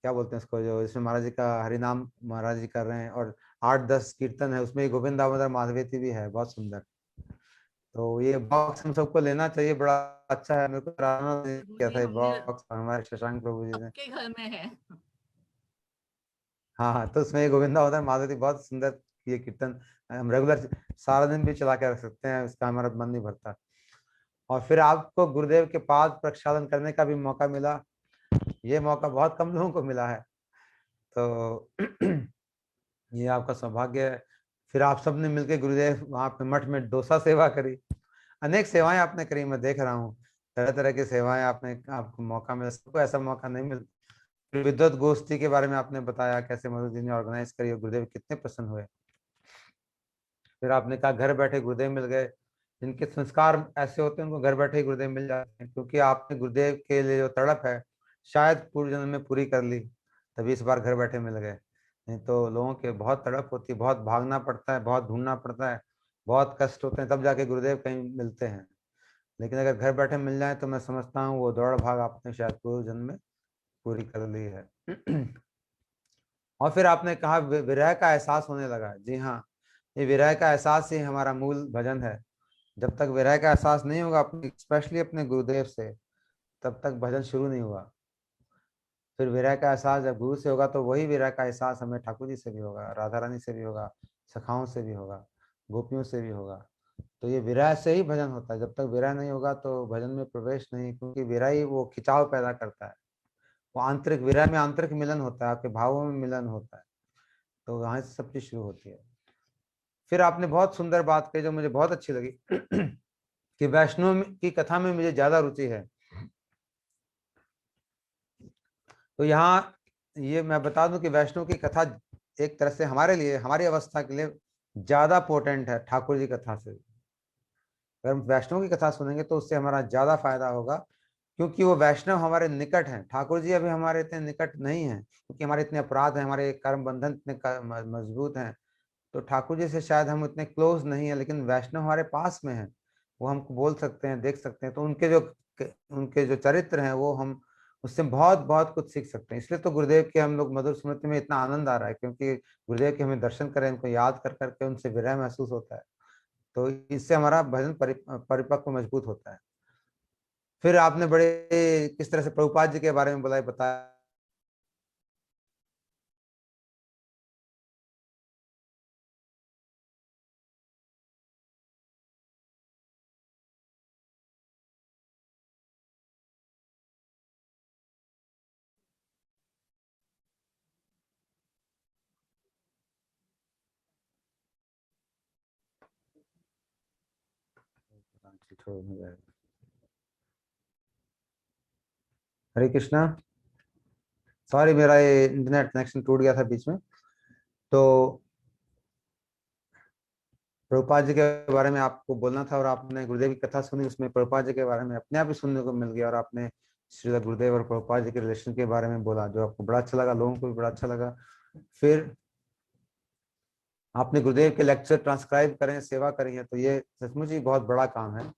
क्या बोलते हैं इसको, जो इसमें महाराज जी का हरिनाम महाराज जी कर रहे हैं और 8-10 कीर्तन है, उसमें गोविंद दामोदर माधवेति भी है, बहुत सुंदर। तो ये बॉक्स हम सबको लेना चाहिए, बड़ा अच्छा है। मेरे को कराना नहीं किया था ये बॉक्स, हमारे शशांक प्रभु जी ने। सबके घर में है। हाँ हाँ, तो उसमें ये गोविंद दामोदर माधवेति बहुत सुंदर ये कीर्तन हम रेगुलर सारा दिन भी चला के रख सकते हैं, उसका हमारा मन नहीं भरता। और फिर आपको गुरुदेव के पाद प्रक्षालन करने का भी मौका मिला, ये मौका बहुत कम लोगों को मिला है, तो ये आपका सौभाग्य है। फिर आप सबने मिलकर गुरुदेव वहाँ पे मठ में डोसा सेवा करी, अनेक सेवाएं आपने करी, मैं देख रहा हूँ तरह तरह की सेवाएं आपने, आपको मौका मिला, सबको ऐसा मौका नहीं मिलता। फिर विद्वत गोष्ठी के बारे में आपने बताया कैसे मधु जी ने ऑर्गेनाइज करी और गुरुदेव कितने प्रसन्न हुए। फिर आपने कहा घर बैठे गुरुदेव मिल गए, जिनके संस्कार ऐसे होते हैं उनको घर बैठे ही गुरुदेव मिल जाते हैं, क्योंकि आपने गुरुदेव के लिए जो तड़प है शायद पूर्व जन्म में पूरी कर ली, तभी इस बार घर बैठे मिल गए। नहीं तो लोगों के बहुत तड़प होती है, बहुत भागना पड़ता है, बहुत ढूंढना पड़ता है, बहुत कष्ट होते हैं, तब जाके गुरुदेव कहीं मिलते हैं। लेकिन अगर घर बैठे मिल जाए तो मैं समझता हूँ वो दौड़ भाग आपने शायद पूर्व जन्म में पूरी कर ली है। और फिर आपने कहा विरह का एहसास होने लगा। जी हाँ, ये विरह का एहसास ही हमारा मूल भजन है। जब तक विरह का एहसास नहीं होगा अपने, स्पेशली अपने गुरुदेव से, तब तक भजन शुरू नहीं हुआ। फिर विरह का एहसास जब गुरु से होगा तो वही विरह का एहसास हमें ठाकुर जी से भी होगा, राधा रानी से भी होगा, सखाओं से भी होगा, गोपियों से भी होगा। तो ये विरह से ही भजन होता है, जब तक विरह नहीं होगा तो भजन में प्रवेश नहीं, क्योंकि विरह ही वो खिंचाव पैदा करता है। वो आंतरिक विरह में आंतरिक मिलन होता है, आपके भावों में मिलन होता है, तो वहां से सब चीज शुरू होती है। फिर आपने बहुत सुंदर बात कही जो मुझे बहुत अच्छी लगी कि वैष्णव की कथा में मुझे ज्यादा रुचि है। तो यहाँ ये मैं बता दूं कि वैष्णव की कथा एक तरह से हमारे लिए, हमारी अवस्था के लिए ज्यादा पोटेंट है ठाकुर जी कथा से। अगर हम वैष्णव की कथा सुनेंगे तो उससे हमारा ज्यादा फायदा होगा, क्योंकि वो वैष्णव हमारे निकट हैं। ठाकुर जी अभी हमारे इतने निकट नहीं हैं, क्योंकि हमारे इतने अपराध हैं, हमारे कर्म बंधन इतने मजबूत हैं, तो ठाकुर जी से शायद हम इतने क्लोज नहीं है। लेकिन वैष्णव हमारे पास में है, वो हमको बोल सकते हैं, देख सकते हैं, तो उनके जो चरित्र हैं वो हम उससे बहुत बहुत कुछ सीख सकते हैं। इसलिए तो गुरुदेव के हम लोग मधुर स्मृति में इतना आनंद आ रहा है, क्योंकि गुरुदेव के हमें दर्शन करें, उनको याद कर करके उनसे विरह महसूस होता है, तो इससे हमारा भजन परिपक्व मजबूत होता है। फिर आपने बड़े किस तरह से प्रभुपाद जी के बारे में बताया। हरे कृष्णा, सॉरी मेरा ये इंटरनेट कनेक्शन टूट गया था बीच में। तो प्रभुपाद जी के बारे में आपको बोलना था और आपने गुरुदेव की कथा सुनी, उसमें प्रभुपाद जी के बारे में अपने आप ही सुनने को मिल गया और आपने श्री गुरुदेव और प्रभुपाद जी के रिलेशन के बारे में बोला, जो आपको बड़ा अच्छा लगा, लोगों को भी बड़ा अच्छा लगा। फिर आपने गुरुदेव के लेक्चर ट्रांसक्राइब करें, सेवा करी है, तो ये सचमुच ही बहुत बड़ा काम है।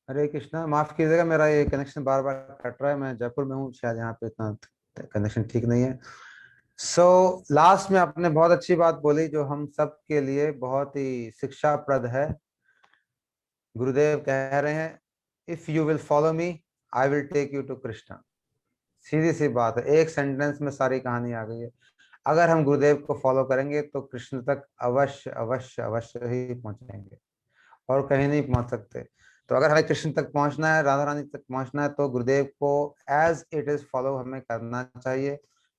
हरे कृष्णा, माफ कीजिएगा, मेरा ये कनेक्शन बार बार कट रहा है। मैं जयपुर में हूँ, शायद यहाँ पे इतना कनेक्शन ठीक नहीं है। लास्ट में आपने बहुत अच्छी बात बोली जो हम सब के लिए बहुत ही शिक्षाप्रद है। गुरुदेव कह रहे हैं, if you will follow me I will take you to Krishna. सीधी सी बात है, एक सेंटेंस में सारी कहानी आ गई है। अगर हम गुरुदेव को फॉलो करेंगे तो कृष्ण तक अवश्य अवश्य अवश्य ही पहुंचेंगे और कहीं नहीं पहुंच सकते। तो अगर हमें कृष्ण तक पहुंचना है, राधा रानी तक पहुंचना है, तो गुरुदेव को एज इट इज फॉलो हमें करना चाहिए।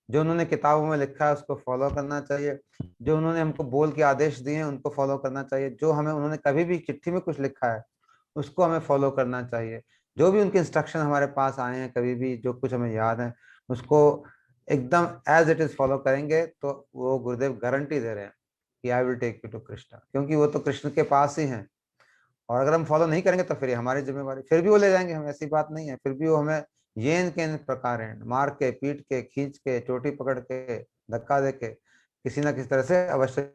जो उन्होंने किताबों में लिखा है उसको फॉलो करना चाहिए, जो उन्होंने हमको बोल के आदेश दिए हैं उनको फॉलो करना चाहिए, जो हमें उन्होंने कभी भी चिट्ठी में कुछ लिखा है उसको हमें फॉलो करना चाहिए। जो भी उनके इंस्ट्रक्शन हमारे पास आए हैं, कभी भी जो कुछ हमें याद है उसको एकदम एज इट इज फॉलो करेंगे तो वो गुरुदेव गारंटी दे रहे हैं कि I will take you to Krishna, क्योंकि वो तो कृष्ण के पास ही हैं। और अगर हम फॉलो नहीं करेंगे तो फिर ये हमारी जिम्मेवारी, फिर भी वो ले जाएंगे हम, ऐसी बात नहीं है। फिर भी वो हमें येन के प्रकार मार के, पीट के, खींच के, चोटी पकड़ के, धक्का दे के किसी ना किसी तरह से अवश्य।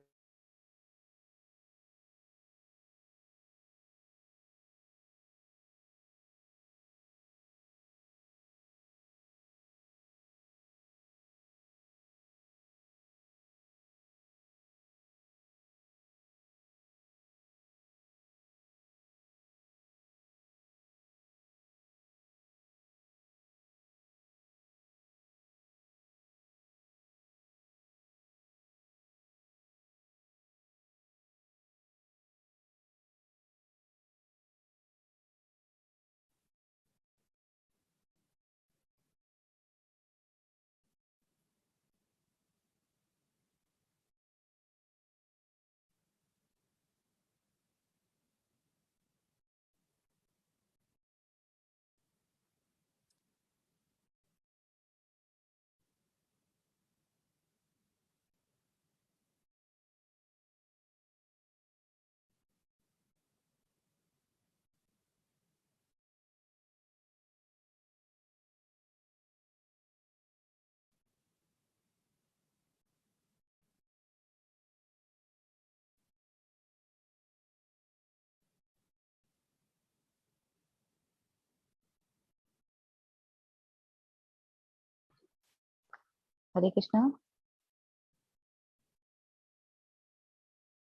हरे कृष्णा।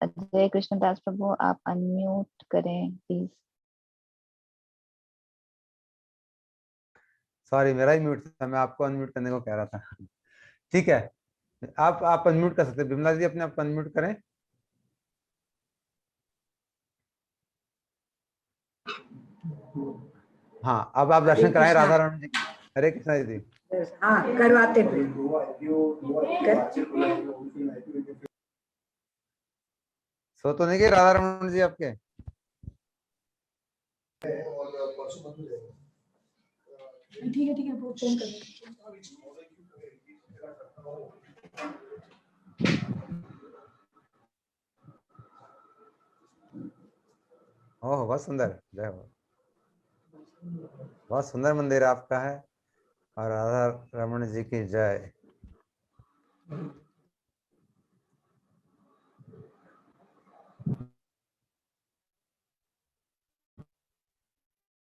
जय कृष्णदास प्रभु, आप अनम्यूट करें प्लीज। सॉरी, मेरा ही म्यूट था, मैं आपको अनम्यूट करने को कह रहा था। ठीक है, आप अनम्यूट कर सकते हैं। बिमला जी अपने आप अनम्यूट करें। हाँ, अब आप हरे दर्शन कराएं कृष्णा। राधा रमन जी की। हरे कृष्णा जी। हाँ, करवाते फिर। सो तो नहीं गए राधा रमन जी आपके? ठीक है, वो फोन कर। ओह, बहुत सुंदर, जय हो। बहुत सुंदर मंदिर आपका है, और राधा रमन जी की जय।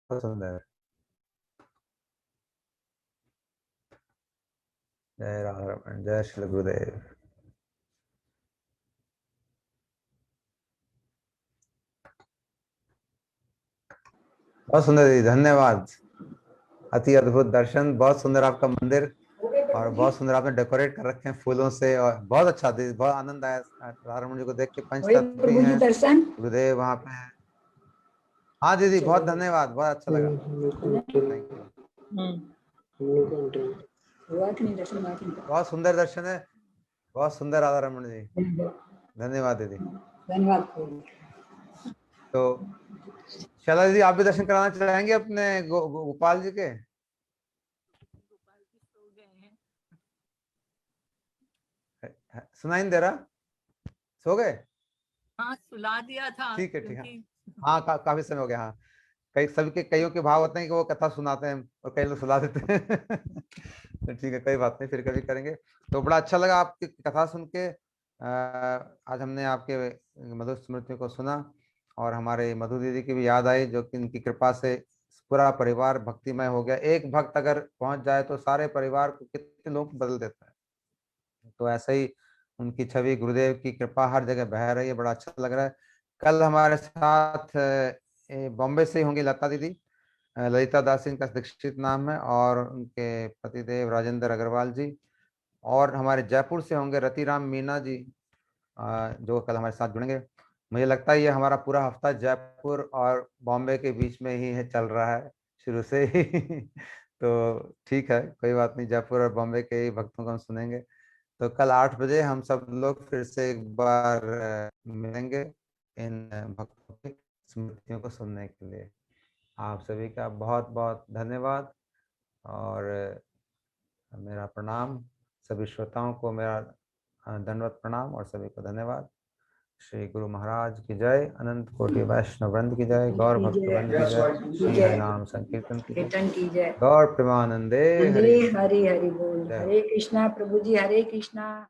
बहुत सुंदर। जय राधा रमन, जय श्री गुरुदेव। बहुत सुंदर जी, धन्यवाद। अति अद्भुत दर्शन, बहुत सुंदर आपका मंदिर और बहुत सुंदर आपने डेकोरेट कर रखे हैं फूलों से और बहुत अच्छा दीदी, बहुत आनंद आया राधा रमन जी को देख के। पंचतत्व भी हैं, दर्शन गुरुदेव वहाँ पे है। हाँ दीदी बहुत धन्यवाद, बहुत अच्छा लगा, थैंक यू। बहुत सुंदर दर्शन है, बहुत सुंदर राधा रमन जी, धन्यवाद दीदी। धन्यवाद। तो शैला दीदी आप भी दर्शन कराना चाहेंगे अपने गोपाल जी के? सुनाई नहीं दे रहा? सो गए? हाँ सुला दिया था। ठीक है ठीक है। हाँ काफी समय हो गया। हाँ कई सभी के कईयों के भाव होते हैं कि वो कथा सुनाते हैं और कई लोग सुला देते हैं तो ठीक है, कोई बात नहीं, फिर कभी करेंगे। तो बड़ा अच्छा लगा आपकी कथा सुन के। आज हमने आपके मधुर स्मृतियों को सुना और हमारे मधु दीदी की भी याद आई, जो कि इनकी कृपा से पूरा परिवार भक्तिमय हो गया। एक भक्त अगर पहुंच जाए तो सारे परिवार को कितने लोग बदल देता है। तो ऐसे ही उनकी छवि, गुरुदेव की कृपा हर जगह बह रही है, बड़ा अच्छा लग रहा है। कल हमारे साथ बॉम्बे से ही होंगी लता दीदी, ललिता दास इनका दीक्षित नाम है, और उनके पतिदेव राजेंद्र अग्रवाल जी, और हमारे जयपुर से होंगे रतिराम मीना जी, जो कल हमारे साथ जुड़ेंगे। मुझे लगता है ये हमारा पूरा हफ्ता जयपुर और बॉम्बे के बीच में ही है, चल रहा है शुरू से ही तो ठीक है, कोई बात नहीं, जयपुर और बॉम्बे के ही भक्तों को हम सुनेंगे। तो कल 8 बजे हम सब लोग फिर से एक बार मिलेंगे इन भक्तों की स्मृतियों को सुनने के लिए। आप सभी का बहुत बहुत धन्यवाद और मेरा प्रणाम, सभी श्रोताओं को मेरा दंडवत प्रणाम और सभी को धन्यवाद। श्री गुरु महाराज की जय, अनंत कोटि वैष्णव वृंद की जय, गौर भक्त वृंद की जय, श्री नाम संकीर्तन की जय, गौर प्रेमानंदे हरे हरि हरि बोल। हरे कृष्णा प्रभु जी, हरे कृष्णा।